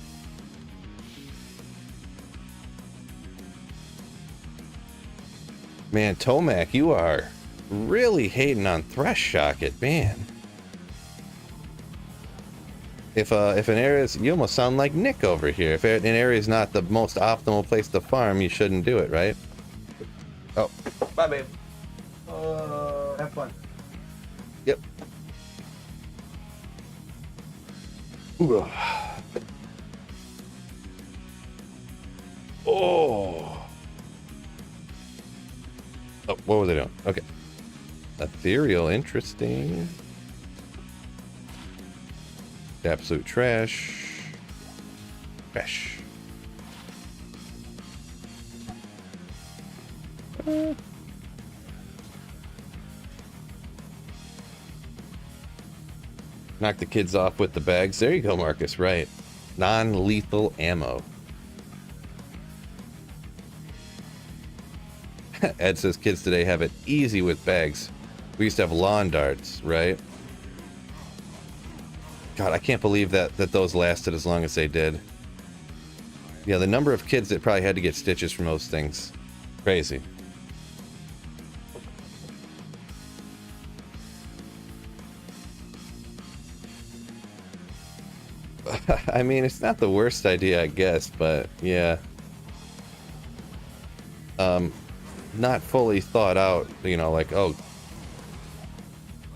Man, Tomac, you are really hating on Thresh Socket, man. If an area is, you almost sound like Nick over here. If an area is not the most optimal place to farm, you shouldn't do it, right? Oh, bye, babe. Have fun. Yep. Ooh. Oh. Oh, what was I doing? Okay. Ethereal, interesting. Absolute trash. Trash. Knock the kids off with the bags. There you go, Marcus. Right. Non-lethal ammo. Ed says kids today have it easy with bags. We used to have lawn darts, right? God, I can't believe that those lasted as long as they did. Yeah, the number of kids that probably had to get stitches from those things. Crazy. I mean, it's not the worst idea, I guess, but yeah. Not fully thought out, you know, like, oh,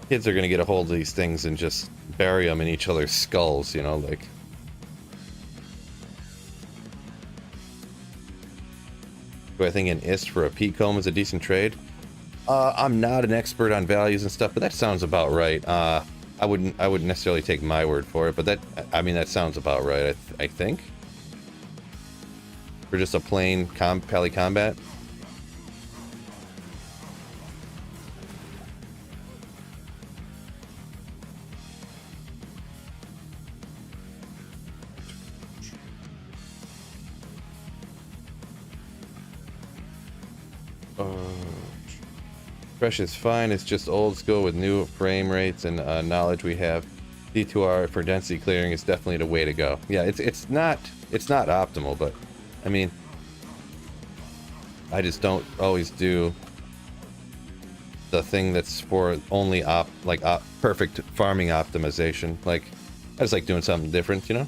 kids are gonna get a hold of these things and just bury them in each other's skulls, you know, like. Do I think an IST for a P-comb is a decent trade? I'm not an expert on values and stuff, but that sounds about right. I wouldn't necessarily take my word for it, but that, I mean, that sounds about right, I think. For just a plain pally combat. Fresh is fine, it's just old school with new frame rates and knowledge we have. D2R for density clearing is definitely the way to go. Yeah, it's not optimal, but I mean, I just don't always do the thing that's for only perfect farming optimization. Like, I just like doing something different, you know?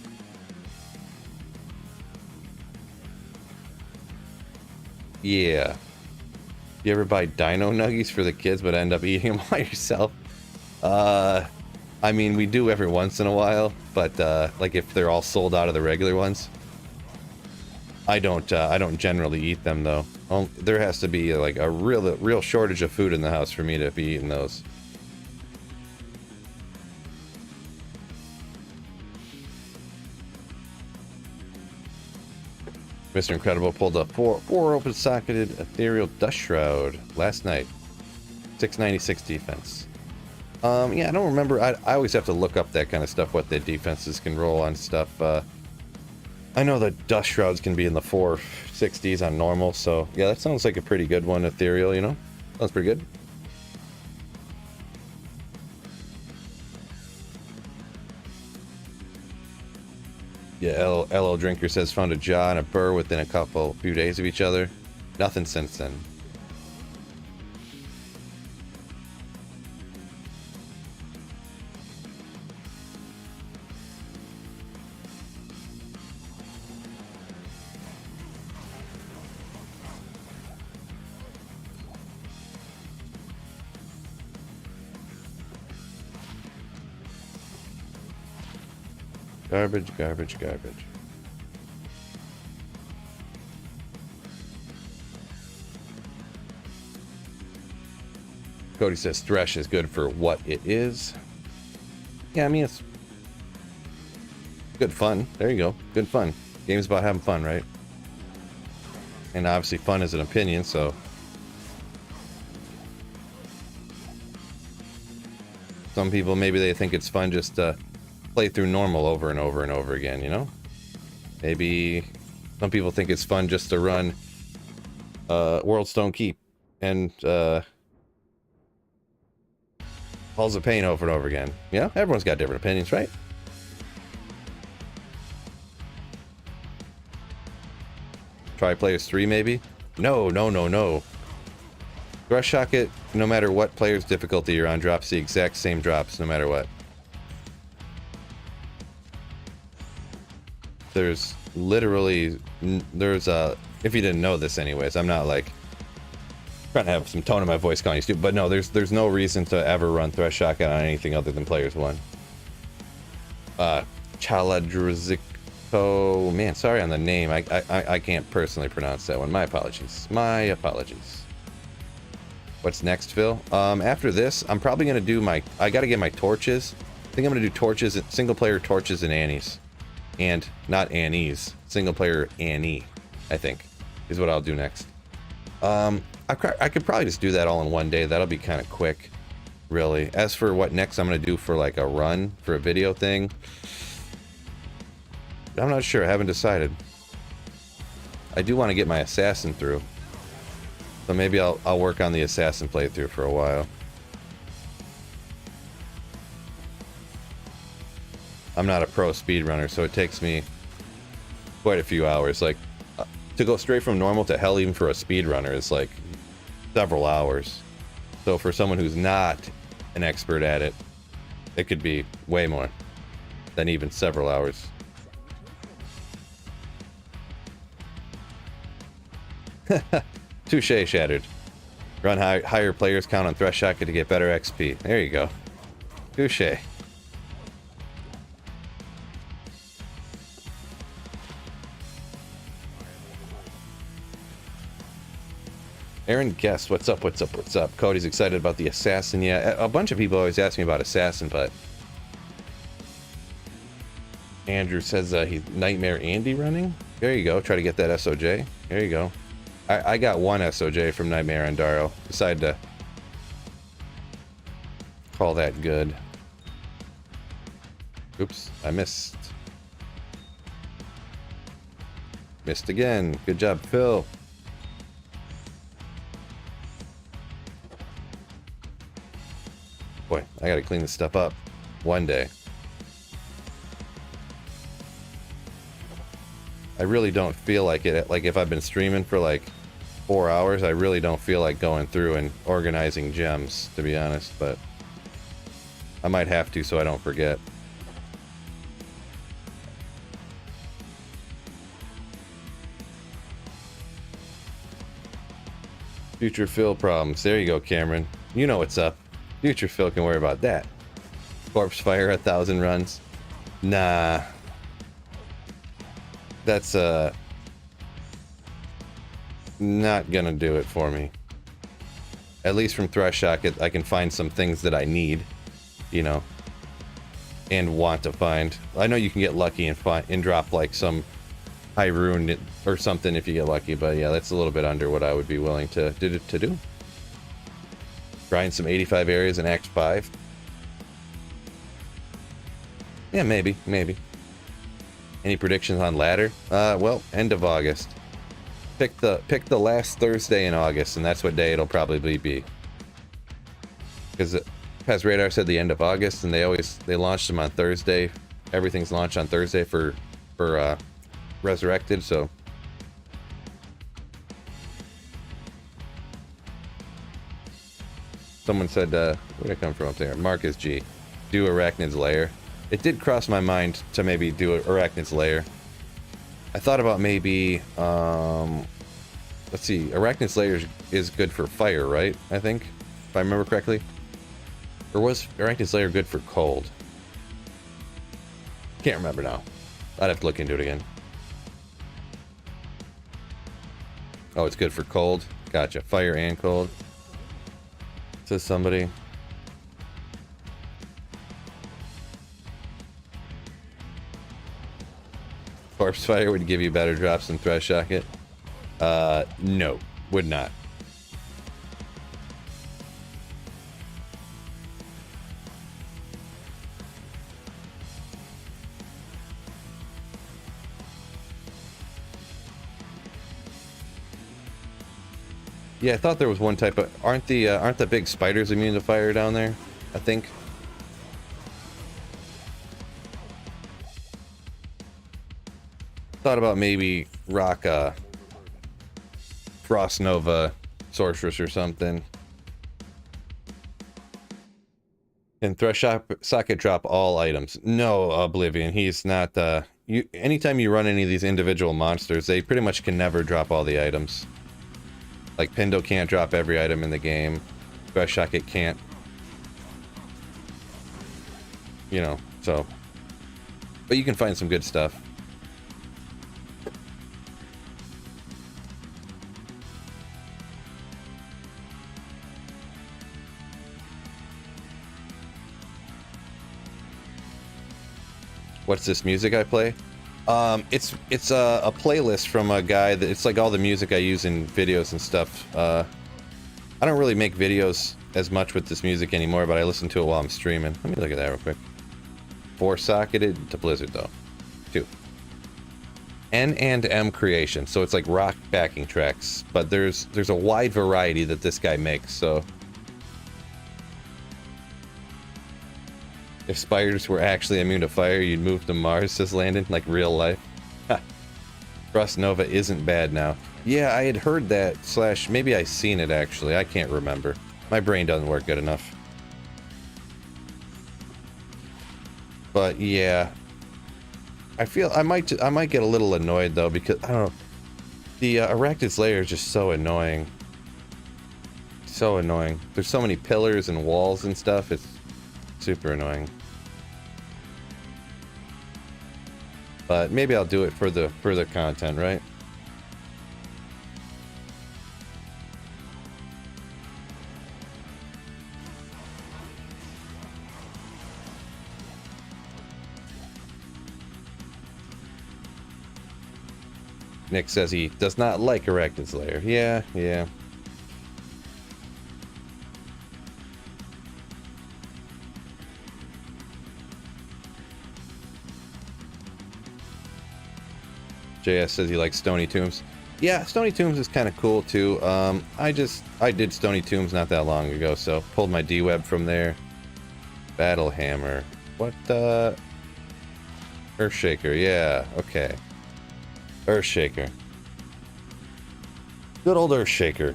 Yeah. You ever buy dino nuggies for the kids but end up eating them by yourself? I mean, we do every once in a while, but like if they're all sold out of the regular ones. I don't generally eat them though. There has to be like a real shortage of food in the house for me to be eating those. Mr. Incredible pulled a four open-socketed ethereal dust shroud last night. 696 defense. Yeah, I don't remember. I always have to look up that kind of stuff, what the defenses can roll on stuff. I know the dust shrouds can be in the 460s on normal, so yeah, that sounds like a pretty good one, ethereal, you know? Sounds pretty good. Yeah, LL Drinker says found a jaw and a burr within a few days of each other. Nothing since then. Garbage, garbage, garbage. Cody says Thresh is good for what it is. Yeah, I mean, it's good fun. There you go. Good fun. Game's about having fun, right? And obviously fun is an opinion, so... Some people, maybe they think it's fun just to play through normal over and over and over again, you know? Maybe some people think it's fun just to run World Stone Keep and Halls of Pain over and over again. You know, everyone's got different opinions, right? Try Players 3 maybe? No. Rush Socket, no matter what player's difficulty you're on, drops the exact same drops no matter what. There's literally, if you didn't know this anyways, I'm not like trying to have some tone in my voice calling you stupid, but no, there's no reason to ever run Thresh Shotgun on anything other than Players 1. Chaladrzico, man, sorry on the name, I can't personally pronounce that one. My apologies. What's next, Phil? After this, I'm probably gonna do I gotta get my torches. I think I'm gonna do torches, single player torches and Annies. And not Annie's, single player Annie, I think, is what I'll do next. I could probably just do that all in one day. That'll be kind of quick, really. As for what next I'm going to do for like a run, for a video thing, I'm not sure. I haven't decided. I do want to get my assassin through. So maybe I'll work on the assassin playthrough for a while. I'm not a pro speedrunner, so it takes me quite a few hours. Like, to go straight from normal to hell even for a speedrunner is like several hours. So for someone who's not an expert at it, it could be way more than even several hours. Touche, Shattered. Run higher players count on Thresh Shotgun to get better XP. There you go. Touche. Aaron Guest, what's up? Cody's excited about the assassin. Yeah, a bunch of people always ask me about assassin, but Andrew says he's Nightmare Andy running. There you go. Try to get that SOJ. There you go. I got one SOJ from Nightmare Andaro. Decided to call that good. Oops, I missed. Missed again. Good job, Phil. Boy, I gotta clean this stuff up one day. I really don't feel like it. Like, if I've been streaming for like 4 hours, I really don't feel like going through and organizing gems, to be honest, but I might have to so I don't forget. Future fill problems. There you go, Cameron. You know what's up. Future fill can worry about that. Corpse fire 1,000 runs. Nah. That's not gonna do it for me. At least from Thresh Socket, I can find some things that I need, you know, and want to find. I know you can get lucky and drop like some high rune or something if you get lucky, but yeah, that's a little bit under what I would be willing to do. Grind some 85 areas in Act 5. Yeah, maybe. Any predictions on ladder? Well, end of August. Pick the last Thursday in August, and that's what day it'll probably be. Because Paz Radar said the end of August, and they launched them on Thursday. Everything's launched on Thursday for Resurrected, so. Someone said, where'd I come from up there? Marcus G. Do Arachnid's Lair. It did cross my mind to maybe do Arachnid's Lair. I thought about maybe, let's see, Arachnid's Lair is good for fire, right? I think, if I remember correctly. Or was Arachnid's Lair good for cold? Can't remember now. I'd have to look into it again. Oh, it's good for cold. Gotcha. Fire and cold. Says somebody. Corpse Fire would give you better drops than Thresh Socket. No, would not. Yeah, I thought there was one type of... Aren't the big spiders immune to fire down there? I think. Thought about maybe rock Frost Nova Sorceress or something. And Thresh Socket drop all items. No, Oblivion. He's not... anytime you run any of these individual monsters, they pretty much can never drop all the items. Like, Pindo can't drop every item in the game. Thresh Socket can't. You know, so. But you can find some good stuff. What's this music I play? It's a playlist from a guy that it's like all the music I use in videos and stuff. I don't really make videos as much with this music anymore, but I listen to it while I'm streaming. Let me look at that real quick. 4-socketed to Blizzard though. 2. N&M Creation, so it's like rock backing tracks, but there's a wide variety that this guy makes, so. If spiders were actually immune to fire, you'd move to Mars, says Landon, like real life. Ha. Frost Nova isn't bad now. Yeah, I had heard that, / maybe I seen it actually, I can't remember. My brain doesn't work good enough. But yeah, I feel I might get a little annoyed though, because I don't know, the Arachnid's Lair is just so annoying. So annoying. There's so many pillars and walls and stuff. It's super annoying. But maybe I'll do it for the content, right? Nick says he does not like Arachnid's Lair. Yeah. JS says he likes Stony Tombs. Yeah, Stony Tombs is kind of cool too. I did Stony Tombs not that long ago, so pulled my D-Web from there. Battle Hammer. What Earthshaker, yeah, okay. Earthshaker. Good old Earthshaker.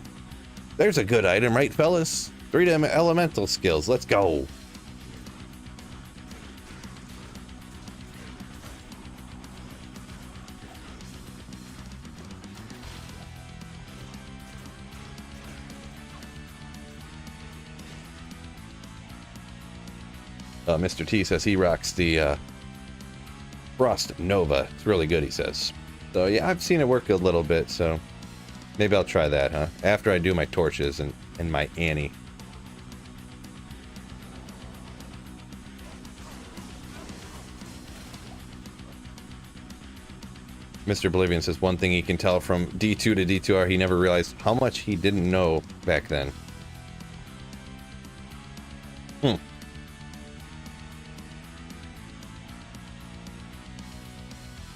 There's a good item, right, fellas? 3 elemental skills, let's go. Mr. T says he rocks the Frost Nova. It's really good, he says. So yeah, I've seen it work a little bit, so maybe I'll try that, huh? After I do my torches and my Annie. Mr. Oblivion says one thing he can tell from D2 to D2R, he never realized how much he didn't know back then.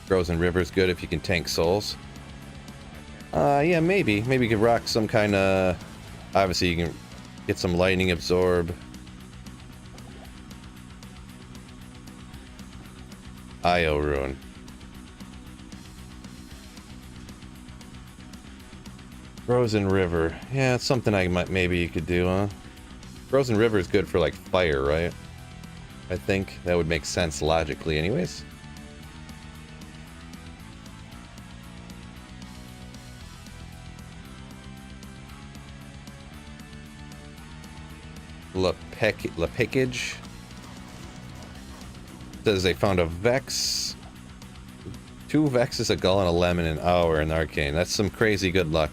Frozen River's good if you can tank souls. Yeah, maybe. Maybe you could rock some kind of... Obviously, you can get some lightning absorb. Io Rune. Frozen River. Yeah, it's something I might... Maybe you could do, huh? Frozen River is good for, like, fire, right? I think that would make sense logically anyways. Lepickage says they found a Vex, 2 Vexes, a Gull, and a Lemon in Hour in Arcane. That's some crazy good luck.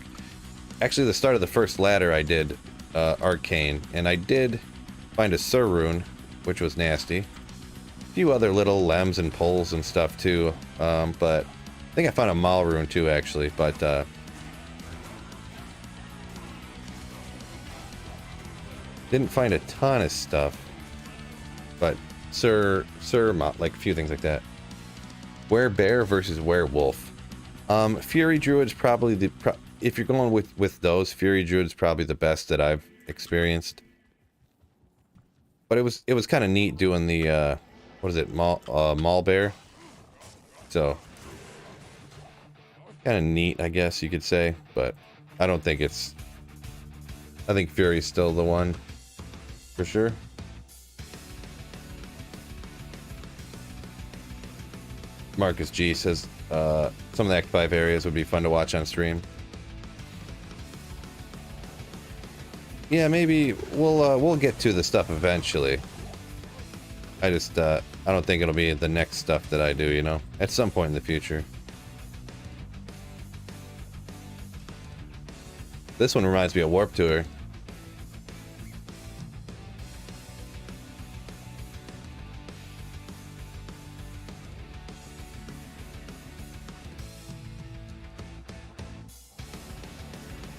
Actually, the start of the first ladder I did Arcane, and I did find a Sur Rune, which was nasty. A few other little Lems and Pulls and stuff too, but I think I found a Mal Rune too, actually, but didn't find a ton of stuff, but like a few things like that. Werebear versus Werewolf. Fury Druid's probably if you're going with those, Fury Druid's probably the best that I've experienced. But it was kind of neat doing the what is it, Maul Bear. So kind of neat, I guess you could say, but I don't think it's. I think Fury's still the one. For sure. Marcus G says some of the Act 5 areas would be fun to watch on stream. Yeah, maybe we'll get to the stuff eventually. I just I don't think it'll be the next stuff that I do, you know, at some point in the future. This one reminds me of Warp Tour.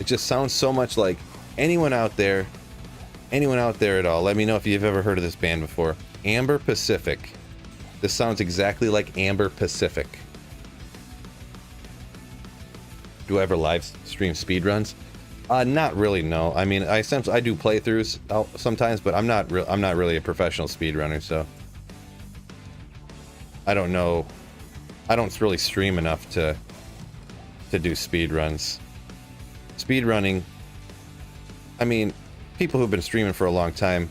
It just sounds so much like anyone out there at all, let me know if you've ever heard of this band before. Amber Pacific. This sounds exactly like Amber Pacific. Do I ever live stream speedruns? Not really, no. I mean, I do playthroughs sometimes, but I'm not really a professional speedrunner, so I don't know. I don't really stream enough to do speedruns. Speedrunning, I mean, people who've been streaming for a long time.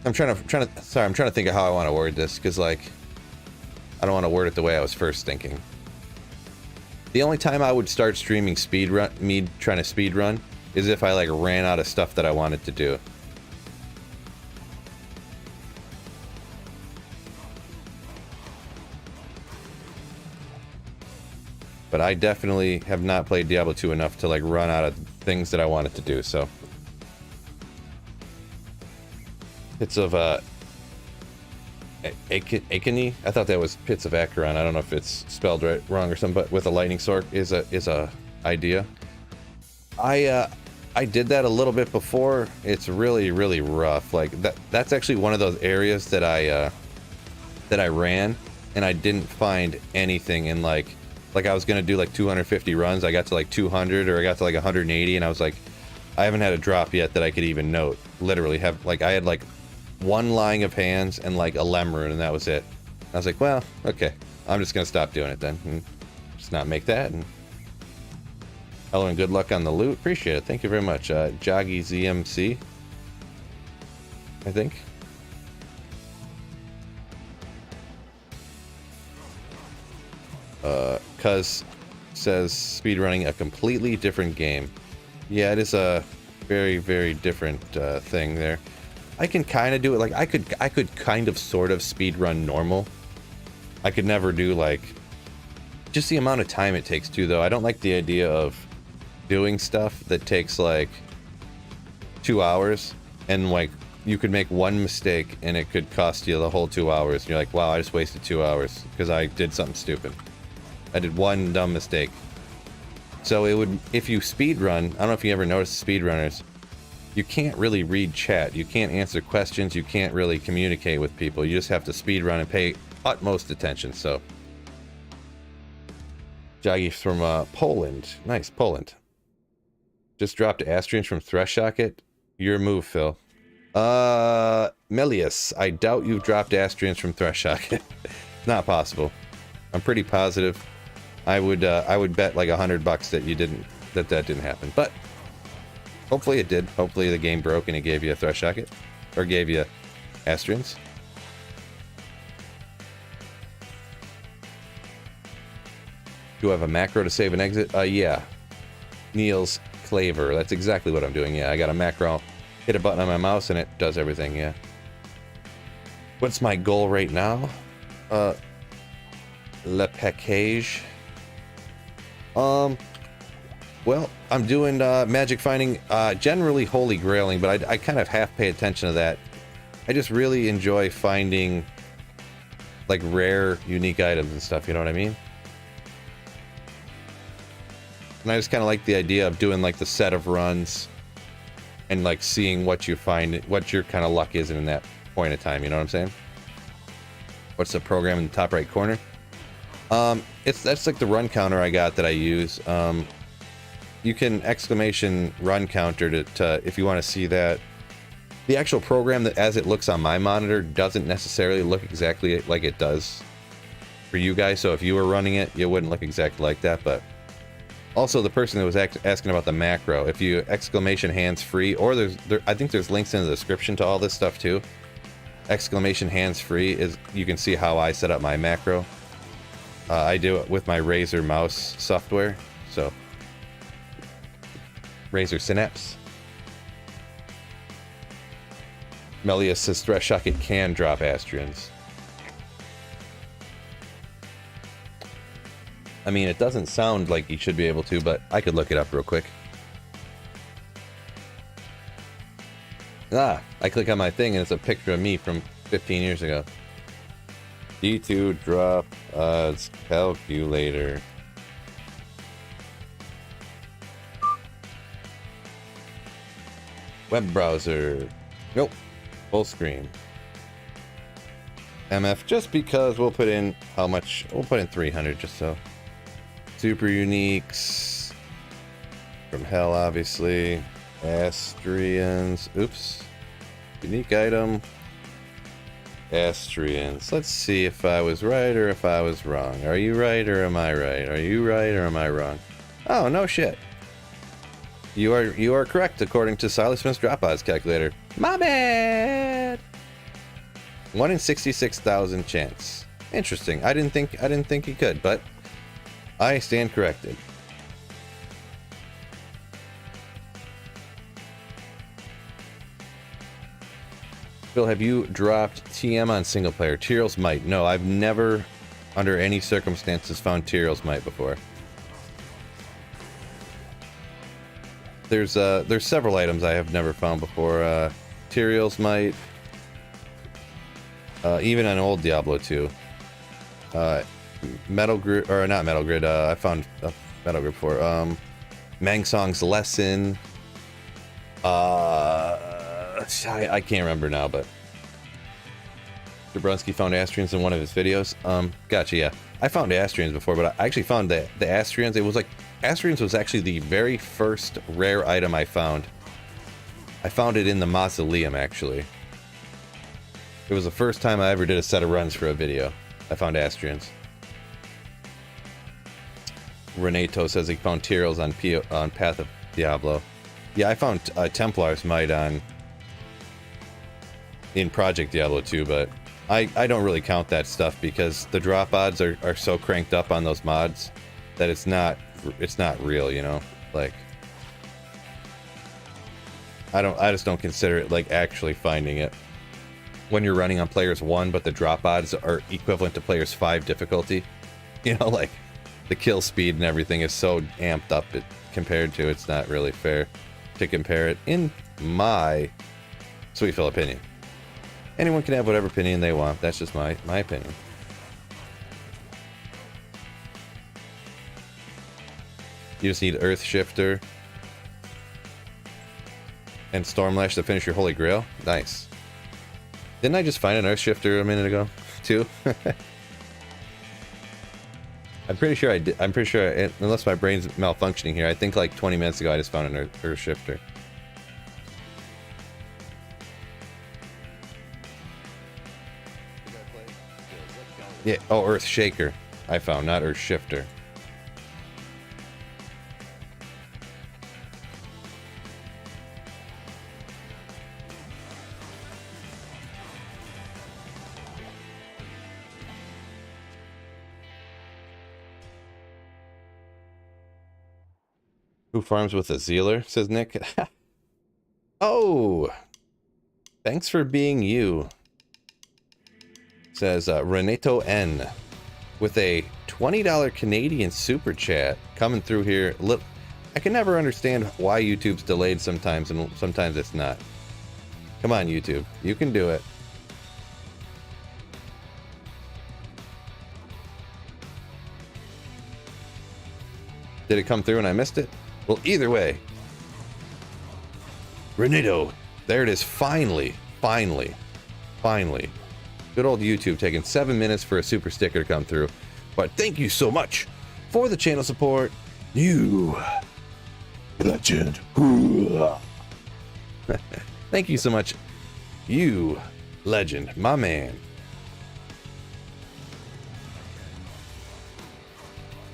I'm trying to think of how I want to word this, because like I don't want to word it the way I was first thinking. The only time I would start streaming me trying to speedrun is if I like ran out of stuff that I wanted to do. But I definitely have not played Diablo 2 enough to like run out of things that I wanted to do, so. Pits of Akini? I thought that was Pits of Acheron. I don't know if it's spelled wrong or something, but with a lightning sword is a idea. I did that a little bit before. It's really, really rough. Like that's actually one of those areas that I ran and I didn't find anything in like I was gonna do like 250 runs. I got to like 200 or I got to like 180 and I was like, I haven't had a drop yet that I could even note. Literally have like I had like one line of hands and like a Lem rune and that was it. I was like, well, okay, I'm just gonna stop doing it then and just not make that. And hello and good luck on the loot. Appreciate it. Thank you very much. Joggy ZMC, I think. Cuz says speedrunning a completely different game. Yeah, it is a very, very different thing there. I can kind of do it. Like I could kind of sort of speed run normal. I could never do like just the amount of time it takes too, though. I don't like the idea of doing stuff that takes like 2 hours and like you could make one mistake and it could cost you the whole 2 hours. And you're like, wow, I just wasted 2 hours because I did something stupid. I did one dumb mistake. So it would, if you speed run, I don't know if you ever noticed speedrunners, you can't really read chat. You can't answer questions. You can't really communicate with people. You just have to speed run and pay utmost attention. So, Jaggy from Poland. Nice, Poland. Just dropped Astrians from Thresh Socket. Your move, Phil. Melius, I doubt you've dropped Astrians from Thresh Socket. Not possible. I'm pretty positive. I would bet like $100 that you didn't, that didn't happen. But hopefully it did. Hopefully the game broke and it gave you a Thresh Socket, or gave you Astrians. Do I have a macro to save and exit? Yeah. Niels Claver. That's exactly what I'm doing. Yeah, I got a macro. Hit a button on my mouse and it does everything. Yeah. What's my goal right now? Le package. Well, I'm doing magic finding, generally holy grailing, but I kind of half pay attention to that. I just really enjoy finding like rare, unique items and stuff, you know what I mean? And I just kind of like the idea of doing like the set of runs and like seeing what you find, what your kind of luck is in that point of time, you know what I'm saying? What's the program in the top right corner? That's like the run counter I got that I use. You can exclamation run counter to if you want to see that. The actual program that as it looks on my monitor doesn't necessarily look exactly like it does for you guys. So if you were running it, it wouldn't look exactly like that. But also the person that was asking about the macro, if you exclamation hands free, or I think there's links in the description to all this stuff too. Exclamation hands free is, you can see how I set up my macro. I do it with my Razer mouse software, so Razer Synapse. Melius says Thresh Socket can drop Astrians. I mean, it doesn't sound like you should be able to, but I could look it up real quick. I click on my thing and it's a picture of me from 15 years ago. D2 drop odds calculator. Web browser. Nope. Full screen. MF, just because we'll put in how much? We'll put in 300 just so. Super uniques. From hell, obviously. Astrians. Oops. Unique item. Astrians. Let's see if I was right or if I was wrong. Are you right or am I right? Are you right or am I wrong? Oh, no shit. You are correct according to Silas Smith's drop odds calculator. My bad. 1 in 66,000 chance. Interesting. I didn't think he could, but I stand corrected. Phil, have you dropped TM on single player? Tyrell's Might. No, I've never, under any circumstances, found Tyrell's Might before. There's several items I have never found before. Tyrell's Might. Even on old Diablo 2. Metal Grid, or not Metal Grid, I found Metal Grid before. Mangsong's Lesson. I can't remember now, but Jabrunski found Astrians in one of his videos. Gotcha, yeah. I found Astrians before, but I actually found the Astrians. It was like, Astrians was actually the very first rare item I found. I found it in the Mausoleum, actually. It was the first time I ever did a set of runs for a video. I found Astrians. Renato says he found Tyrells on Path of Diablo. Yeah, I found Templar's Might in Project Diablo 2, but I don't really count that stuff because the drop odds are so cranked up on those mods that it's not real, you know? Like, I just don't consider it like actually finding it. When you're running on players 1, but the drop odds are equivalent to players 5 difficulty. You know, like, the kill speed and everything is so amped up compared to, it's not really fair to compare it, in my sweet Phil opinion. Anyone can have whatever opinion they want. That's just my opinion. You just need Earth Shifter and Stormlash to finish your Holy Grail. Nice. Didn't I just find an Earth Shifter a minute ago, too? I'm pretty sure I did. I'm pretty sure, unless my brain's malfunctioning here, I think like 20 minutes ago I just found an Earth Shifter. Yeah, oh, Earth Shaker I found, not Earth Shifter. Who farms with a Zealer, says Nick. Oh, thanks for being you, says Renato N, with a $20 Canadian super chat coming through here. Look, I can never understand why YouTube's delayed sometimes and sometimes it's not. Come on, YouTube, you can do it. Did it come through and I missed it? Well, either way, Renato, there it is, finally. Good old YouTube taking 7 minutes for a super sticker to come through. But thank you so much for the channel support, you legend. Thank you so much, you legend, my man.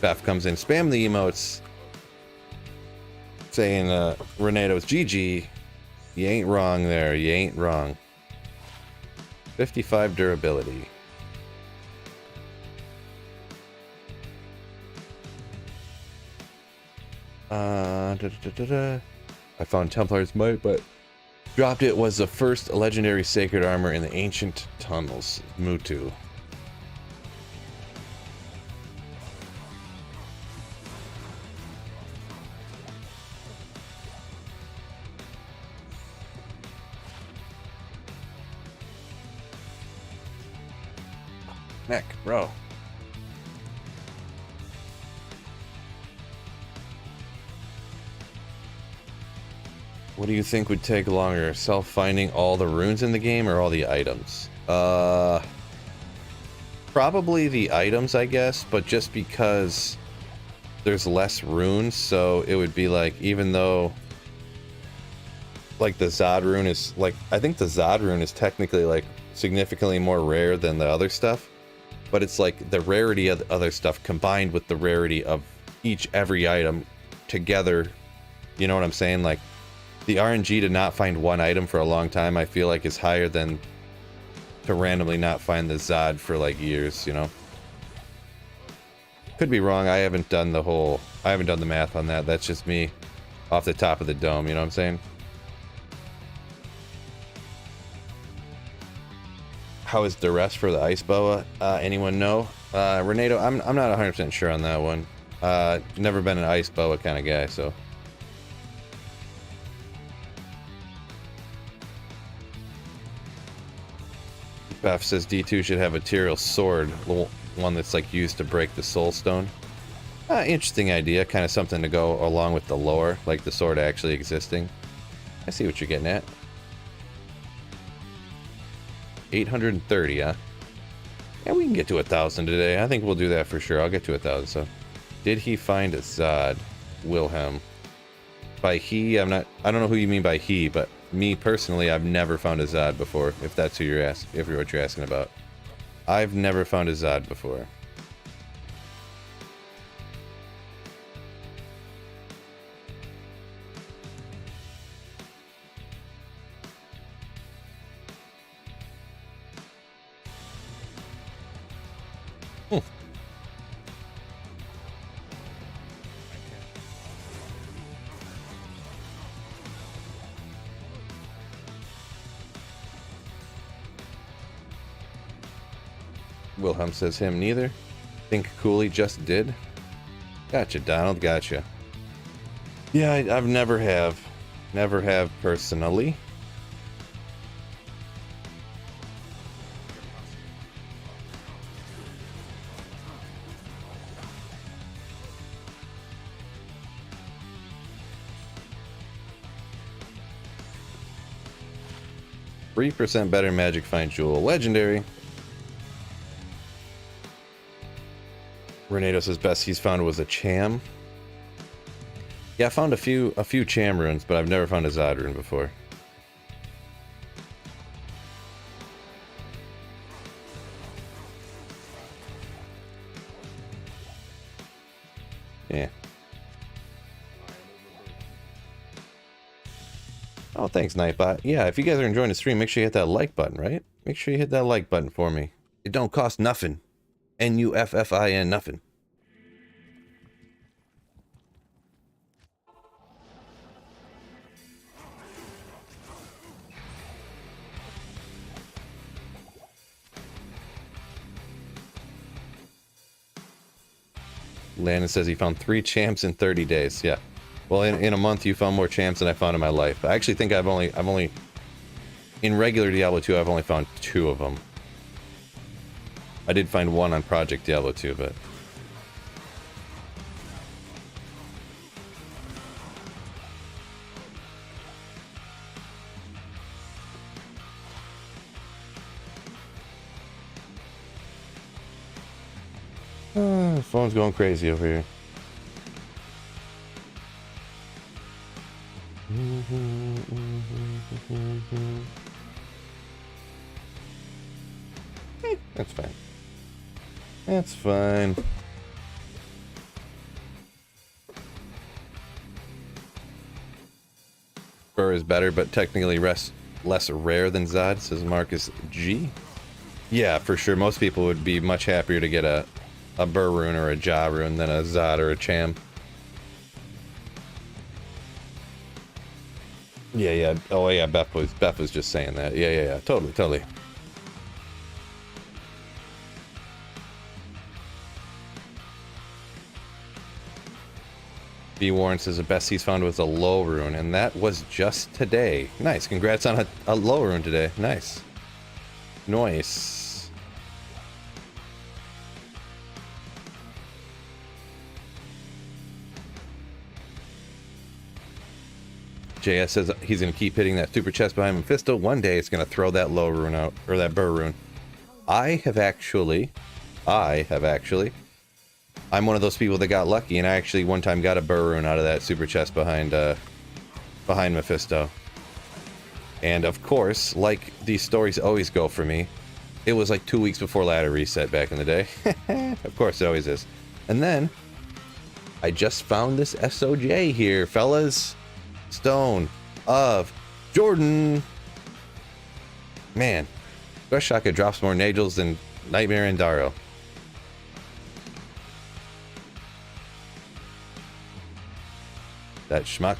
Beth comes in, spam the emotes, saying Renato's GG. You ain't wrong there, you ain't wrong. 55 durability. I found Templar's Might, but dropped it. Was the first legendary sacred armor in the ancient tunnels. Mutu. Heck, bro. What do you think would take longer? Self-finding all the runes in the game or all the items? Probably the items, I guess, but just because there's less runes, so it would be like, even though like the Zod rune is like, I think the Zod rune is technically like significantly more rare than the other stuff. But it's like the rarity of the other stuff combined with the rarity of every item together. You know what I'm saying? Like, the RNG to not find one item for a long time, I feel like is higher than to randomly not find the Zod for like years, you know? Could be wrong. I haven't done the math on that. That's just me off the top of the dome, you know what I'm saying? How is the rest for the ice boa? Anyone know? Renato, I'm not 100% sure on that one. Never been an ice boa kind of guy, so. Beth says D2 should have a Tyrael sword, one that's like used to break the soul stone. Interesting idea, kind of something to go along with the lore, like the sword actually existing. I see what you're getting at. 830, huh? Yeah, we can get to 1,000 today. I think we'll do that for sure. I'll get to 1,000. So, did he find a Zod? Wilhelm. By he, I don't know who you mean by he, but me personally, I've never found a Zod before. If that's who you're asking, what you're asking about, I've never found a Zod before. Wilhelm says him neither. Think Cooley just did. Gotcha, Donald, gotcha. Yeah, I've never have. Never have personally. 3% better Magic Find Jewel. Legendary. Renato says best he's found was a Cham. Yeah, I found a few Cham runes, but I've never found a Zod rune before. Yeah. Oh, thanks, Nightbot. Yeah, if you guys are enjoying the stream, make sure you hit that like button, right? Make sure you hit that like button for me. It don't cost nothing. N-U-F-F-I-N, nothing. Landon says he found 3 champs in 30 days. Yeah. Well, in a month, you found more champs than I found in my life. I actually think I've only... In regular Diablo 2, I've only found 2 of them. I did find 1 on Project Diablo 2, but... Phone's going crazy over here. That's fine. That's fine. Burr is better, but technically less rare than Zod, says Marcus G. Yeah, for sure. Most people would be much happier to get a Burr rune or a Ja rune than a Zod or a Cham. Yeah. Oh yeah, Beth was just saying that. Yeah. Totally. B. Warren says the best he's found was a low rune, and that was just today. Nice. Congrats on a low rune today. Nice. JS says he's going to keep hitting that super chest behind Mephisto. One day it's going to throw that low rune out, or that Burr rune. I have actually, I'm one of those people that got lucky, and I actually one time got a Burr rune out of that super chest behind Mephisto. And of course, like these stories always go for me, it was like 2 weeks before ladder reset back in the day. Of course, it always is. And then, I just found this SOJ here, fellas. Stone of Jordan. Man, Rush Shaka drops more Nagels than Nightmare and Daro. That schmuck.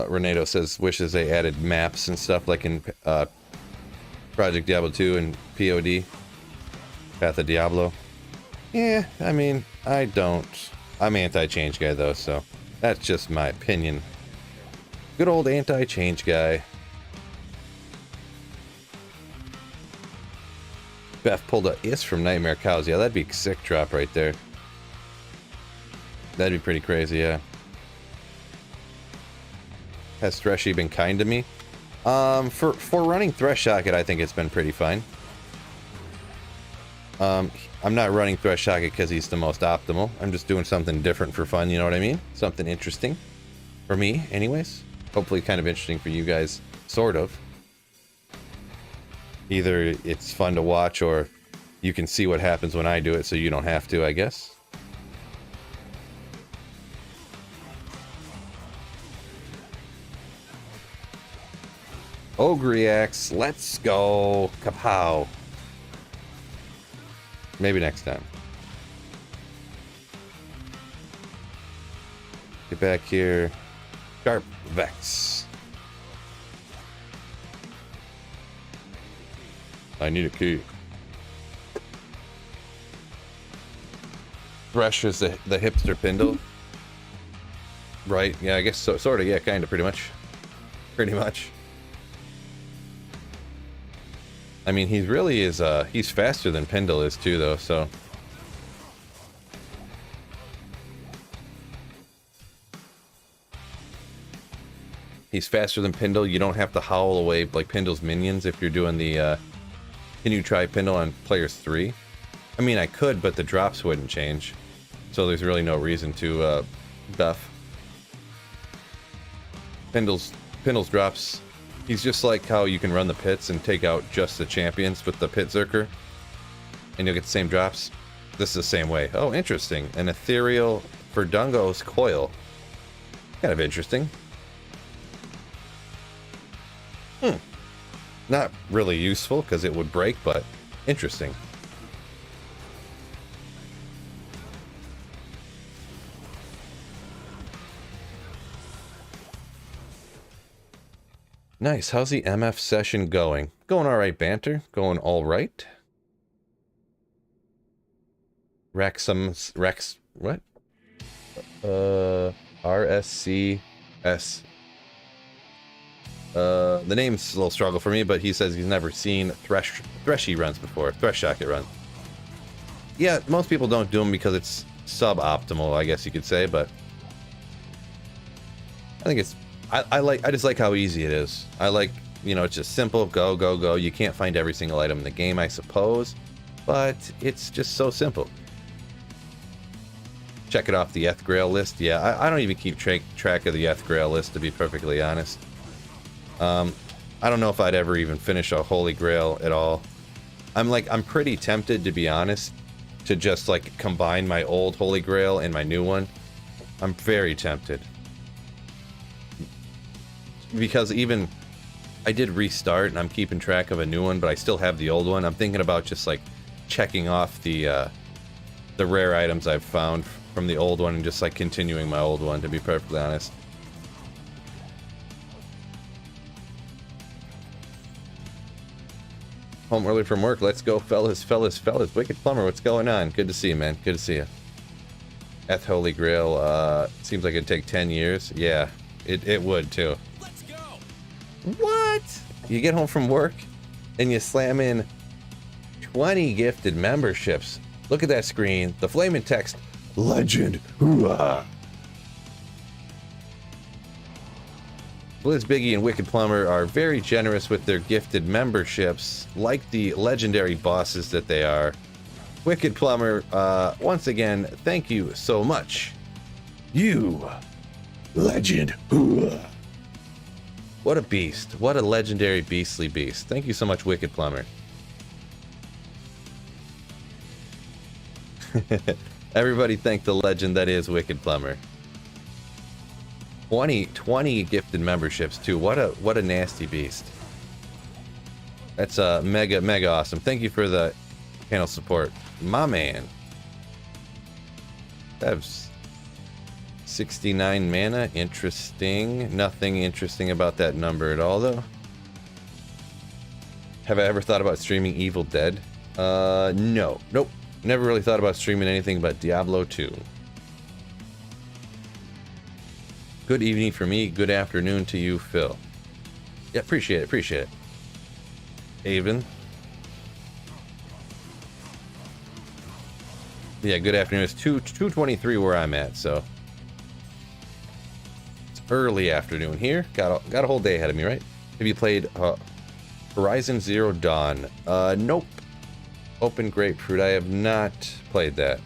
Renato says wishes they added maps and stuff like in Project Diablo 2 and POD, Path of Diablo. Yeah, I mean, I'm anti-change guy though, so that's just my opinion. Good old anti-change guy. Beth pulled a Is from Nightmare Cows. Yeah, that'd be a sick drop right there. That'd be pretty crazy, yeah. Has Threshy been kind to me? For running Thresh Socket, I think it's been pretty fine. I'm not running Thresh Socket because he's the most optimal. I'm just doing something different for fun, you know what I mean? Something interesting. For me, anyways. Hopefully kind of interesting for you guys, sort of. Either it's fun to watch or you can see what happens when I do it so you don't have to, I guess. Ogriax, let's go. Kapow. Maybe next time. Get back here. Sharp Vex. I need a key. Thresh is the hipster Pindle. Right, yeah, I guess so, sort of, yeah, kind of, pretty much. Pretty much. I mean, he really is, he's faster than Pindle is too, though, so. He's faster than Pindle. You don't have to howl away like Pindle's minions if you're doing the, can you try Pindle on players 3? I mean, I could, but the drops wouldn't change. So there's really no reason to, buff. Pindle's drops. He's just like how you can run the pits and take out just the champions with the pit zerker, and you'll get the same drops. This is the same way. Oh, interesting. An ethereal Verdungo's coil. Kind of interesting. Not really useful because it would break, but interesting. Nice. How's the MF session going? Going all right, banter. Going all right. Rex, what? RSCS. The name's a little struggle for me, but he says he's never seen Threshy runs before. Thresh Socket run. Yeah, most people don't do them because it's suboptimal, I guess you could say, but I think it's I just like how easy it is. I like, you know, it's just simple, go, go, go. You can't find every single item in the game, I suppose, but it's just so simple. Check it off the Eth Grail list. Yeah, I don't even keep track of the Eth Grail list, to be perfectly honest. I don't know if I'd ever even finish a Holy Grail at all. I'm pretty tempted, to be honest, to just like combine my old Holy Grail and my new one. I'm very tempted. Because even I did restart and I'm keeping track of a new one, but I still have the old one. I'm thinking about just like checking off the rare items I've found from the old one and just like continuing my old one, to be perfectly honest. Home early from work. Let's go, fellas. Wicked Plumber, what's going on? Good to see you, man. Good to see you. Eth Holy Grail, seems like it'd take 10 years. Yeah, it would too. Let's go. What? You get home from work and you slam in 20 gifted memberships. Look at that screen. The flaming text, legend. Hoorah. Blizz Biggie and Wicked Plumber are very generous with their gifted memberships, like the legendary bosses that they are. Wicked Plumber, once again, thank you so much. You, legend. What a beast. What a legendary beastly beast. Thank you so much, Wicked Plumber. Everybody thank the legend that is Wicked Plumber. 20 gifted memberships too. What a nasty beast. That's mega awesome. Thank you for the channel support, my man. That's 69 mana. Interesting. Nothing interesting about that number at all, though. Have I ever thought about streaming Evil Dead? No. Nope. Never really thought about streaming anything but Diablo 2. Good evening for me. Good afternoon to you, Phil. Yeah, appreciate it. Avon. Yeah, good afternoon. It's 2:23 where I'm at, so it's early afternoon here. Got a whole day ahead of me, right? Have you played Horizon Zero Dawn? Nope. Open Grapefruit. I have not played that.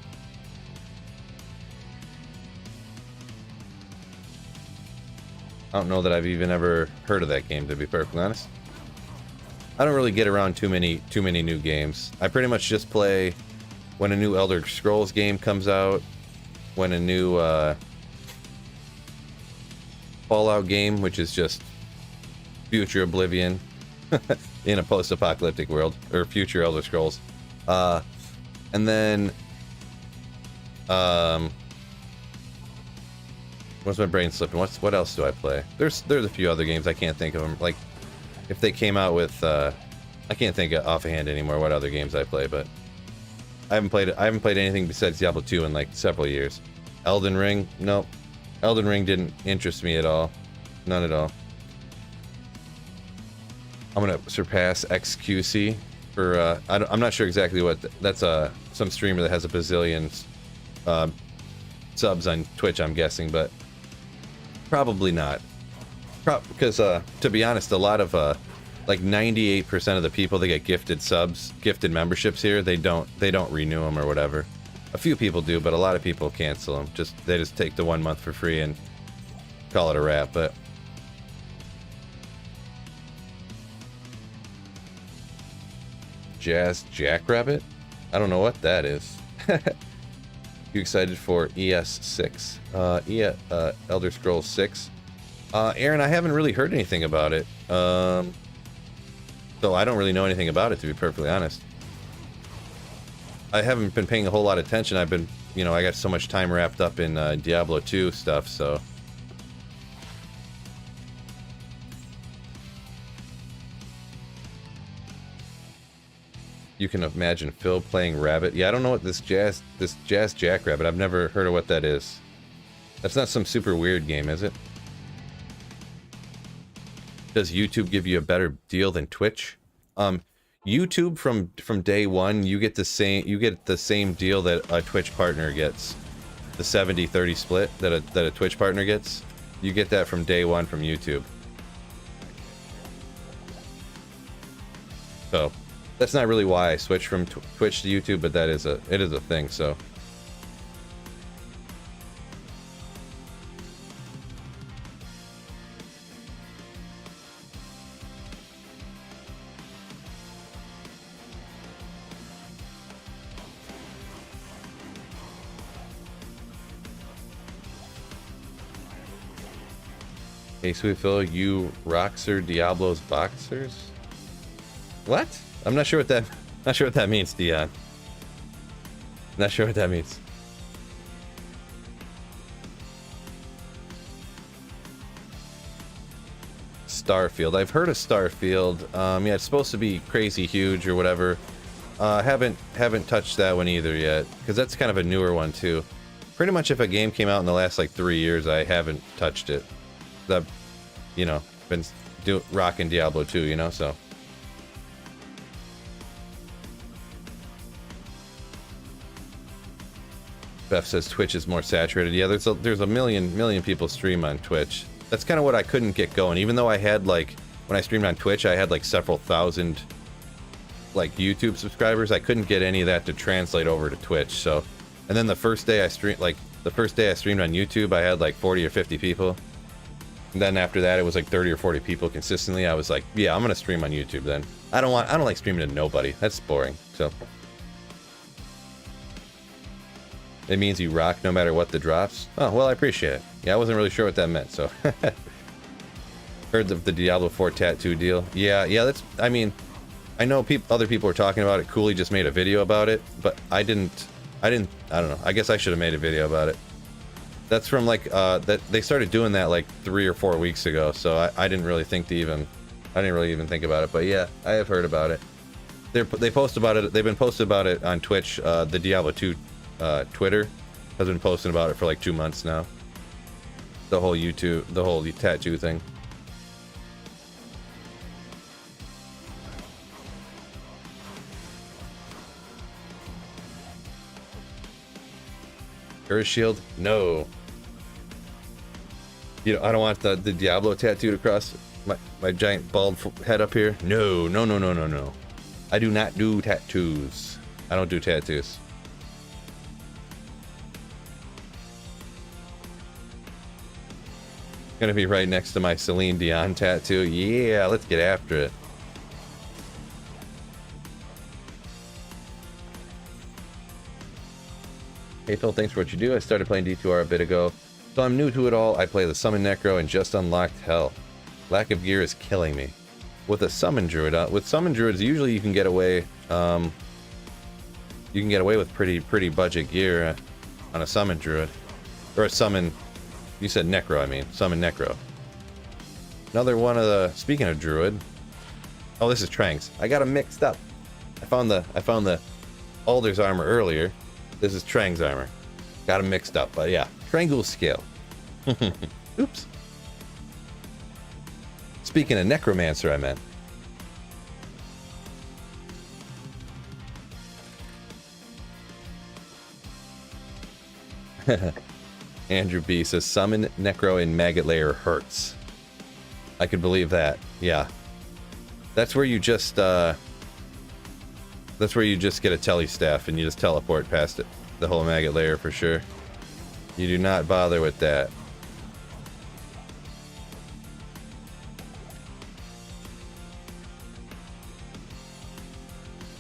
I don't know that I've even ever heard of that game, to be perfectly honest. I don't really get around too many new games. I pretty much just play when a new Elder Scrolls game comes out, when a new Fallout game, which is just future Oblivion in a post-apocalyptic world, or future Elder Scrolls. And then What's my brain slipping? What else do I play? There's a few other games I can't think of them. Like, if they came out with, I can't think of offhand anymore what other games I play, but I haven't played anything besides Diablo 2 in like several years. Elden Ring, nope. Elden Ring didn't interest me at all. None at all. I'm gonna surpass XQC for I'm not sure exactly what that's some streamer that has a bazillion subs on Twitch, I'm guessing, but probably not. Because to be honest, a lot of like 98% of the people that get gifted memberships here, they don't renew them or whatever. A few people do, but a lot of people cancel them. They just take the 1 month for free and call it a wrap. But Jazz Jackrabbit? I don't know what that is. You excited for ES6? Elder Scrolls 6? Aaron, I haven't really heard anything about it. So I don't really know anything about it, to be perfectly honest. I haven't been paying a whole lot of attention. I've been, you know, I got so much time wrapped up in Diablo 2 stuff, so. You can imagine Phil playing Rabbit. Yeah, I don't know what this Jazz Jackrabbit. I've never heard of what that is. That's not some super weird game, is it? Does YouTube give you a better deal than Twitch? YouTube from day one, you get the same deal that a Twitch partner gets. The 70-30 split that a Twitch partner gets. You get that from day one from YouTube. So that's not really why I switched from Twitch to YouTube, but it is a thing, so. Hey, Sweet Phil, you Roxer Diablo's boxers? What? I'm not sure what that means, Dion. Not sure what that means. Starfield. I've heard of Starfield. Yeah, it's supposed to be crazy huge or whatever. Haven't touched that one either yet, because that's kind of a newer one too. Pretty much if a game came out in the last like 3 years, I haven't touched it. I've, you know, been rocking Diablo 2, you know, so. Beth says Twitch is more saturated. Yeah, there's a million people stream on Twitch. That's kind of what I couldn't get going. Even though I had like, when I streamed on Twitch, I had like several thousand like YouTube subscribers. I couldn't get any of that to translate over to Twitch. So, and then the first day I streamed on YouTube, I had like 40 or 50 people. And then after that, it was like 30 or 40 people consistently. I was like, yeah, I'm gonna stream on YouTube then. I don't like streaming to nobody. That's boring. So it means you rock no matter what the drops. Oh, well, I appreciate it. Yeah, I wasn't really sure what that meant, so. Heard of the Diablo 4 tattoo deal. Yeah, that's, I mean, I know other people were talking about it. Cooley just made a video about it, but I don't know. I guess I should have made a video about it. That's from like, that they started doing that like 3 or 4 weeks ago, so I didn't really think to even, I didn't really even think about it, but yeah, I have heard about it. They post about it, they've been posting about it on Twitch, the Diablo 2 Twitter has been posting about it for like 2 months now. The whole tattoo thing. Earth Shield? No. You know, I don't want the Diablo tattooed across my giant bald head up here. No. I do not do tattoos. I don't do tattoos. Gonna be right next to my Celine Dion tattoo. Yeah, let's get after it. Hey Phil, thanks for what you do. I started playing D2R a bit ago, so I'm new to it all. I play the Summon Necro and just unlocked Hell. Lack of gear is killing me. With a Summon Druid, with Summon Druids, usually you can get away. You can get away with pretty budget gear on a Summon Druid, or a Summon You said Necro, I mean. Summon Necro. Another one of the... Speaking of Druid... Oh, this is Tranks. I got them mixed up. I found the Alder's armor earlier. This is Trang's armor. Got them mixed up, but yeah. Triangle scale. Oops. Speaking of Necromancer, I meant. Andrew B says, summon Necro in Maggot Layer hurts. I could believe that. Yeah. That's where you just, get a telly staff and you just teleport past it. The whole Maggot Layer for sure. You do not bother with that.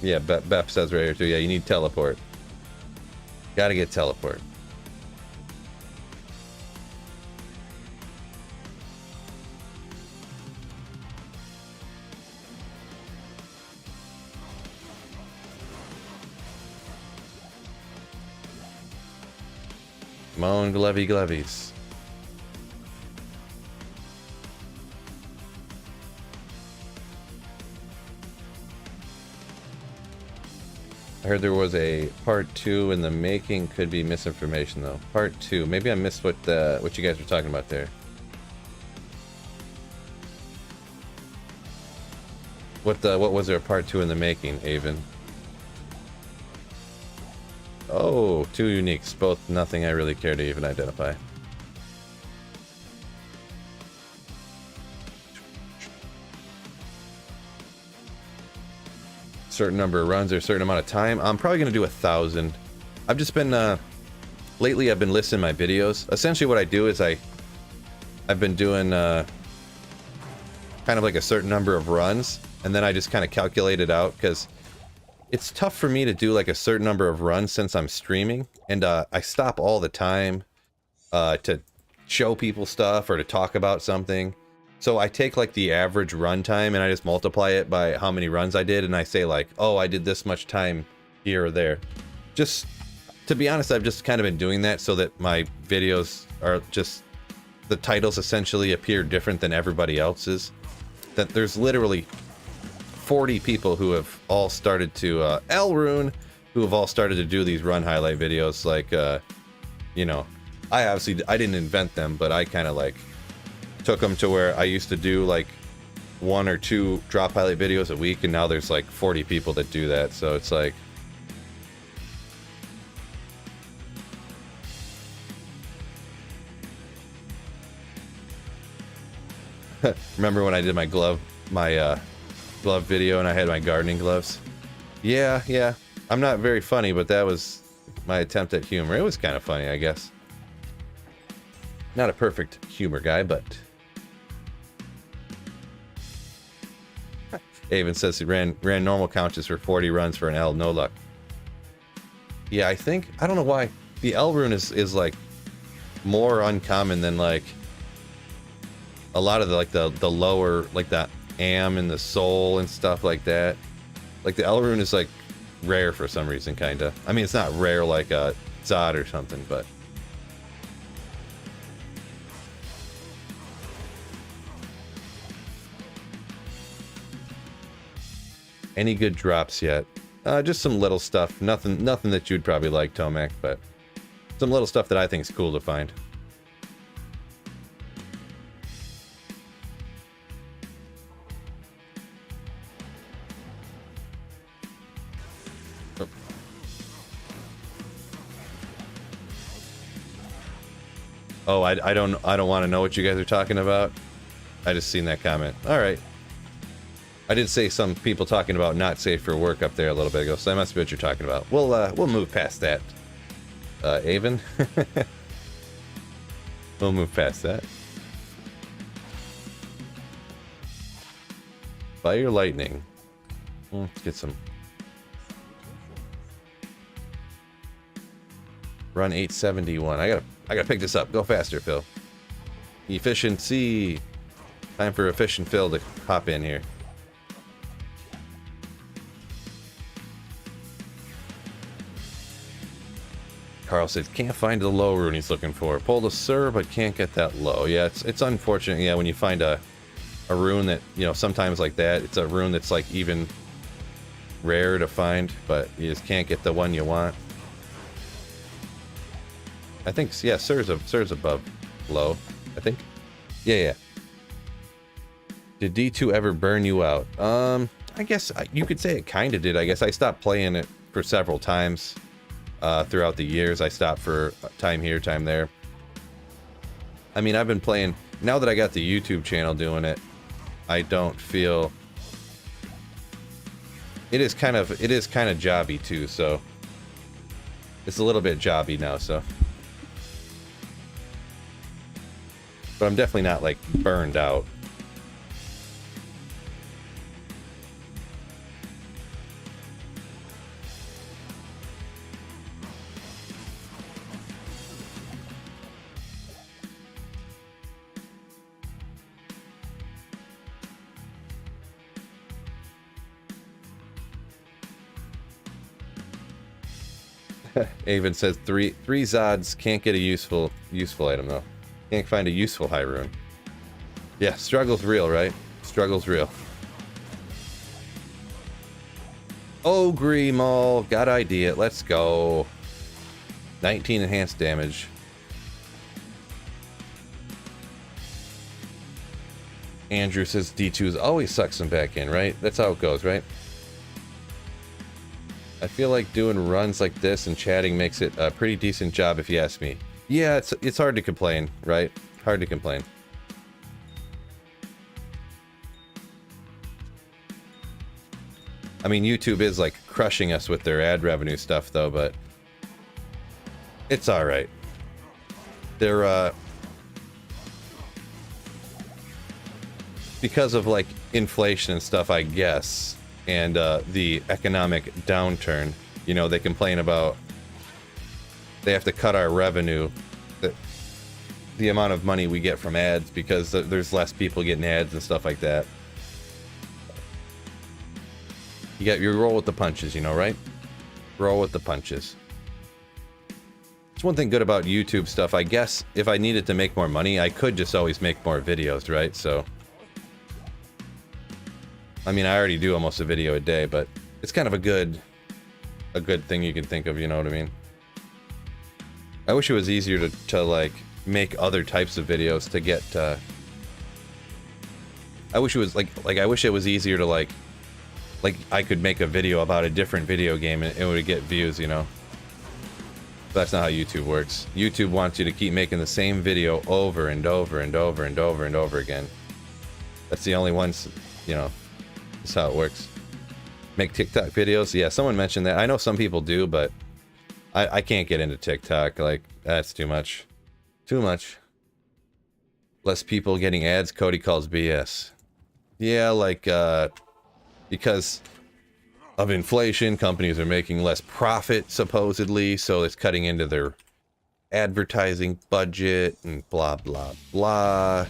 Yeah, Beth says right here too. Yeah, you need teleport. Gotta get teleport. Moan Glevy Glevies. I heard there was a part 2 in the making. Could be misinformation though. Part 2. Maybe I missed what you guys were talking about there. What was there a part 2 in the making, Avon? Oh, 2 uniques. Both nothing I really care to even identify. Certain number of runs or a certain amount of time. I'm probably going to do 1,000. I've just been, lately I've been listening to my videos. Essentially what I do is I've been doing, kind of like a certain number of runs. And then I just kind of calculate it out because it's tough for me to do like a certain number of runs since I'm streaming. And I stop all the time to show people stuff or to talk about something. So I take like the average run time and I just multiply it by how many runs I did. And I say like, oh, I did this much time here or there. Just to be honest, I've just kind of been doing that so that my videos are just, the titles essentially appear different than everybody else's. That there's literally 40 people who have all started to, Elrune, who have all started to do these run highlight videos. Like, you know, I didn't invent them, but I kind of like took them to where I used to do like 1 or 2 drop highlight videos a week, and now there's like 40 people that do that. So it's like, remember when I did my glove video and I had my gardening gloves? Yeah. I'm not very funny, but that was my attempt at humor. It was kind of funny, I guess. Not a perfect humor guy, but Avon says he ran normal couches for 40 runs for an L, no luck. Yeah, I don't know why the L rune is like more uncommon than like a lot of the lower, like the Am and the Soul and stuff like that. Like the L rune is like rare for some reason, kinda. I mean, it's not rare like a Zod or something, but any good drops yet? Just some little stuff. Nothing that you'd probably like, Tomac, but some little stuff that I think is cool to find. Oh, I don't want to know what you guys are talking about. I just seen that comment. All right. I did say some people talking about not safe for work up there a little bit ago, so that must be what you're talking about. We'll move past that, Avon. We'll move past that. Fire lightning. Let's get some. Run 871. I gotta pick this up. Go faster, Phil. Efficiency. Time for efficient Phil to hop in here. Carl says, can't find the low rune he's looking for. Pulled a Sir, but can't get that low. Yeah, it's unfortunate, yeah, when you find a rune that, you know, sometimes like that, it's a rune that's like even rare to find, but you just can't get the one you want. I think, yeah, Sir's above low, I think. Yeah. Did D2 ever burn you out? I guess you could say it kind of did. I guess I stopped playing it for several times throughout the years. I stopped for time here, time there. I mean, I've been playing, now that I got the YouTube channel doing it, I don't feel, it is kind of jobby too, so it's a little bit jobby now, so. But I'm definitely not like burned out. Avon says three Zods can't get a useful item though. Can't find a useful high rune. Yeah, struggle's real, right? Struggle's real. Oh, Greemall, got idea. Let's go. 19 enhanced damage. Andrew says D2s always sucks them back in, right? That's how it goes, right? I feel like doing runs like this and chatting makes it a pretty decent job if you ask me. Yeah, it's hard to complain, right? Hard to complain. I mean, YouTube is like crushing us with their ad revenue stuff though, but it's all right. They're because of like inflation and stuff, I guess, and the economic downturn, you know, they complain about they have to cut our revenue, the amount of money we get from ads, because there's less people getting ads and stuff like that. You roll with the punches, you know, right? Roll with the punches. It's one thing good about YouTube stuff. I guess if I needed to make more money, I could just always make more videos, right? So, I mean, I already do almost a video a day, but it's kind of a good thing you can think of, you know what I mean? I wish it was easier to like make other types of videos to get I wish it was I wish it was easier to like I could make a video about a different video game and it would get views, you know. But that's not how YouTube works. YouTube wants you to keep making the same video over and over and over and over and over again. That's the only ones, you know. That's how it works. Make TikTok videos? Yeah, someone mentioned that. I know some people do, but I can't get into TikTok. Like, that's too much. Too much. Less people getting ads, Cody calls BS. Yeah, like, because of inflation, companies are making less profit, supposedly, so it's cutting into their advertising budget and blah, blah, blah.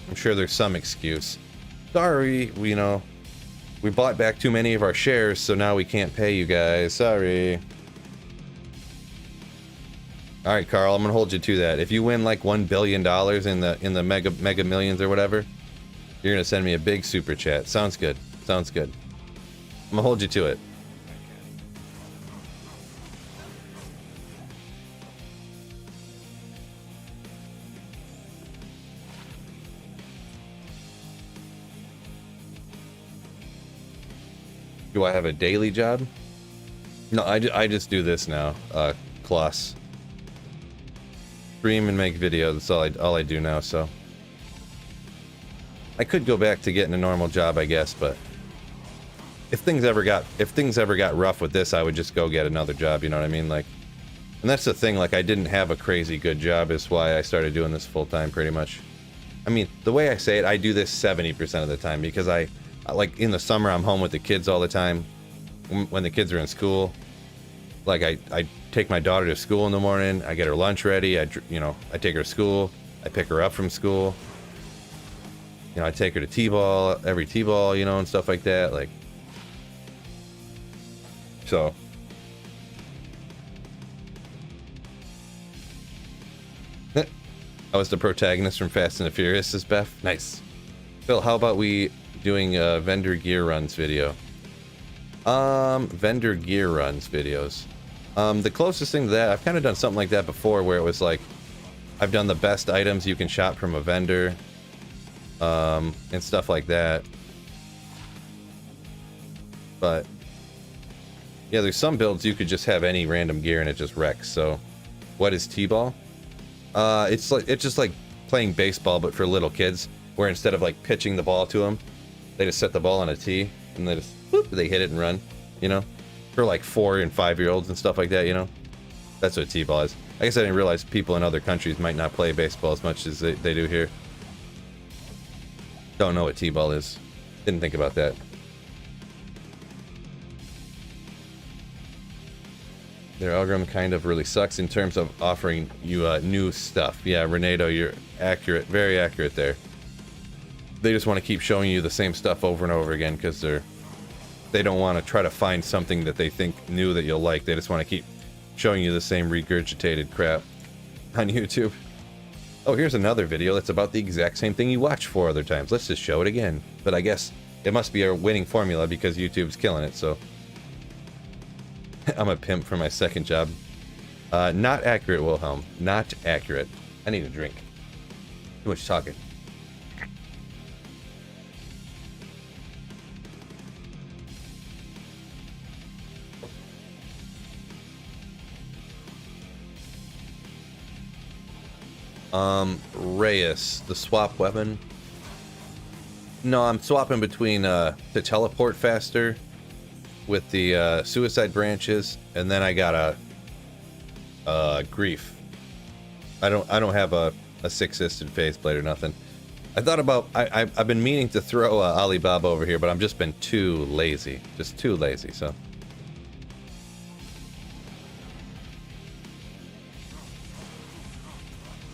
I'm sure there's some excuse. Sorry, you know, we bought back too many of our shares, so now we can't pay you guys. Sorry. All right, Carl, I'm gonna hold you to that. If you win like $1 billion in the mega millions or whatever, you're gonna send me a big super chat. Sounds good. Sounds good. I'm gonna hold you to it. Do I have a daily job? No, I just do this now. Kloss. Stream and make videos. That's all I do now, so. I could go back to getting a normal job, I guess, but if things ever got rough with this, I would just go get another job, you know what I mean? Like, and that's the thing, like, I didn't have a crazy good job is why I started doing this full time pretty much. I mean, the way I say it, I do this 70% of the time because like in the summer I'm home with the kids all the time when the kids are in school. Like I take my daughter to school in the morning, I get her lunch ready, I take her to school, I pick her up from school. You know, I take her to T-ball, every T-ball, you know, and stuff like that, like. So I was the protagonist from Fast and the Furious, is Beth. Nice. Phil, how about we doing a vendor gear runs video? Vendor gear runs videos. The closest thing to that, I've kind of done something like that before, where it was like, I've done the best items you can shop from a vendor, and stuff like that. But yeah, there's some builds you could just have any random gear and it just wrecks. So, what is T-ball? It's just like playing baseball, but for little kids, where instead of like pitching the ball to them, they just set the ball on a tee and they just whoop, they hit it and run. You know, for like 4 and 5-year-olds and stuff like that. You know, that's what T-ball is. I guess I didn't realize people in other countries might not play baseball as much as they do here. Don't know what T-ball is. Didn't think about that. Their algorithm kind of really sucks in terms of offering you new stuff. Yeah, Renato, you're accurate. Very accurate there. They just want to keep showing you the same stuff over and over again because they don't want to try to find something that they think new that you'll like. They just want to keep showing you the same regurgitated crap on YouTube. Oh, here's another video that's about the exact same thing you watched 4 other times. Let's just show it again. But I guess it must be a winning formula because YouTube's killing it, so... I'm a pimp for my second job. Not accurate, Wilhelm. Not accurate. I need a drink. Too much talking. Reyes, the swap weapon. No, I'm swapping between to teleport faster with the suicide branches, and then I got a grief. I don't have a 6-sisted phase blade or nothing. I thought about I've been meaning to throw Alibaba over here, but I've just been too lazy, so.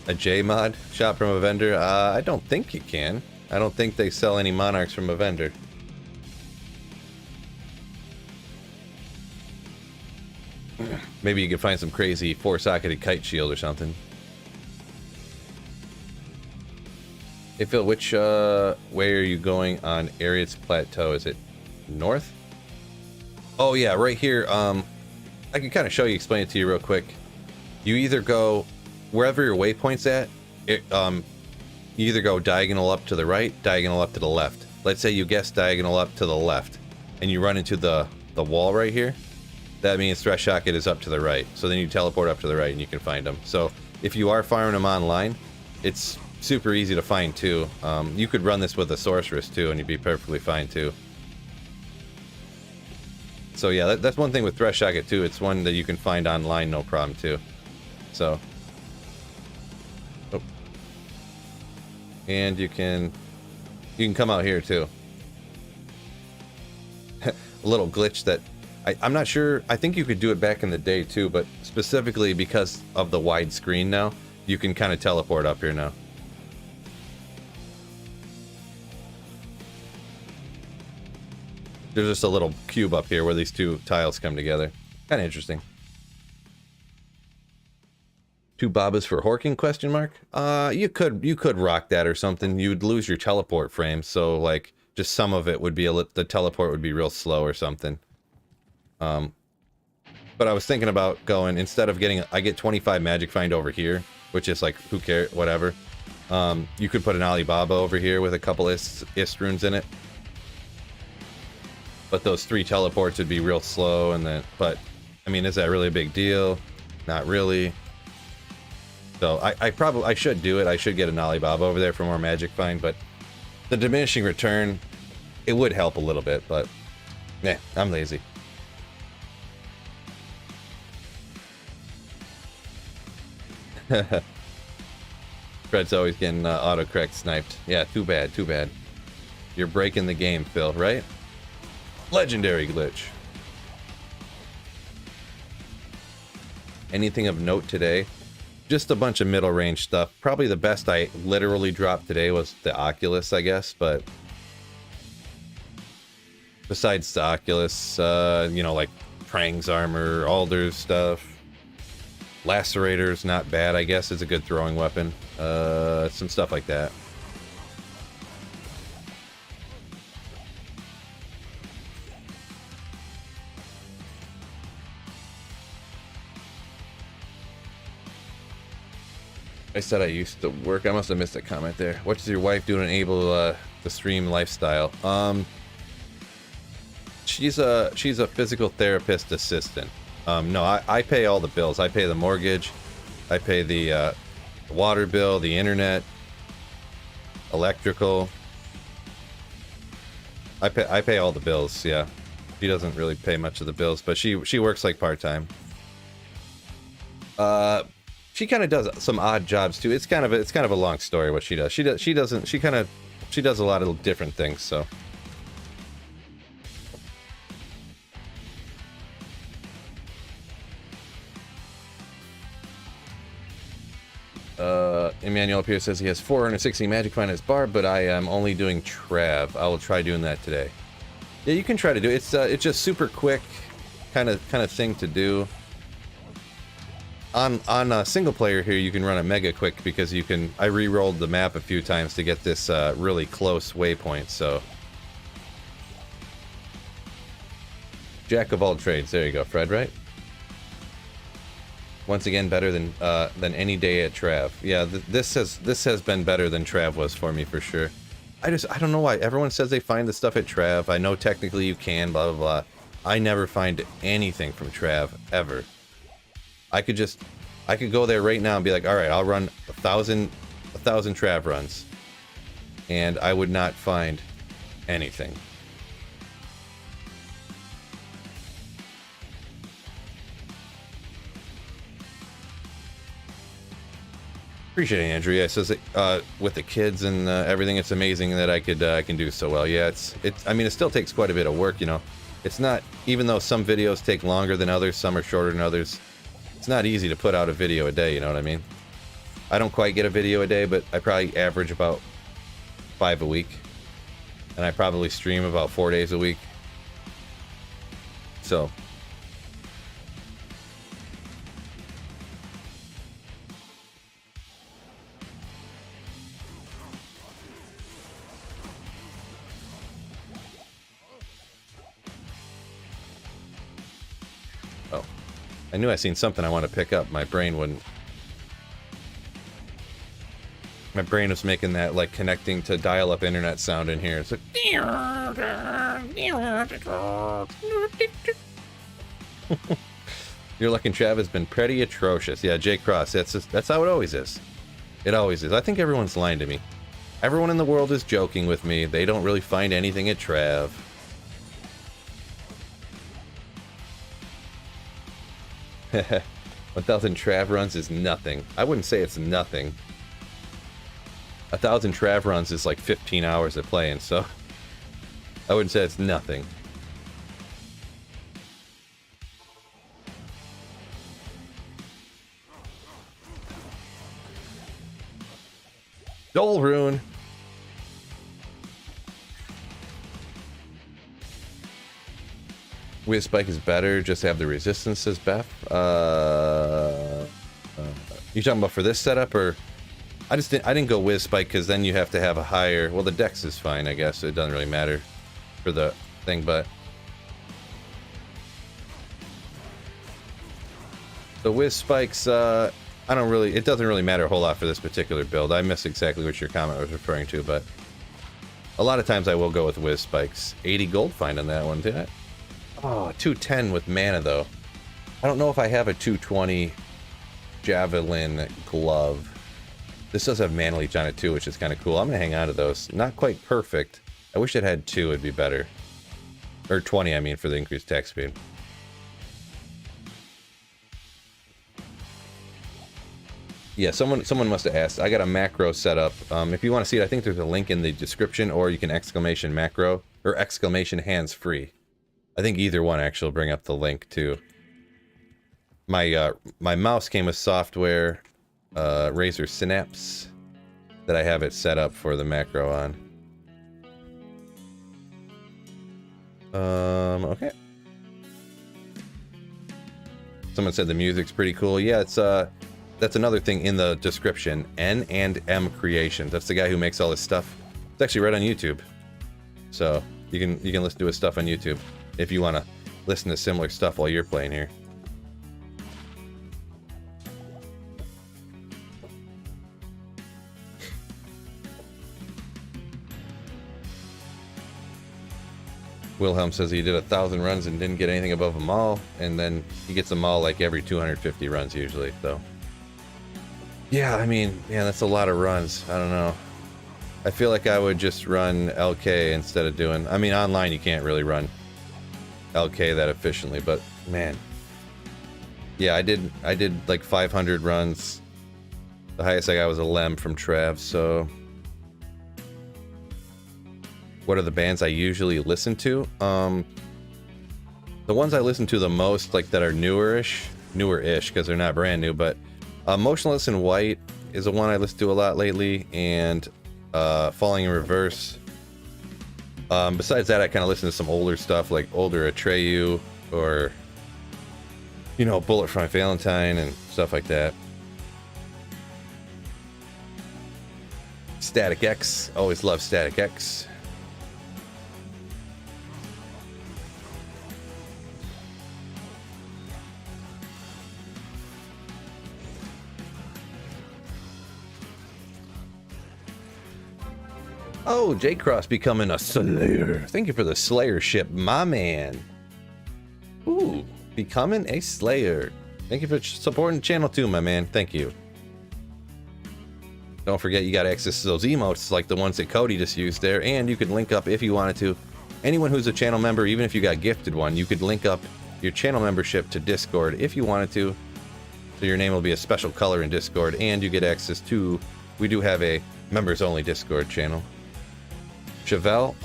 A J mod shop from a vendor? I don't think you can. I don't think they sell any monarchs from a vendor. Maybe you could find some crazy 4-socketed kite shield or something. Hey Phil, which way are you going on Ariad's Plateau? Is it north? Oh yeah, right here. I can kind of show you, explain it to you real quick. You either go wherever your waypoint's at. You either go diagonal up to the right, diagonal up to the left. Let's say you guess diagonal up to the left, and you run into the wall right here. That means Thresh Socket is up to the right. So then you teleport up to the right and you can find them. So if you are firing them online, it's super easy to find too. You could run this with a sorceress too and you'd be perfectly fine too. So yeah, that's one thing with Thresh Socket too. It's one that you can find online no problem too. So. Oh. And you can come out here too. A little glitch that I'm not sure. I think you could do it back in the day too, but specifically because of the wide screen now, you can kind of teleport up here now. There's just a little cube up here where these two tiles come together. Kind of interesting. 2 Babas for Horking, question mark? You could rock that or something. You would lose your teleport frame, so like just some of it would be the teleport would be real slow or something. But I was thinking about going, instead of getting, I get 25 magic find over here, which is like, who cares, whatever. You could put an Alibaba over here with a couple ist runes in it. But those 3 teleports would be real slow, and then, but, I mean, is that really a big deal? Not really. So I should do it. I should get an Alibaba over there for more magic find, but the diminishing return, it would help a little bit, but, nah, I'm lazy. Fred's always getting autocorrect sniped. Yeah, too bad, too bad. You're breaking the game, Phil, right? Legendary glitch. Anything of note today? Just a bunch of middle range stuff. Probably the best I literally dropped today was the Oculus, I guess, but besides the Oculus, you know, like Prang's armor, Alder's stuff. Lacerator's not bad, I guess. It's a good throwing weapon. Some stuff like that. I said I used to work. I must have missed a comment there. What does your wife do to enable the stream lifestyle? She's a physical therapist assistant. No, I pay all the bills. I pay the mortgage. I pay the water bill, the internet, electrical. I pay all the bills. Yeah, she doesn't really pay much of the bills, but she works like part-time. She kind of does some odd jobs too. It's kind of a long story what she does. She does a lot of different things. So Emmanuel up here says he has 460 magic find his bar, but I am only doing Trav. I will try doing that today. Yeah, you can try to do it. It's just super quick kind of thing to do. On single player here, you can run it mega quick because you can. I re-rolled the map a few times to get this really close waypoint. So, jack of all trades. There you go, Fred. Right. Once again, better than any day at Trav. Yeah, this has been better than Trav was for me for sure. I don't know why everyone says they find the stuff at Trav. I know technically you can. Blah blah blah. I never find anything from Trav ever. I could go there right now and be like, all right, I'll run 1,000 Trav runs, and I would not find anything. Appreciate it, Andrew. Yeah, it says that, with the kids and everything, it's amazing that I can do so well. Yeah, I mean, it still takes quite a bit of work, you know. It's not, even though some videos take longer than others, some are shorter than others. It's not easy to put out a video a day, you know what I mean? I don't quite get a video a day, but I probably average about 5 a week. And I probably stream about 4 days a week. So. Oh. I knew I seen something I want to pick up. My brain wouldn't. My brain was making that like connecting to dial-up internet sound in here. It's like. Your luck in Trav has been pretty atrocious. Yeah, Jake Cross. That's how it always is. It always is. I think everyone's lying to me. Everyone in the world is joking with me. They don't really find anything at Trav. 1,000 Trav runs is nothing. I wouldn't say it's nothing. 1,000 Trav runs is like 15 hours of playing, so I wouldn't say it's nothing. Dole Rune. Whiz Spike is better, just have the resistance, says Beth. You talking about for this setup, or I didn't go Whiz Spike because then you have to have a higher. Well, the dex is fine, I guess. It doesn't really matter for the thing, but the Whiz Spikes, it doesn't really matter a whole lot for this particular build. I missed exactly what your comment was referring to, but a lot of times I will go with Whiz Spikes. 80 gold find on that one, did I? Oh, 210 with mana, though. I don't know if I have a 220 Javelin glove. This does have Mana Leech on it, too, which is kind of cool. I'm going to hang on to those. Not quite perfect. I wish it had 2, it'd be better. Or 20, I mean, for the increased attack speed. Yeah, someone must have asked. I got a macro set up. If you want to see it, I think there's a link in the description, or you can exclamation macro, or exclamation hands-free. I think either one actually will bring up the link too. My mouse came with software, Razer Synapse, that I have it set up for the macro on. Okay. Someone said the music's pretty cool. Yeah, it's that's another thing in the description. N and M Creations. That's the guy who makes all this stuff. It's actually right on YouTube. So you can listen to his stuff on YouTube if you want to listen to similar stuff while you're playing here. Wilhelm says he did 1,000 runs and didn't get anything above them all, and then he gets them all like every 250 runs usually. So yeah, I mean, man, that's a lot of runs. I don't know. I feel like I would just run LK instead of doing... I mean, online you can't really run LK that efficiently, but man. Yeah, I did like 500 runs. The highest I got was a Lem from Trav, so... What are the bands I usually listen to? The ones I listen to the most, like that are newer-ish, because they're not brand new, but Motionless in White is the one I listen to a lot lately, and Falling in Reverse. Besides that, I kind of listen to some older stuff, like older Atreyu, or, you know, Bullet for My Valentine, and stuff like that. Static X, always love Static X. Oh, J Cross becoming a Slayer. Thank you for the Slayership, my man. Ooh, becoming a Slayer. Thank you for supporting the channel too, my man. Thank you. Don't forget you got access to those emotes like the ones that Cody just used there, and you could link up if you wanted to. Anyone who's a channel member, even if you got gifted one, you could link up your channel membership to Discord if you wanted to. So your name will be a special color in Discord, and you get access to... We do have a members-only Discord channel. Chevelle?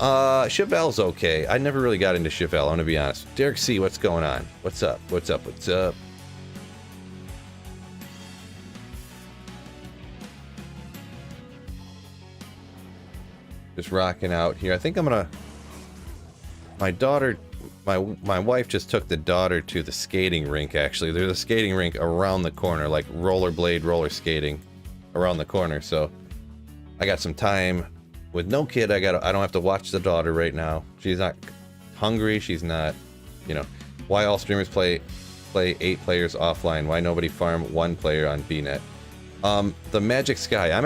Chevelle's okay. I never really got into Chevelle, I'm gonna be honest. Derek C, what's going on? What's up? What's up? What's up? Just rocking out here. I think I'm gonna... My daughter... My wife just took the daughter to the skating rink, actually. There's a skating rink around the corner, like rollerblade, roller skating around the corner, so... I got some time... With no kid, I don't have to watch the daughter right now. She's not hungry. She's not, you know. Why all streamers play 8 players offline? Why nobody farm 1 player on BNet? The Magic Sky. I'm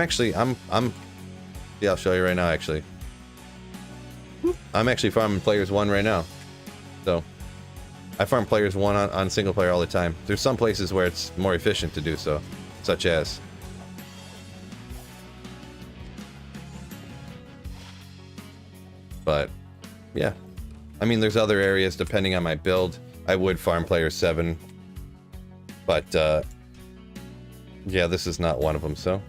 yeah, I'll show you right now. Actually, I'm actually farming players 1 right now. So I farm players 1 on single player all the time. There's some places where it's more efficient to do so, such as. But, yeah. I mean, there's other areas, depending on my build. I would farm player 7. But, yeah, this is not one of them, so.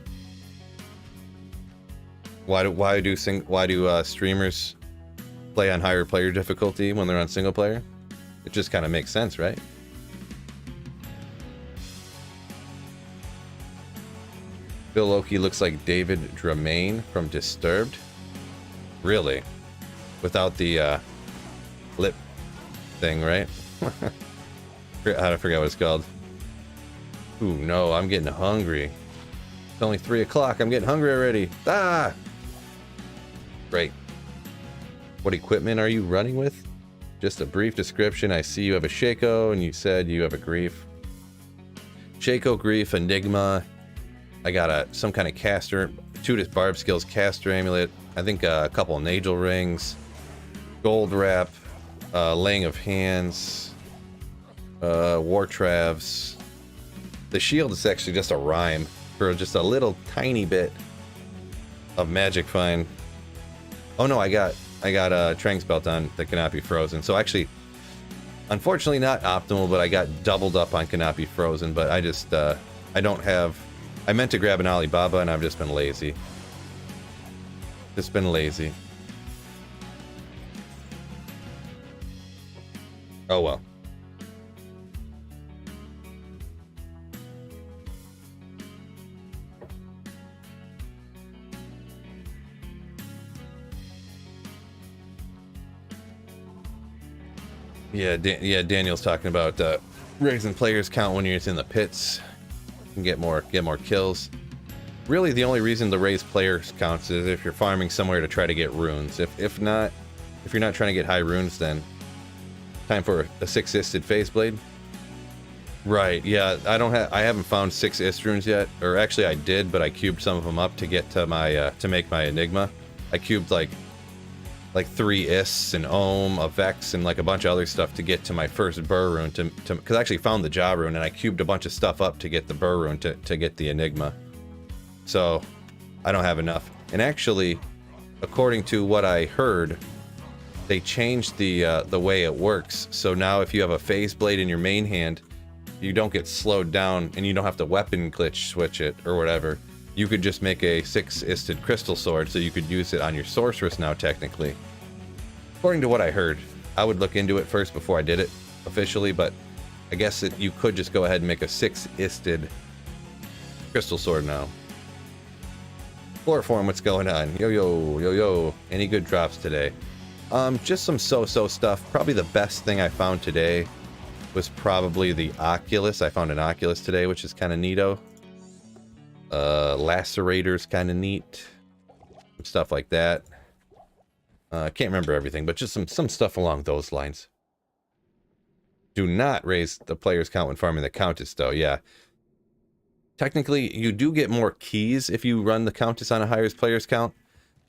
Why do streamers play on higher player difficulty when they're on single player? It just kind of makes sense, right? Bill Loki looks like David Dramain from Disturbed. Really? Without the lip thing, right? I forget what it's called. Ooh, no, I'm getting hungry. It's only 3 o'clock. I'm getting hungry already. Ah! Great. What equipment are you running with? Just a brief description. I see you have a Shaco, and you said you have a Grief. Shaco, Grief, Enigma. I got some kind of caster. Tudis Barb Skills caster amulet. I think a couple of Nagel rings. Gold wrap, laying of hands, war travs. The shield is actually just a rhyme for just a little tiny bit of magic find. Oh no, I got a Trang's belt on that cannot be frozen. So actually, unfortunately not optimal, but I got doubled up on cannot be frozen. But I just I don't have. I meant to grab an Alibaba and I've just been lazy. Just been lazy. Oh well. Yeah, Daniel's talking about raising players count when you're in the pits. You can get more kills. Really, the only reason to raise players counts is if you're farming somewhere to try to get runes. If not, if you're not trying to get high runes, then time for a 6-isted phase blade. Right, yeah, I haven't found 6 ist runes yet, or actually I did, but I cubed some of them up to get to my to make my enigma. I cubed like 3 ists, an ohm, a vex, and like a bunch of other stuff to get to my first burr rune because I actually found the jaw rune and I cubed a bunch of stuff up to get the burr rune to get the enigma. So I don't have enough. And actually, according to what I heard, they changed the way it works. So now if you have a phase blade in your main hand, you don't get slowed down and you don't have to weapon glitch switch it or whatever. You could just make a 6-isted crystal sword so you could use it on your sorceress now technically. According to what I heard, I would look into it first before I did it officially, but I guess that you could just go ahead and make a 6-isted crystal sword now. Chloroform, what's going on? Yo, yo, yo, yo. Any good drops today? Just some so-so stuff. Probably the best thing I found today was probably the Oculus. I found an Oculus today, which is kind of neato. Lacerator's kind of neat. Stuff like that. I can't remember everything, but just some stuff along those lines. Do not raise the player's count when farming the Countess, though. Yeah. Technically, you do get more keys if you run the Countess on a higher player's count,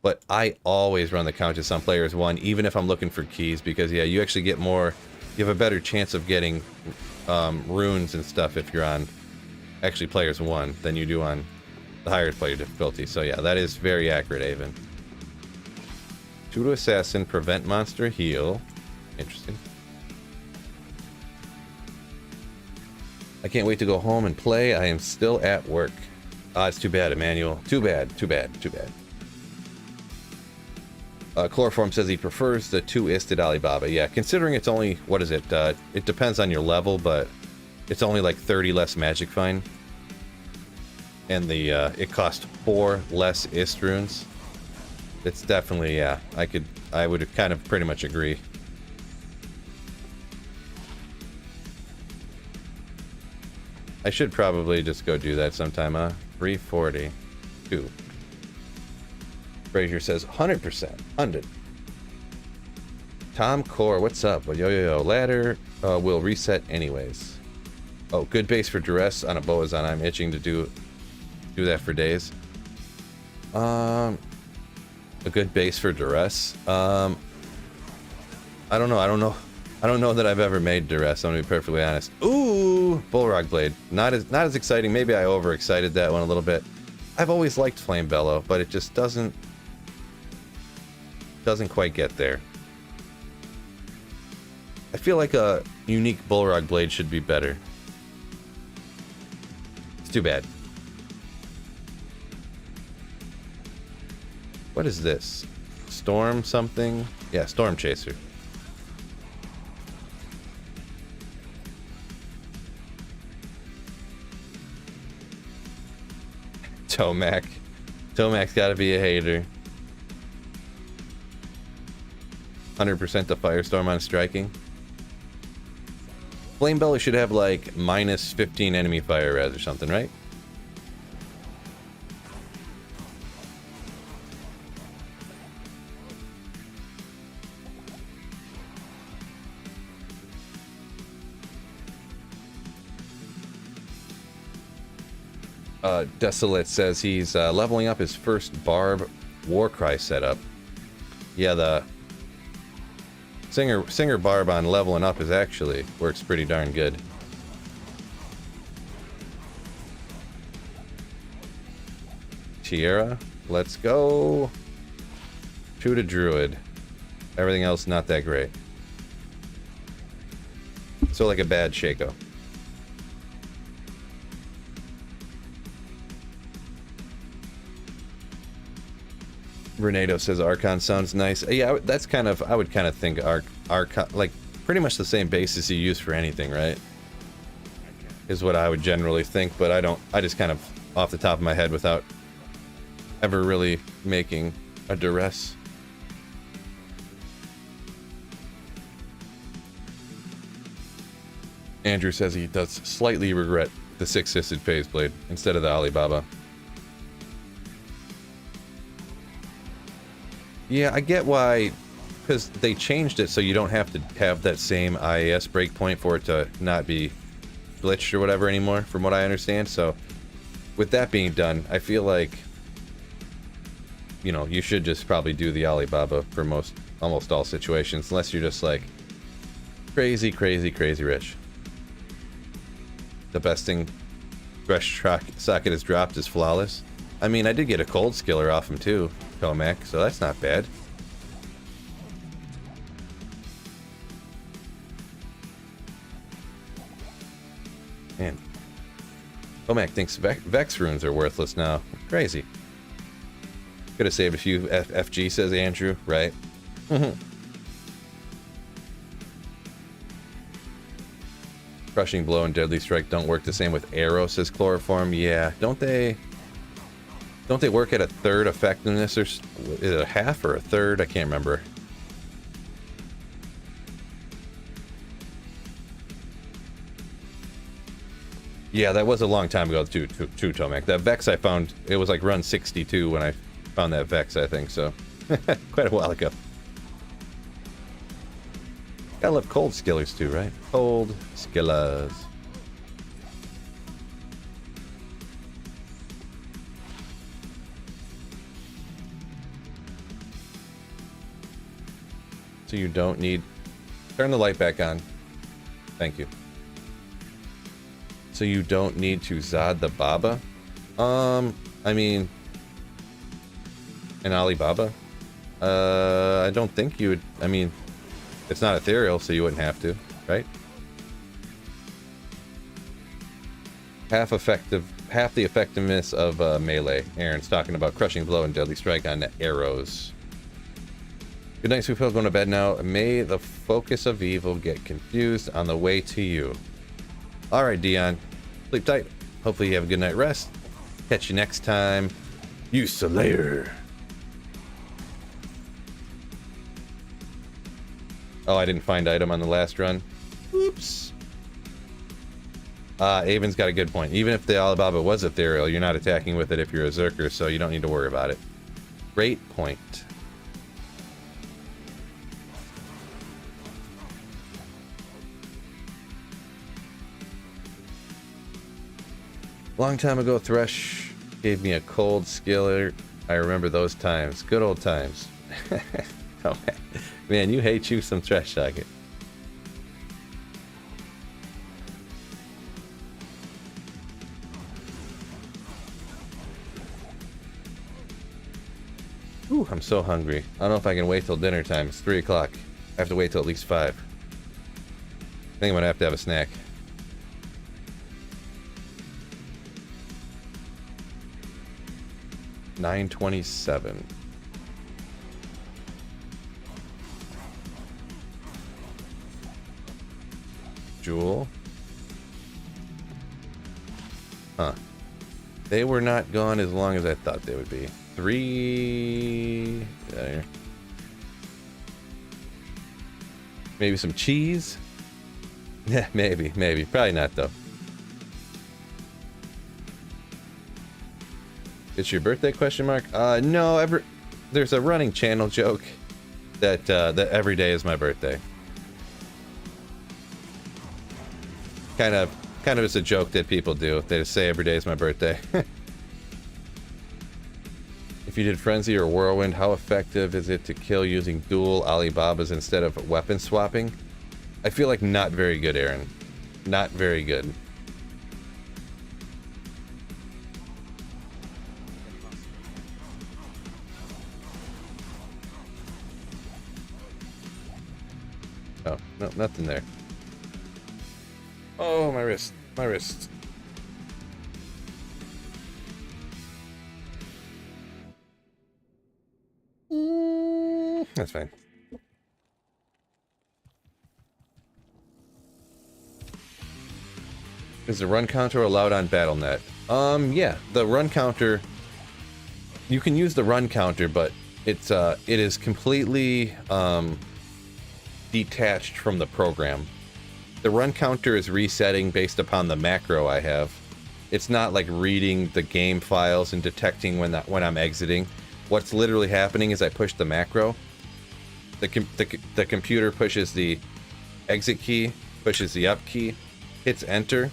but I always run the Countess on players 1, even if I'm looking for keys, because yeah, you actually get more, you have a better chance of getting runes and stuff if you're on actually players 1 than you do on the higher player difficulty. So yeah, that is very accurate, Avon. 2 to Assassin, prevent monster, heal. Interesting. I can't wait to go home and play. I am still at work. Ah, it's too bad, Emmanuel. Too bad, too bad, too bad. Chloroform says he prefers the 2-isted Alibaba. Yeah, considering it's only, what is it? It depends on your level, but it's only like 30 less magic fine. And the it cost 4 less ist runes. It's definitely, yeah, I would kind of pretty much agree. I should probably just go do that sometime, huh? 342. Frazier says 100%. 100. Tom Core, what's up? Well, yo, yo, yo. Ladder will reset anyways. Oh, good base for duress on a Boazon. I'm itching to do that for days. A good base for duress. I don't know. I don't know that I've ever made duress. I'm gonna be perfectly honest. Ooh, Bullrock Blade. Not as exciting. Maybe I overexcited that one a little bit. I've always liked Flame Bellow, but it just doesn't quite get there. I feel like a unique Bullrock Blade should be better. It's too bad. What is this? Storm something? Yeah, Storm Chaser. Tomac. Tomac's gotta be a hater. 100% the Firestorm on striking. Flame Bellow should have like minus 15 enemy fire res or something, right? Desolate says he's leveling up his first Barb Warcry setup. Yeah, the Singer Barb on leveling up is actually works pretty darn good. Tierra, let's go. Shoot a Druid. Everything else not that great. So like a bad Shaco. Renato says Archon sounds nice. Yeah, that's kind of, I would kind of think Archon, like pretty much the same basis you use for anything, right? Is what I would generally think, but I just kind of off the top of my head without ever really making a duress. Andrew says he does slightly regret the 6-sisted phase blade instead of the Alibaba. Yeah, I get why, because they changed it so you don't have to have that same IAS breakpoint for it to not be glitched or whatever anymore, from what I understand. So, with that being done, I feel like, you know, you should just probably do the Alibaba for almost all situations, unless you're just like crazy, crazy, crazy rich. The best thing Thresh socket has dropped is Flawless. I mean, I did get a cold skiller off him too, Tomac, so that's not bad. Man, Tomac thinks Vex runes are worthless now. Crazy. Could have saved a few FG, says Andrew, right? Crushing Blow and Deadly Strike don't work the same with Arrow, says Chloroform. Yeah, don't they work at a third effectiveness, or is it a half or a third? I can't remember. Yeah, that was a long time ago too, Tomac. That Vex I found, it was like run 62 when I found that Vex, I think, so quite a while ago. Gotta love cold skillers too, right? Cold skillers. So you don't need... Turn the light back on. Thank you. So you don't need to Zod the Baba? I mean... An Alibaba? I don't think you would... I mean... It's not ethereal, so you wouldn't have to, right? Half the effectiveness of melee. Aaron's talking about Crushing Blow and Deadly Strike on arrows. Good night, Sweet Pill. Going to bed now. May the focus of evil get confused on the way to you. Alright, Dion. Sleep tight. Hopefully you have a good night rest. Catch you next time. You Slayer. Oh, I didn't find item on the last run. Oops. Avon's got a good point. Even if the Alibaba was ethereal, you're not attacking with it if you're a Zerker, so you don't need to worry about it. Great point. Long time ago, Thresh gave me a cold skiller. I remember those times. Good old times. Oh, man, you hate you some Thresh socket. Ooh, I'm so hungry. I don't know if I can wait till dinner time. It's 3 o'clock. I have to wait till at least 5. I think I'm gonna have to have a snack. $9.27. Jewel. Huh. They were not gone as long as I thought they would be. 3... There. Maybe some cheese? Yeah, maybe. Probably not, though. It's your birthday, question mark? No, there's a running channel joke that every day is my birthday. Kind of is a joke that people do. They just say every day is my birthday. If you did Frenzy or Whirlwind, how effective is it to kill using dual Alibabas instead of weapon swapping? I feel like not very good, Aaron. Not very good. Oh, no, nothing there. Oh, my wrist. My wrist. That's fine. Is the run counter allowed on BattleNet? Yeah, the run counter. You can use the run counter, but it is completely detached from the program. the run counter is resetting based upon the macro I have. It's not like reading the game files and detecting when I'm exiting. What's literally happening is I push the macro. The computer pushes the exit key, pushes the up key, hits enter,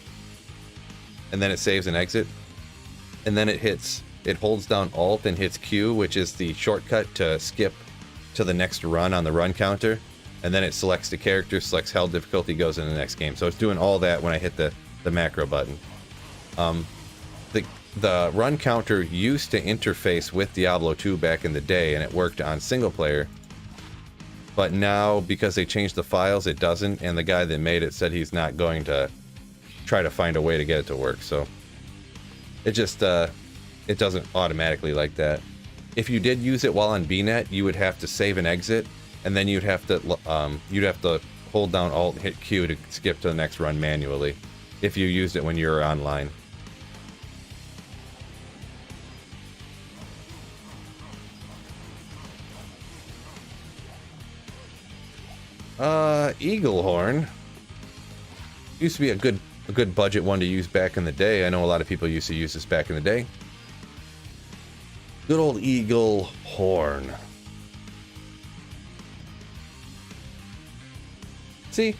and then it saves an exit. And then it holds down Alt and hits Q, which is the shortcut to skip to the next run on the run counter. And then it selects the character, selects hell difficulty, goes into the next game. So it's doing all that when I hit the macro button. The run counter used to interface with Diablo 2 back in the day, and it worked on single player. But now, because they changed the files, it doesn't, and the guy that made it said he's not going to try to find a way to get it to work. So it just it doesn't automatically like that. If you did use it while on BNet, you would have to save and exit, and then you'd have to hold down Alt, hit Q to skip to the next run manually. If you used it when you were online. Eaglehorn used to be a good budget one to use back in the day. I know a lot of people used to use this back in the day. Good old Eaglehorn. See,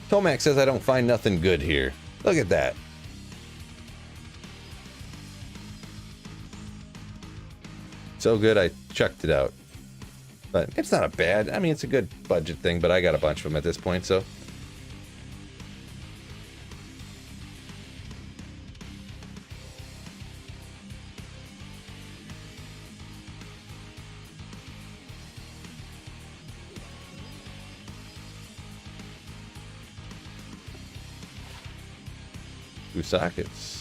Tomac says I don't find nothing good here. Look at that. So good I chucked it out. But it's not a bad, I mean, it's a good budget thing, but I got a bunch of them at this point, so. Two sockets.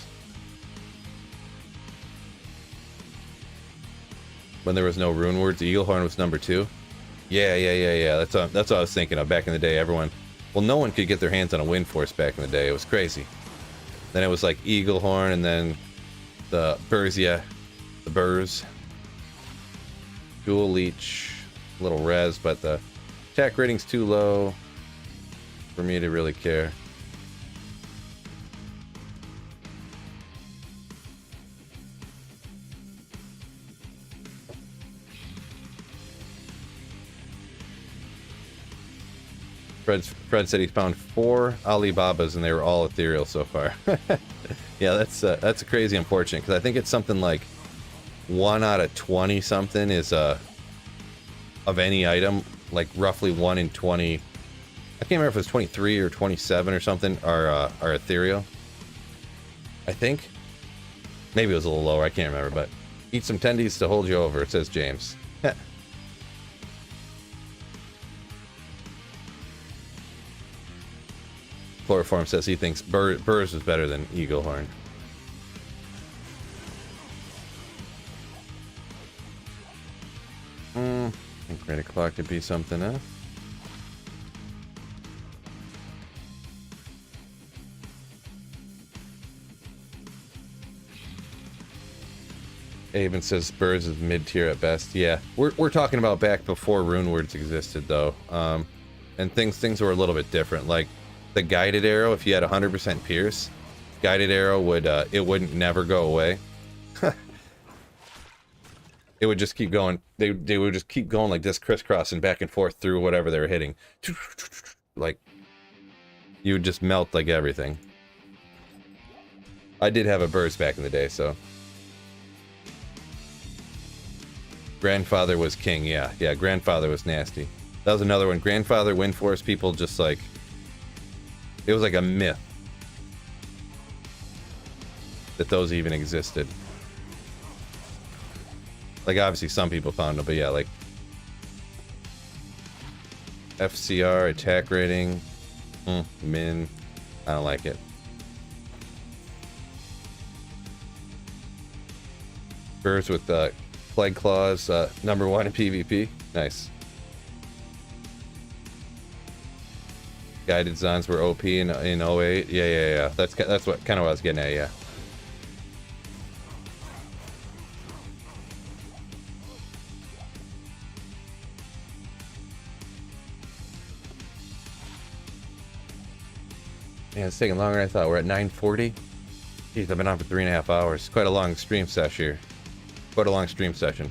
When there was no rune words, Eaglehorn was number 2. Yeah. That's what I was thinking of back in the day. Everyone, well, no one could get their hands on a Wind Force back in the day. It was crazy. Then it was like Eaglehorn, and then the Burzia, the Burrs, Dual Leech, little res, but the attack rating's too low for me to really care. Fred said he's found 4 Alibabas and they were all ethereal so far. Yeah, that's crazy unfortunate, because I think it's something like 1 out of 20 something is of any item, like roughly 1 in 20. I can't remember if it was 23 or 27 or something are ethereal. I think maybe it was a little lower. I can't remember, but eat some tendies to hold you over. It says James. Chloroform says he thinks Burrs is better than Eaglehorn. I think Red Clock could be something, huh? Avon says Burrs is mid-tier at best. Yeah, we're talking about back before rune words existed, though, and things were a little bit different. Like the guided arrow, if you had 100% pierce, guided arrow would it wouldn't never go away. It would just keep going. They would just keep going like this, crisscrossing back and forth through whatever they were hitting. Like you would just melt like everything. I did have a burst back in the day, so. Grandfather was king, yeah, Grandfather was nasty. That was another one. Grandfather, Wind Force, people just like, it was like a myth that those even existed. Like obviously some people found them, but yeah, like FCR, attack rating, min, I don't like it. Burrs with Plague Claws, number 1 in PvP. Nice. Guided Zons were OP in 08. Yeah. That's what kind of what I was getting at, yeah. Man, it's taking longer than I thought. We're at 9:40. Jeez, I've been on for 3.5 hours. Quite a long stream session here. Quite a long stream session.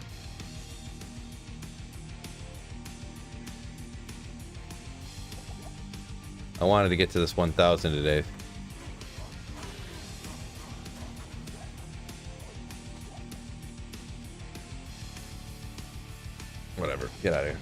I wanted to get to this 1,000 today. Whatever. Get out of here.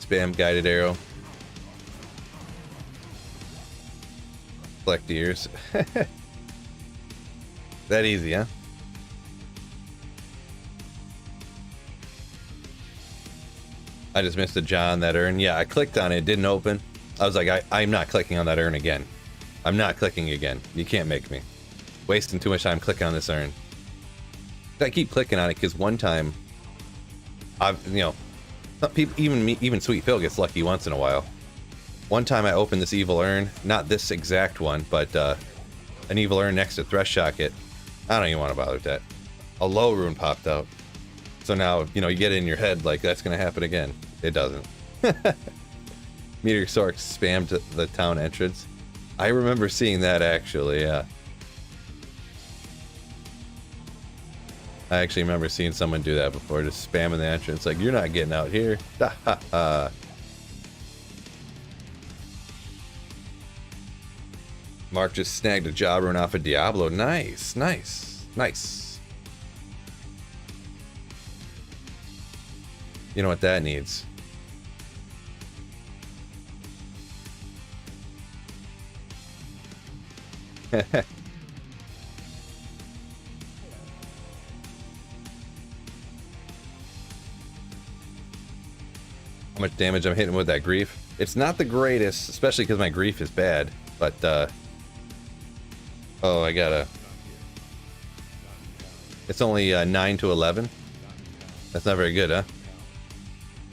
Spam guided arrow. Collect ears. That easy, huh? I just missed a John that urn. Yeah, I clicked on it, it didn't open. I was like, I'm not clicking on that urn again. I'm not clicking again. You can't make me. Wasting too much time clicking on this urn. I keep clicking on it because one time, people, even Sweet Phil gets lucky once in a while. One time I opened this evil urn, not this exact one, but an evil urn next to Thresh Socket. I don't even want to bother with that. A low rune popped out. So now, you get it in your head like that's going to happen again. It doesn't. Meteor Sork spammed the town entrance. I remember seeing that actually, yeah. I actually remember seeing someone do that before, just spamming the entrance like, you're not getting out here. Mark just snagged a job run off of Diablo. Nice, nice, nice. You know what that needs? How much damage I'm hitting with that grief? It's not the greatest, especially because my grief is bad, but oh, I gotta... It's only 9 to 11. That's not very good, huh?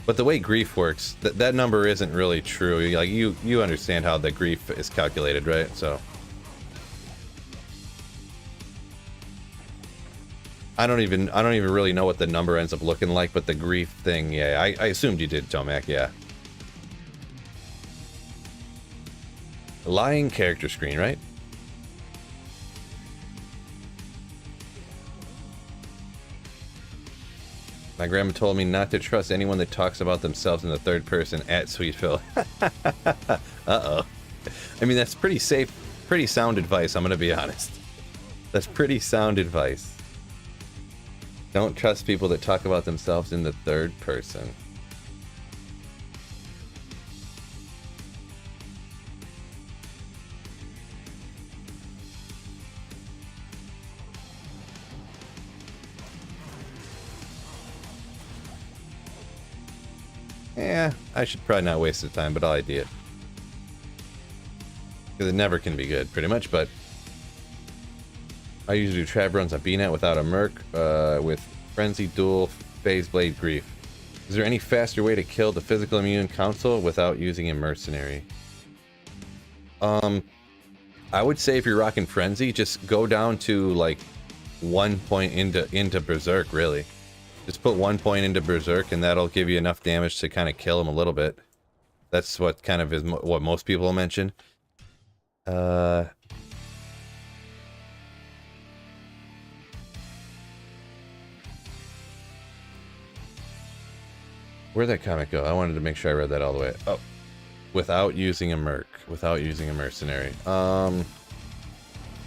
But the way grief works, that number isn't really true. Like you understand how the grief is calculated, right? So I don't even really know what the number ends up looking like, but the grief thing, yeah, I assumed you did, Tomac, yeah. Lying character screen, right? My grandma told me not to trust anyone that talks about themselves in the third person at Sweet Phil. Uh-oh. I mean, that's pretty safe, pretty sound advice, I'm gonna be honest. That's pretty sound advice. Don't trust people that talk about themselves in the third person. Yeah, I should probably not waste the time, but I'll idea it. Because it never can be good, pretty much, but... I usually do trap runs on BNet without a Merc, with Frenzy, Duel, Phase Blade, Grief. Is there any faster way to kill the physical immune council without using a mercenary? I would say if you're rocking Frenzy, just go down to like 1 point into Berserk, really. Just put 1 point into Berserk and that'll give you enough damage to kind of kill him a little bit. That's what kind of is what most people will mention. Where'd that comic go? I wanted to make sure I read that all the way. Oh, without using a Merc, without using a mercenary.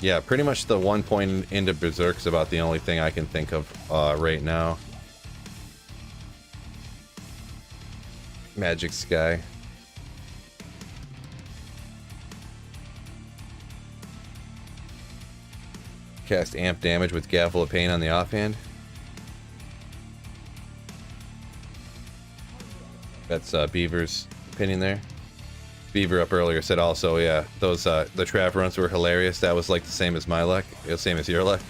Yeah, pretty much the 1 point into Berserk's about the only thing I can think of right now. Magic Sky. Cast amp damage with Gavel of Pain on the offhand. That's Beaver's opinion there. Beaver up earlier said also, yeah, those the Trav runs were hilarious. That was like the same as my luck, the same as your luck.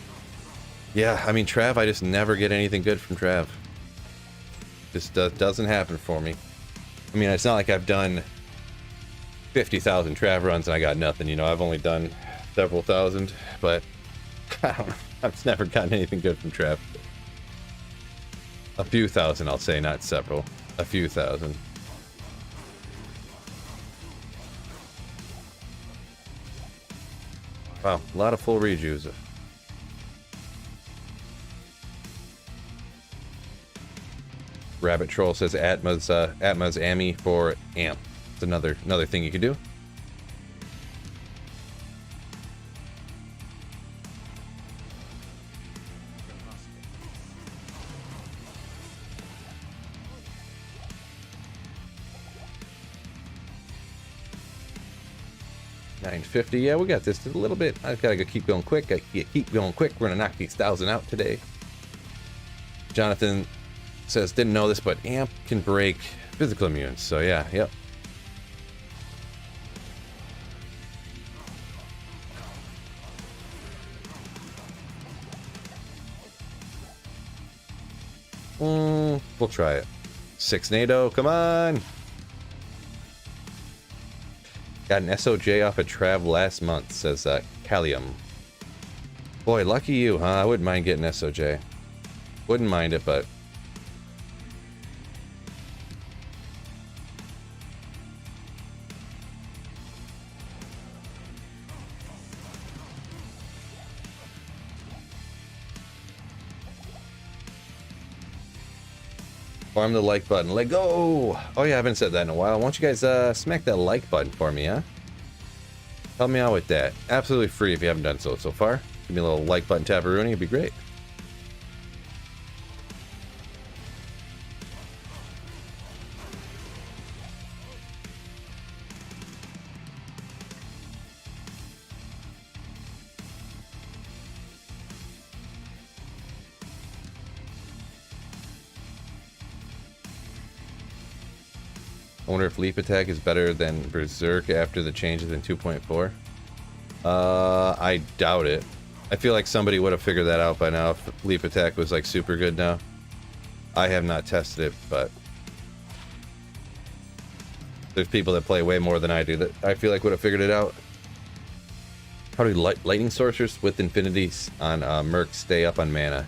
Yeah, I mean Trav, I just never get anything good from Trav. Just doesn't happen for me. I mean, it's not like I've done 50,000 trav runs and I got nothing. You know, I've only done several thousand, but I don't know. I've never gotten anything good from trav. A few thousand, I'll say, not several. A few thousand. Wow, a lot of full rejuves. Rabbit Troll says Atma's Ami for amp. It's another thing you can do. $950. Yeah, we got this a little bit. I gotta keep going quick. Keep going quick. We're gonna knock these 1,000 out today. Jonathan says, didn't know this, but amp can break physical immunes. So yeah, yep. We'll try it. 6 NATO, come on! Got an SOJ off a Trav last month, says Callium. Boy, lucky you, huh? I wouldn't mind getting SOJ. Wouldn't mind it, but... Farm the like button. Let go! Oh yeah, I haven't said that in a while. Why don't you guys smack that like button for me, huh? Help me out with that. Absolutely free if you haven't done so far. Give me a little like button tabaroonie, it'd be great. I wonder if Leap Attack is better than Berserk after the changes in 2.4. I doubt it. I feel like somebody would have figured that out by now if Leap Attack was like super good now. I have not tested it, but there's people that play way more than I do that I feel like would have figured it out. How do lightning sorcerers with infinities on Merc stay up on mana?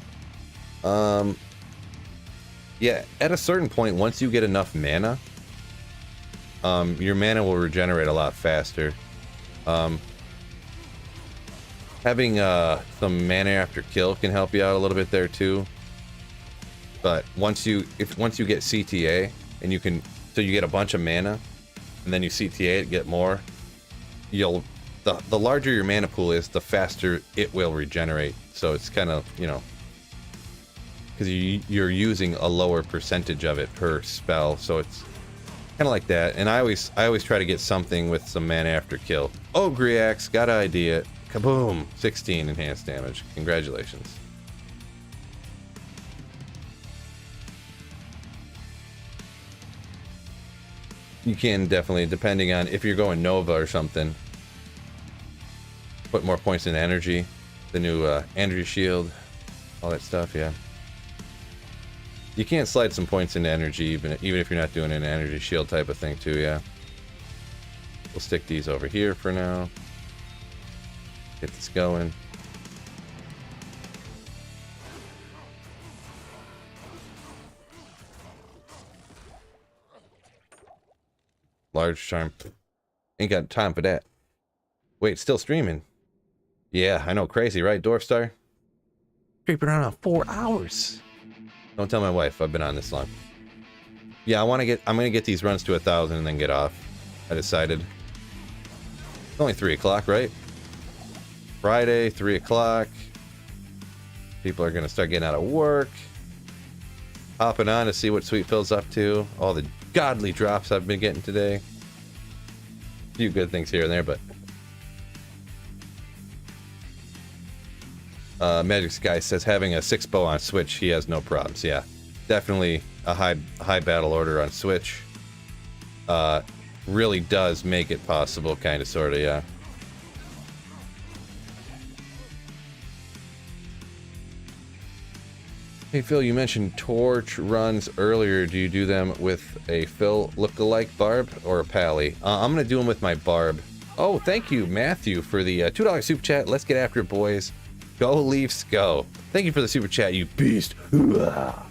Yeah, at a certain point, once you get enough mana, your mana will regenerate a lot faster. Having some mana after kill can help you out a little bit there too. But once you get CTA and you get a bunch of mana, and then you CTA it, get more. The larger your mana pool is, the faster it will regenerate. So it's kind of, you know, because you're using a lower percentage of it per spell, so it's kind of like that. And I always try to get something with some mana after kill. Oh, Griax, got an idea. Kaboom! 16 enhanced damage. Congratulations. You can definitely, depending on if you're going Nova or something, put more points in energy. The new energy shield, all that stuff, yeah. You can slide some points into energy even if you're not doing an energy shield type of thing too, yeah. We'll stick these over here for now. Get this going. Large charm. Ain't got time for that. Wait, still streaming? Yeah, I know, crazy, right, Dwarfstar? Creeping around 4 hours. Don't tell my wife I've been on this long. Yeah, I'm gonna get these runs to 1,000 and then get off. I decided. It's only 3 o'clock, right? Friday, 3 o'clock. People are gonna start getting out of work. Hopping on to see what Sweet Phil's up to. All the godly drops I've been getting today. A few good things here and there, but Magic Sky says having a 6-bow on Switch, he has no problems. Yeah, definitely a high battle order on Switch. Really does make it possible, kind of, sort of, yeah. Hey Phil, you mentioned torch runs earlier. Do you do them with a Phil lookalike barb or a pally? I'm gonna do them with my barb. Oh, thank you, Matthew, for the $2 super chat. Let's get after it, boys. Go Leafs, go. Thank you for the super chat, you beast. But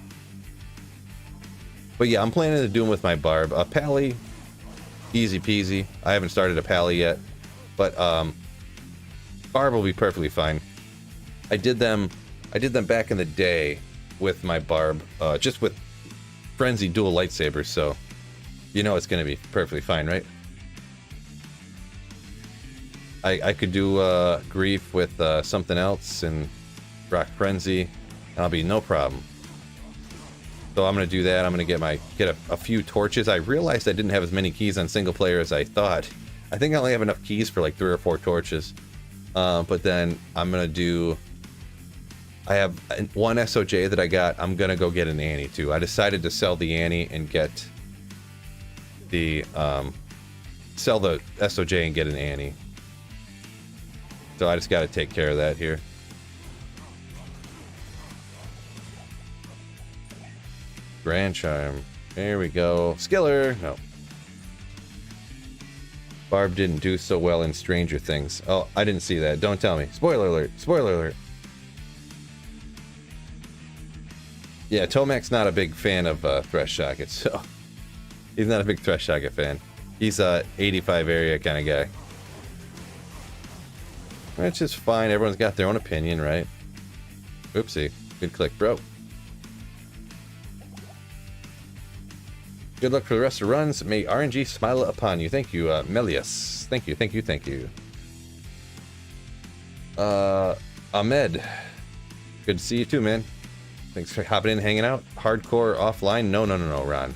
yeah, I'm planning to do them with my barb. A pally, easy peasy. I haven't started a pally yet, but barb will be perfectly fine. I did them back in the day with my barb, just with frenzy dual lightsabers, so you know it's gonna be perfectly fine, right? I could do grief with something else and rock frenzy, and I'll be no problem. So I'm gonna do that. I'm gonna get a few torches. I realized I didn't have as many keys on single player as I thought. I think I only have enough keys for like 3 or 4 torches. But then I'm gonna do. I have one SOJ that I got. I'm gonna go get an Annie too. I decided to sell the Annie and get the sell the SOJ and get an Annie. So I just got to take care of that here. Grand Charm. There we go. Skiller. No. Barb didn't do so well in Stranger Things. Oh, I didn't see that. Don't tell me. Spoiler alert. Spoiler alert. Yeah, Tomac's not a big fan of Thresh Socket, so he's not a big Thresh Socket fan. He's a 85 area kind of guy. That's just fine. Everyone's got their own opinion, right? Oopsie. Good click, bro. Good luck for the rest of the runs. May RNG smile upon you. Thank you, Melius. Thank you, thank you, thank you. Ahmed. Good to see you too, man. Thanks for hopping in and hanging out. Hardcore offline? No, Ron.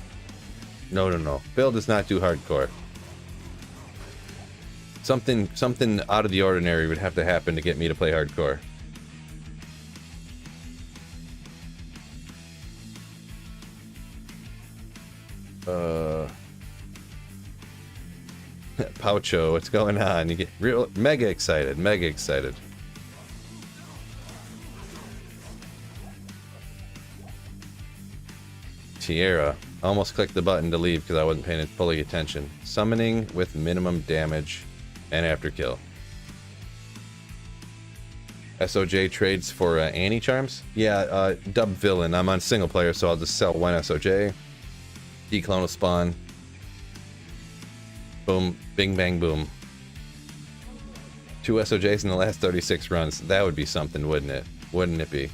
No. Bill does not do hardcore. Something out of the ordinary would have to happen to get me to play hardcore. Poucho, what's going on? You get mega excited. Tierra. I almost clicked the button to leave because I wasn't paying fully attention. Summoning with minimum damage and after kill. SOJ trades for Annie charms? Yeah, dub villain. I'm on single player, so I'll just sell one SOJ. Declone will spawn. Boom, bing, bang, boom. 2 SOJs in the last 36 runs. That would be something, wouldn't it? Wouldn't it be?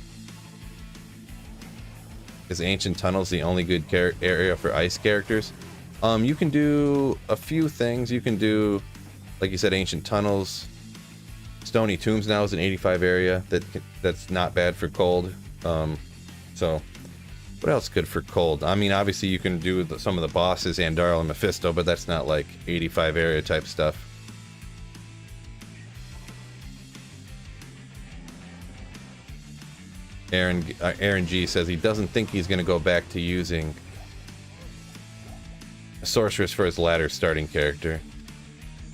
Is Ancient Tunnels the only good area for ice characters? You can do a few things. You can do, like you said, Ancient Tunnels. Stony Tombs now is an 85 area that's not bad for cold. So, what else good for cold? I mean, obviously you can do some of the bosses, Andarl and Mephisto, but that's not like 85 area type stuff. Aaron G says he doesn't think he's going to go back to using a sorceress for his ladder starting character.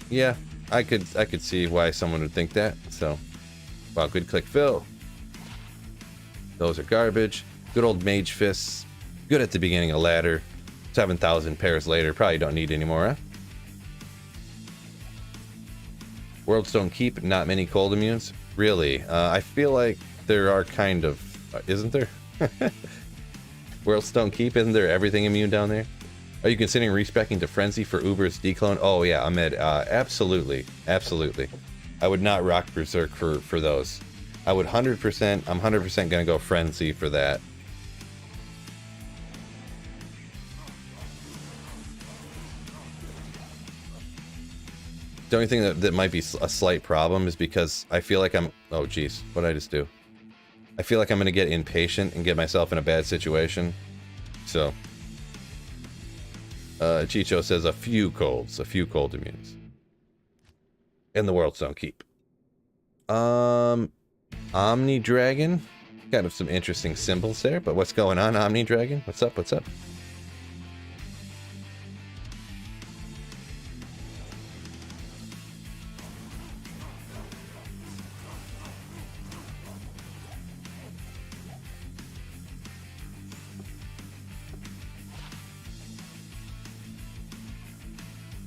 Yeah, I could see why someone would think that. So, wow, good click, Phil. Those are garbage. Good old mage fists. Good at the beginning of ladder. 7,000 pairs later, probably don't need any more, huh? Worldstone Keep, not many cold immunes. Really, I feel like there are kind of, isn't there? Worldstone Keep, isn't there everything immune down there? Are you considering respecking to Frenzy for Uber's declone? Oh yeah, Ahmed, absolutely. I would not rock Berserk for those. I would 100%, I'm 100% gonna go Frenzy for that. The only thing that might be a slight problem is because I feel like I'm... Oh, geez. What did I just do? I feel like I'm going to get impatient and get myself in a bad situation. So... Chicho says a few cold immunes. And the Worldstone Keep. Omni Dragon. Kind of some interesting symbols there, but what's going on, Omni Dragon? What's up?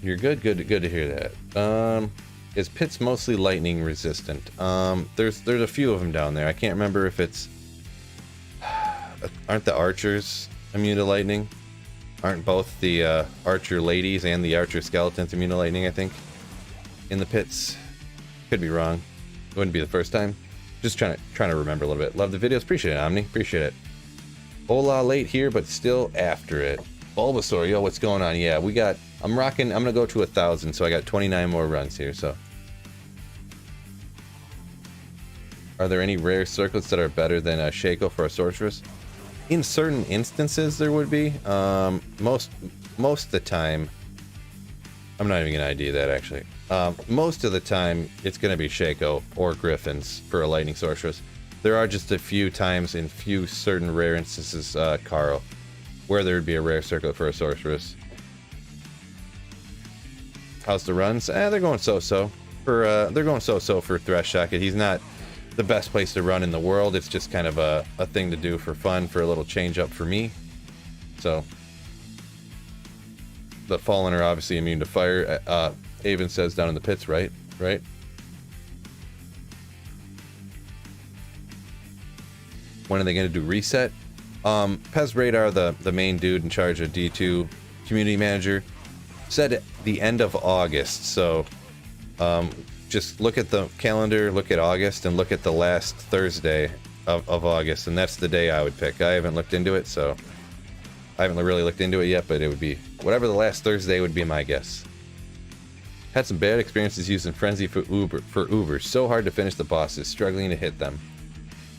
You're good. Good to hear that. Is Pit's mostly lightning resistant? There's a few of them down there. I can't remember if it's... Aren't the archers immune to lightning? Aren't both the archer ladies and the archer skeletons immune to lightning, I think? In the pits? Could be wrong. It wouldn't be the first time. Just trying to remember a little bit. Love the videos. Appreciate it, Omni. Appreciate it. Hola, late here, but still after it. Bulbasaur, yo, what's going on? Yeah, we got... I'm gonna go to 1,000, so I got 29 more runs here, so... Are there any rare circlets that are better than a Shaco for a sorceress? In certain instances, there would be. Most of the time... I'm not even gonna ID that, actually. Most of the time, it's gonna be Shaco or Griffins for a lightning sorceress. There are just a few times in few certain rare instances, Carl, where there would be a rare circlet for a sorceress. How's the runs? They're going so-so. They're going so-so for Thresh Socket. He's not the best place to run in the world. It's just kind of a thing to do for fun, for a little change up for me. So, the Fallen are obviously immune to fire. Avon says down in the pits, right? Right? When are they going to do reset? Pez Radar, the main dude in charge of D2 community manager, said at the end of August. So just look at the calendar, look at August, and look at the last Thursday of August, and that's the day I would pick. I haven't looked into it, so I haven't really looked into it yet, but it would be whatever the last Thursday would be my guess. Had some bad experiences using Frenzy for Uber. So hard to finish the bosses, struggling to hit them.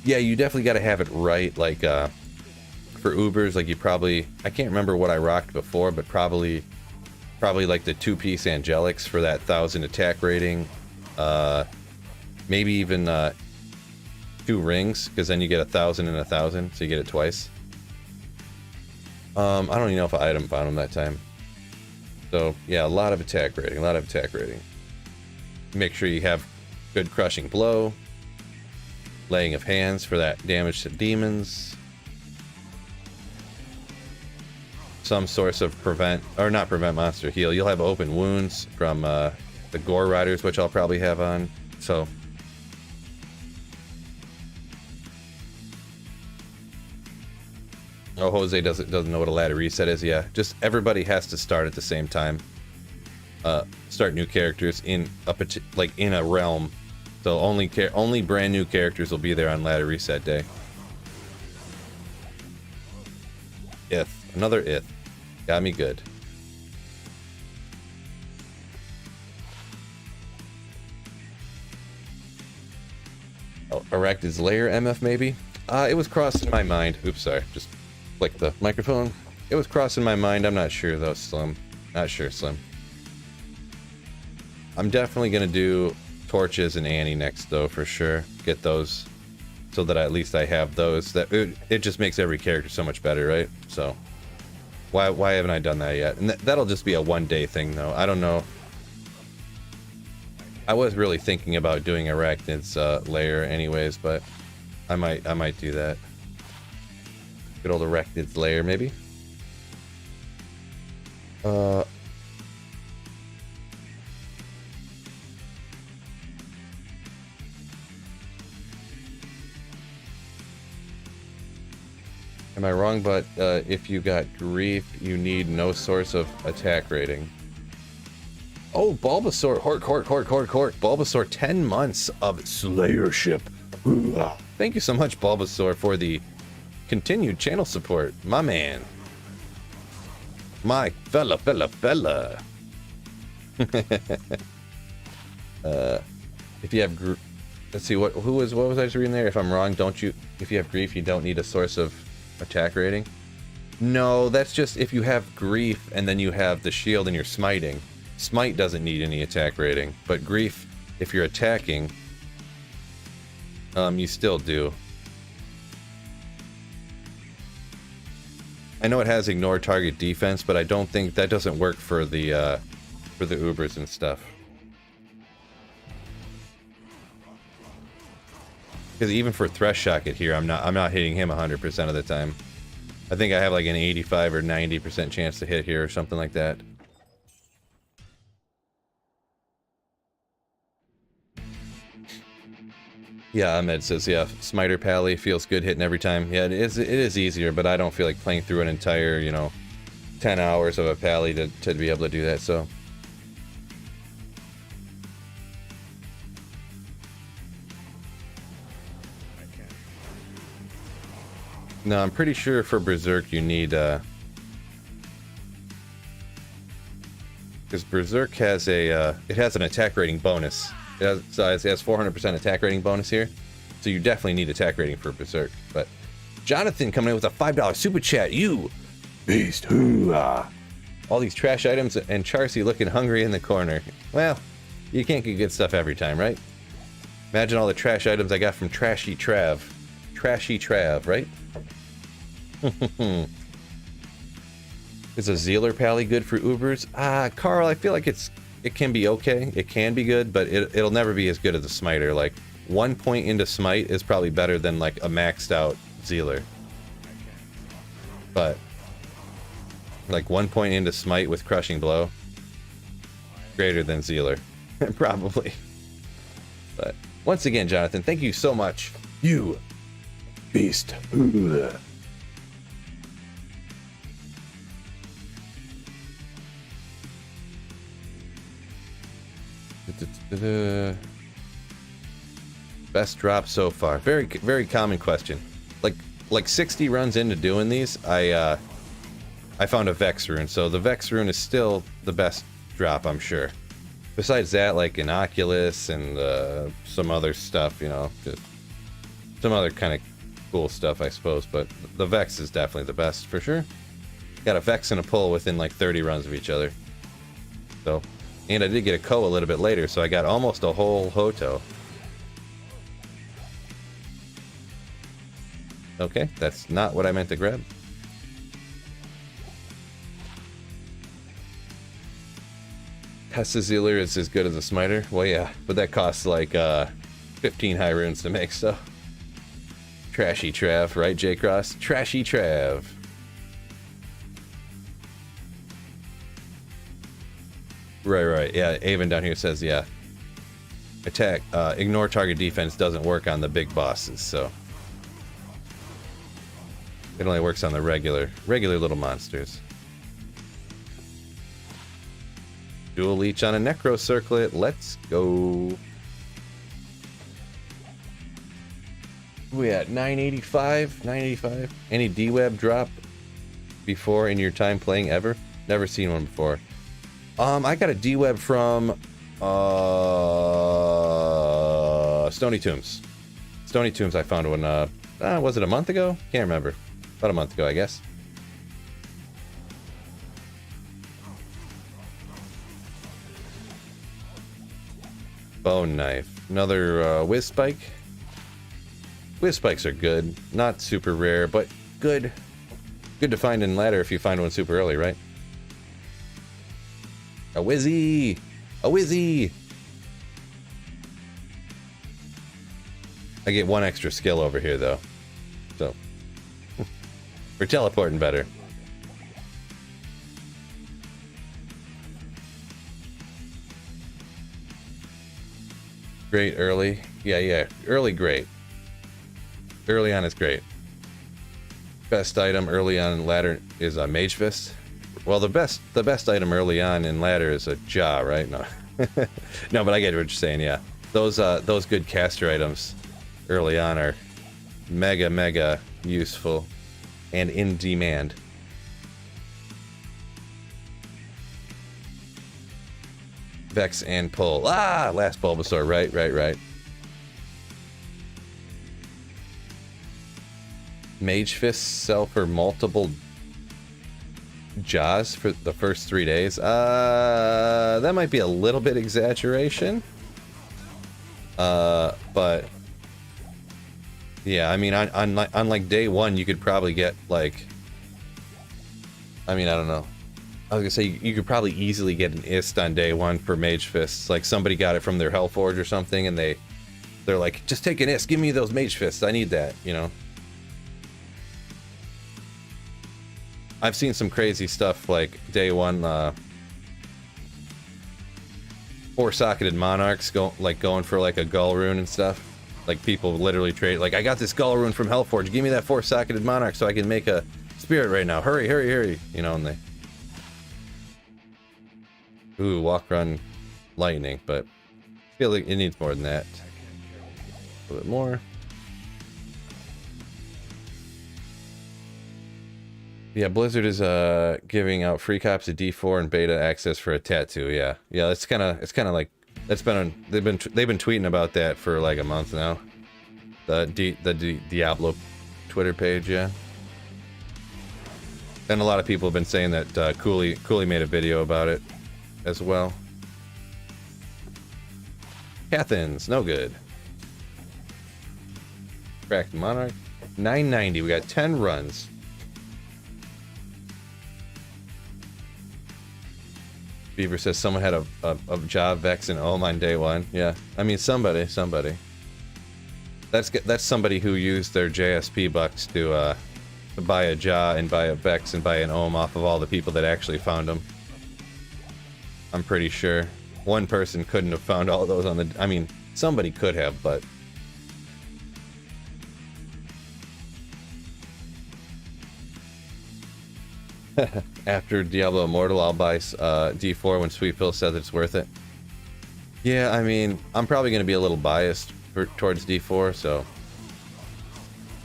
Yeah, you definitely got to have it right. Like for Ubers, like you probably, I can't remember what I rocked before, but probably like the 2-piece Angelics for that 1,000 attack rating. Maybe even 2 rings, because then you get 1,000 and 1,000, so you get it twice. I don't even know if I item found them that time. So yeah, a lot of attack rating, Make sure you have good crushing blow, laying of hands for that damage to demons, some source of not prevent monster heal. You'll have open wounds from the Gore Riders, which I'll probably have on. So oh, Jose doesn't know what a ladder reset is. Yeah, just everybody has to start at the same time. Start new characters in a realm. So only brand new characters will be there on ladder reset day. Another ith. Got me good. Oh, Arachnid's Lair MF maybe? It was crossing my mind. Oops, sorry. Just click the microphone. It was crossing my mind. I'm not sure though, Slim. Not sure, Slim. I'm definitely gonna do Torches and Annie next though, for sure. Get those so that at least I have those. That it just makes every character so much better, right? So why haven't I done that yet? And that'll just be a one-day thing though. I don't know. I was really thinking about doing Arachnid's Lair anyways, but I might do that. Good old Arachnid's Lair, maybe. Am I wrong? But if you got grief, you need no source of attack rating. Oh, Bulbasaur, Hort. Bulbasaur, 10 months of Slayership. Thank you so much, Bulbasaur, for the continued channel support. My man. My fella. If you have let's see, what was I just reading there? If I'm wrong, if you have grief, you don't need a source of attack rating. No, that's just if you have grief and then you have the shield and you're smiting. Smite doesn't need any attack rating, but grief, if you're attacking, you still do. I know it has ignore target defense, but I don't think that doesn't work for the Ubers and stuff. Because even for Thresh Socket here, I'm not hitting him 100% of the time. I think I have like an 85 or 90% chance to hit here or something like that. Yeah, Ahmed says, yeah, Smiter Pally feels good hitting every time. Yeah, it is easier, but I don't feel like playing through an entire, you know, 10 hours of a Pally to be able to do that, so. No, I'm pretty sure for Berserk you need, because Berserk has a, it has an attack rating bonus. It has 400% attack rating bonus here, so you definitely need attack rating for Berserk. But Jonathan coming in with a $5 super chat. You beast, hoo-ah. All these trash items and Charcy looking hungry in the corner. Well, you can't get good stuff every time, right? Imagine all the trash items I got from Trashy Trav. Trashy Trav, right? Is a Zealer Pally good for Ubers? Carl, I feel like it can be okay. It can be good, but it'll never be as good as a Smiter. Like, 1 point into Smite is probably better than, like, a maxed out Zealer. But, like, 1 point into Smite with Crushing Blow, greater than Zealer. Probably. But, once again, Jonathan, thank you so much. You beast. Best drop so far. Very, very common question. Like 60 runs into doing these, I found a Vex rune. So the Vex rune is still the best drop, I'm sure. Besides that, like Inoculus and some other stuff, you know, just some other kind of cool stuff, I suppose. But the Vex is definitely the best for sure. Got a Vex and a pull within like 30 runs of each other. So. And I did get a Ko a little bit later, so I got almost a whole Hoto. Okay, that's not what I meant to grab. Hessa Zealer is as good as a Smiter? Well, yeah, but that costs like 15 high runes to make, so. Trashy Trav, right, J-Cross? Trashy Trav. Right. Yeah, Avon down here says, yeah. Attack, ignore target defense doesn't work on the big bosses, so. It only works on the regular little monsters. Dual Leech on a Necro Circlet, let's go. We at 985, 985. Any D-Web drop before in your time playing ever? Never seen one before. I got a D-Web from Stony Tombs. Stony Tombs I found one, was it a month ago? Can't remember. About a month ago, I guess. Bone Knife. Another Whiz Spike. Whiz Spikes are good. Not super rare, but good. Good to find in ladder if you find one super early, right? A Wizzy! A Wizzy! I get one extra skill over here, though. So. We're teleporting better. Great early. Yeah. Early, great. Early on is great. Best item early on in ladder is a Mage Fist. Well, the best item early on in ladder is a jaw, right? No, no, but I get what you're saying. Yeah, those good caster items early on are mega useful and in demand. Vex and pull. Last Bulbasaur. Right. Mage Fists sell for multiple jaws for the first 3 days. That might be a little bit exaggeration. But yeah, I mean, on like day one, you could probably get like, I mean, I don't know. I was gonna say you could probably easily get an ist on day one for Mage Fists. Like somebody got it from their Hellforge or something, and they're like, just take an ist, give me those Mage Fists, I need that, you know. I've seen some crazy stuff like day one, 4-socketed Monarchs going for like a Gull rune and stuff. Like people literally trade, like, I got this Gull Rune from Hellforge, give me that 4-socketed Monarch so I can make a Spirit right now, hurry, hurry, hurry, you know, and they... Ooh, Walk, Run, Lightning, but I feel like it needs more than that. A little bit more. Yeah, Blizzard is giving out free copies of D4 and beta access for a tattoo. Yeah, yeah, it's kind of like that's been on, they've been tweeting about that for like a month now. The Diablo Twitter page, yeah. And a lot of people have been saying that Cooley made a video about it as well. Cathins, no good. Cracked Monarch, 990. We got 10 runs. Beaver says someone had a job Vex and Ohm on day one. Yeah, I mean somebody. That's somebody who used their JSP bucks to buy a Ja and buy a Vex and buy an Ohm off of all the people that actually found them. I'm pretty sure. One person couldn't have found all those on the... I mean, somebody could have, but... After Diablo Immortal, I'll buy D4 when Sweet Pill says it's worth it. Yeah, I mean, I'm probably going to be a little biased towards D4, so...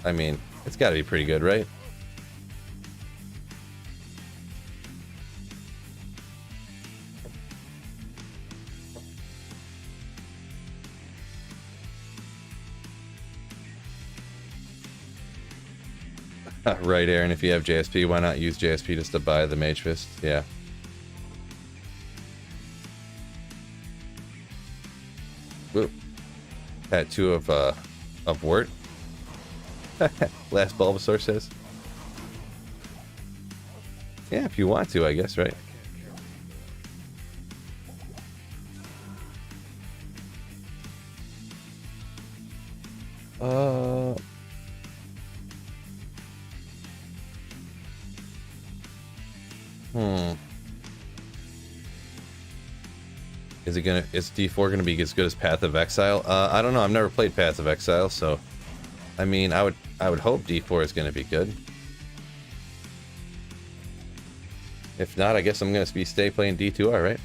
I mean, it's got to be pretty good, right? Right, Aaron, if you have JSP, why not use JSP just to buy the Mage Fist? Yeah. Whoop. Tattoo of Wort. Last Bulbasaur says. Yeah, if you want to, I guess, right? Is D4 gonna be as good as Path of Exile? I don't know. I've never played Path of Exile, so I mean, I would hope D4 is gonna be good. If not, I guess I'm gonna stay playing D2R, right?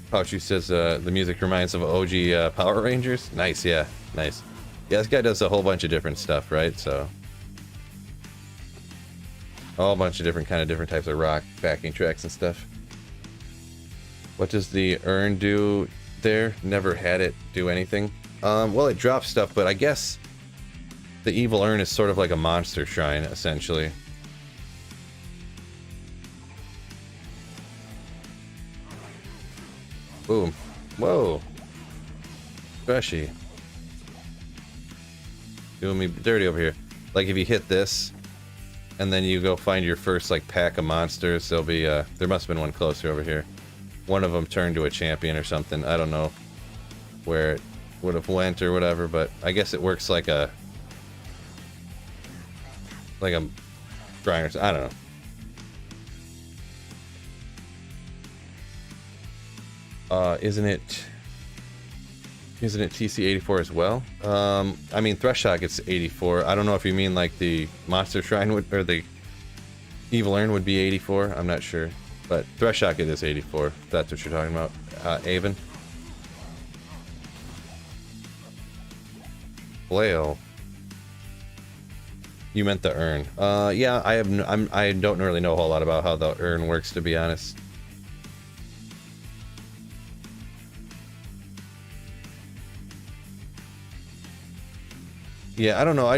Pouchy says the music reminds of OG Power Rangers. Nice, yeah, nice. Yeah, this guy does a whole bunch of different stuff, right? So, a whole bunch of different types of rock backing tracks and stuff. What does the urn do there? Never had it do anything. Well, it drops stuff, but I guess the evil urn is sort of like a monster shrine, essentially. Boom. Whoa. Threshy. Doing me dirty over here. Like if you hit this, and then you go find your first like pack of monsters, there'll be there must have been one closer over here. One of them turned to a champion or something. I don't know where it would have went or whatever, but I guess it works like a grinder. I don't know. Isn't it TC84 as well? I mean, Threshock gets 84. I don't know if you mean like the Monster Shrine would, or the Evil Urn would be 84. I'm not sure. But Threshock it is 84, if that's what you're talking about. Avon. Flail. You meant the urn. Yeah, I don't really know a whole lot about how the urn works, to be honest. Yeah, I don't know.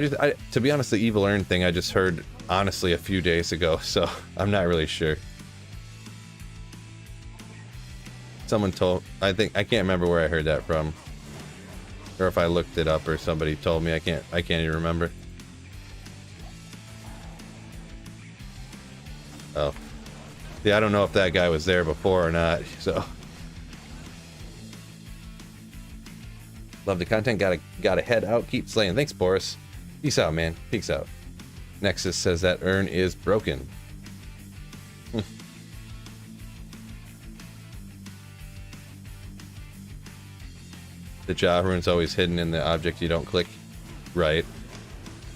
To be honest, the evil urn thing I just heard honestly a few days ago, so I'm not really sure. Someone told, I can't remember where I heard that from, or if I looked it up or somebody told me. I can't even remember. Oh, yeah, I don't know if that guy was there before or not. So, love the content. Gotta head out. Keep slaying. Thanks, Boris. Peace out, man. Peace out. Nexus says that urn is broken. The Java rune's always hidden in the object you don't click. Right.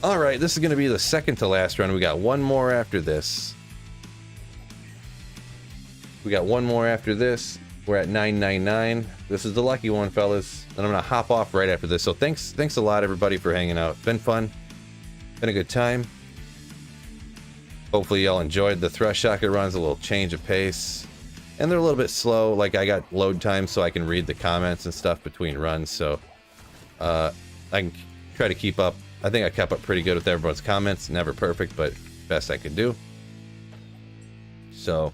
Alright, this is going to be the second to last run. We got one more after this. We got one more after this. We're at 999. This is the lucky one, fellas. And I'm going to hop off right after this. So thanks a lot, everybody, for hanging out. Been fun. Been a good time. Hopefully y'all enjoyed the Thresh Shotgun runs, a little change of pace. And they're a little bit slow. Like, I got load time so I can read the comments and stuff between runs. So I can try to keep up. I think I kept up pretty good with everyone's comments. Never perfect, but best I could do. So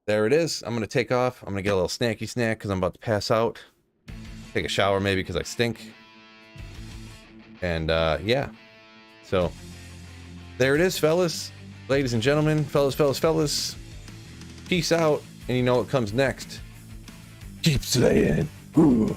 there it is. I'm going to take off. I'm going to get a little snacky snack because I'm about to pass out. Take a shower maybe because I stink. And yeah. So there it is, fellas. Ladies and gentlemen, fellas. Peace out. And you know what comes next. Keep slaying. Ooh.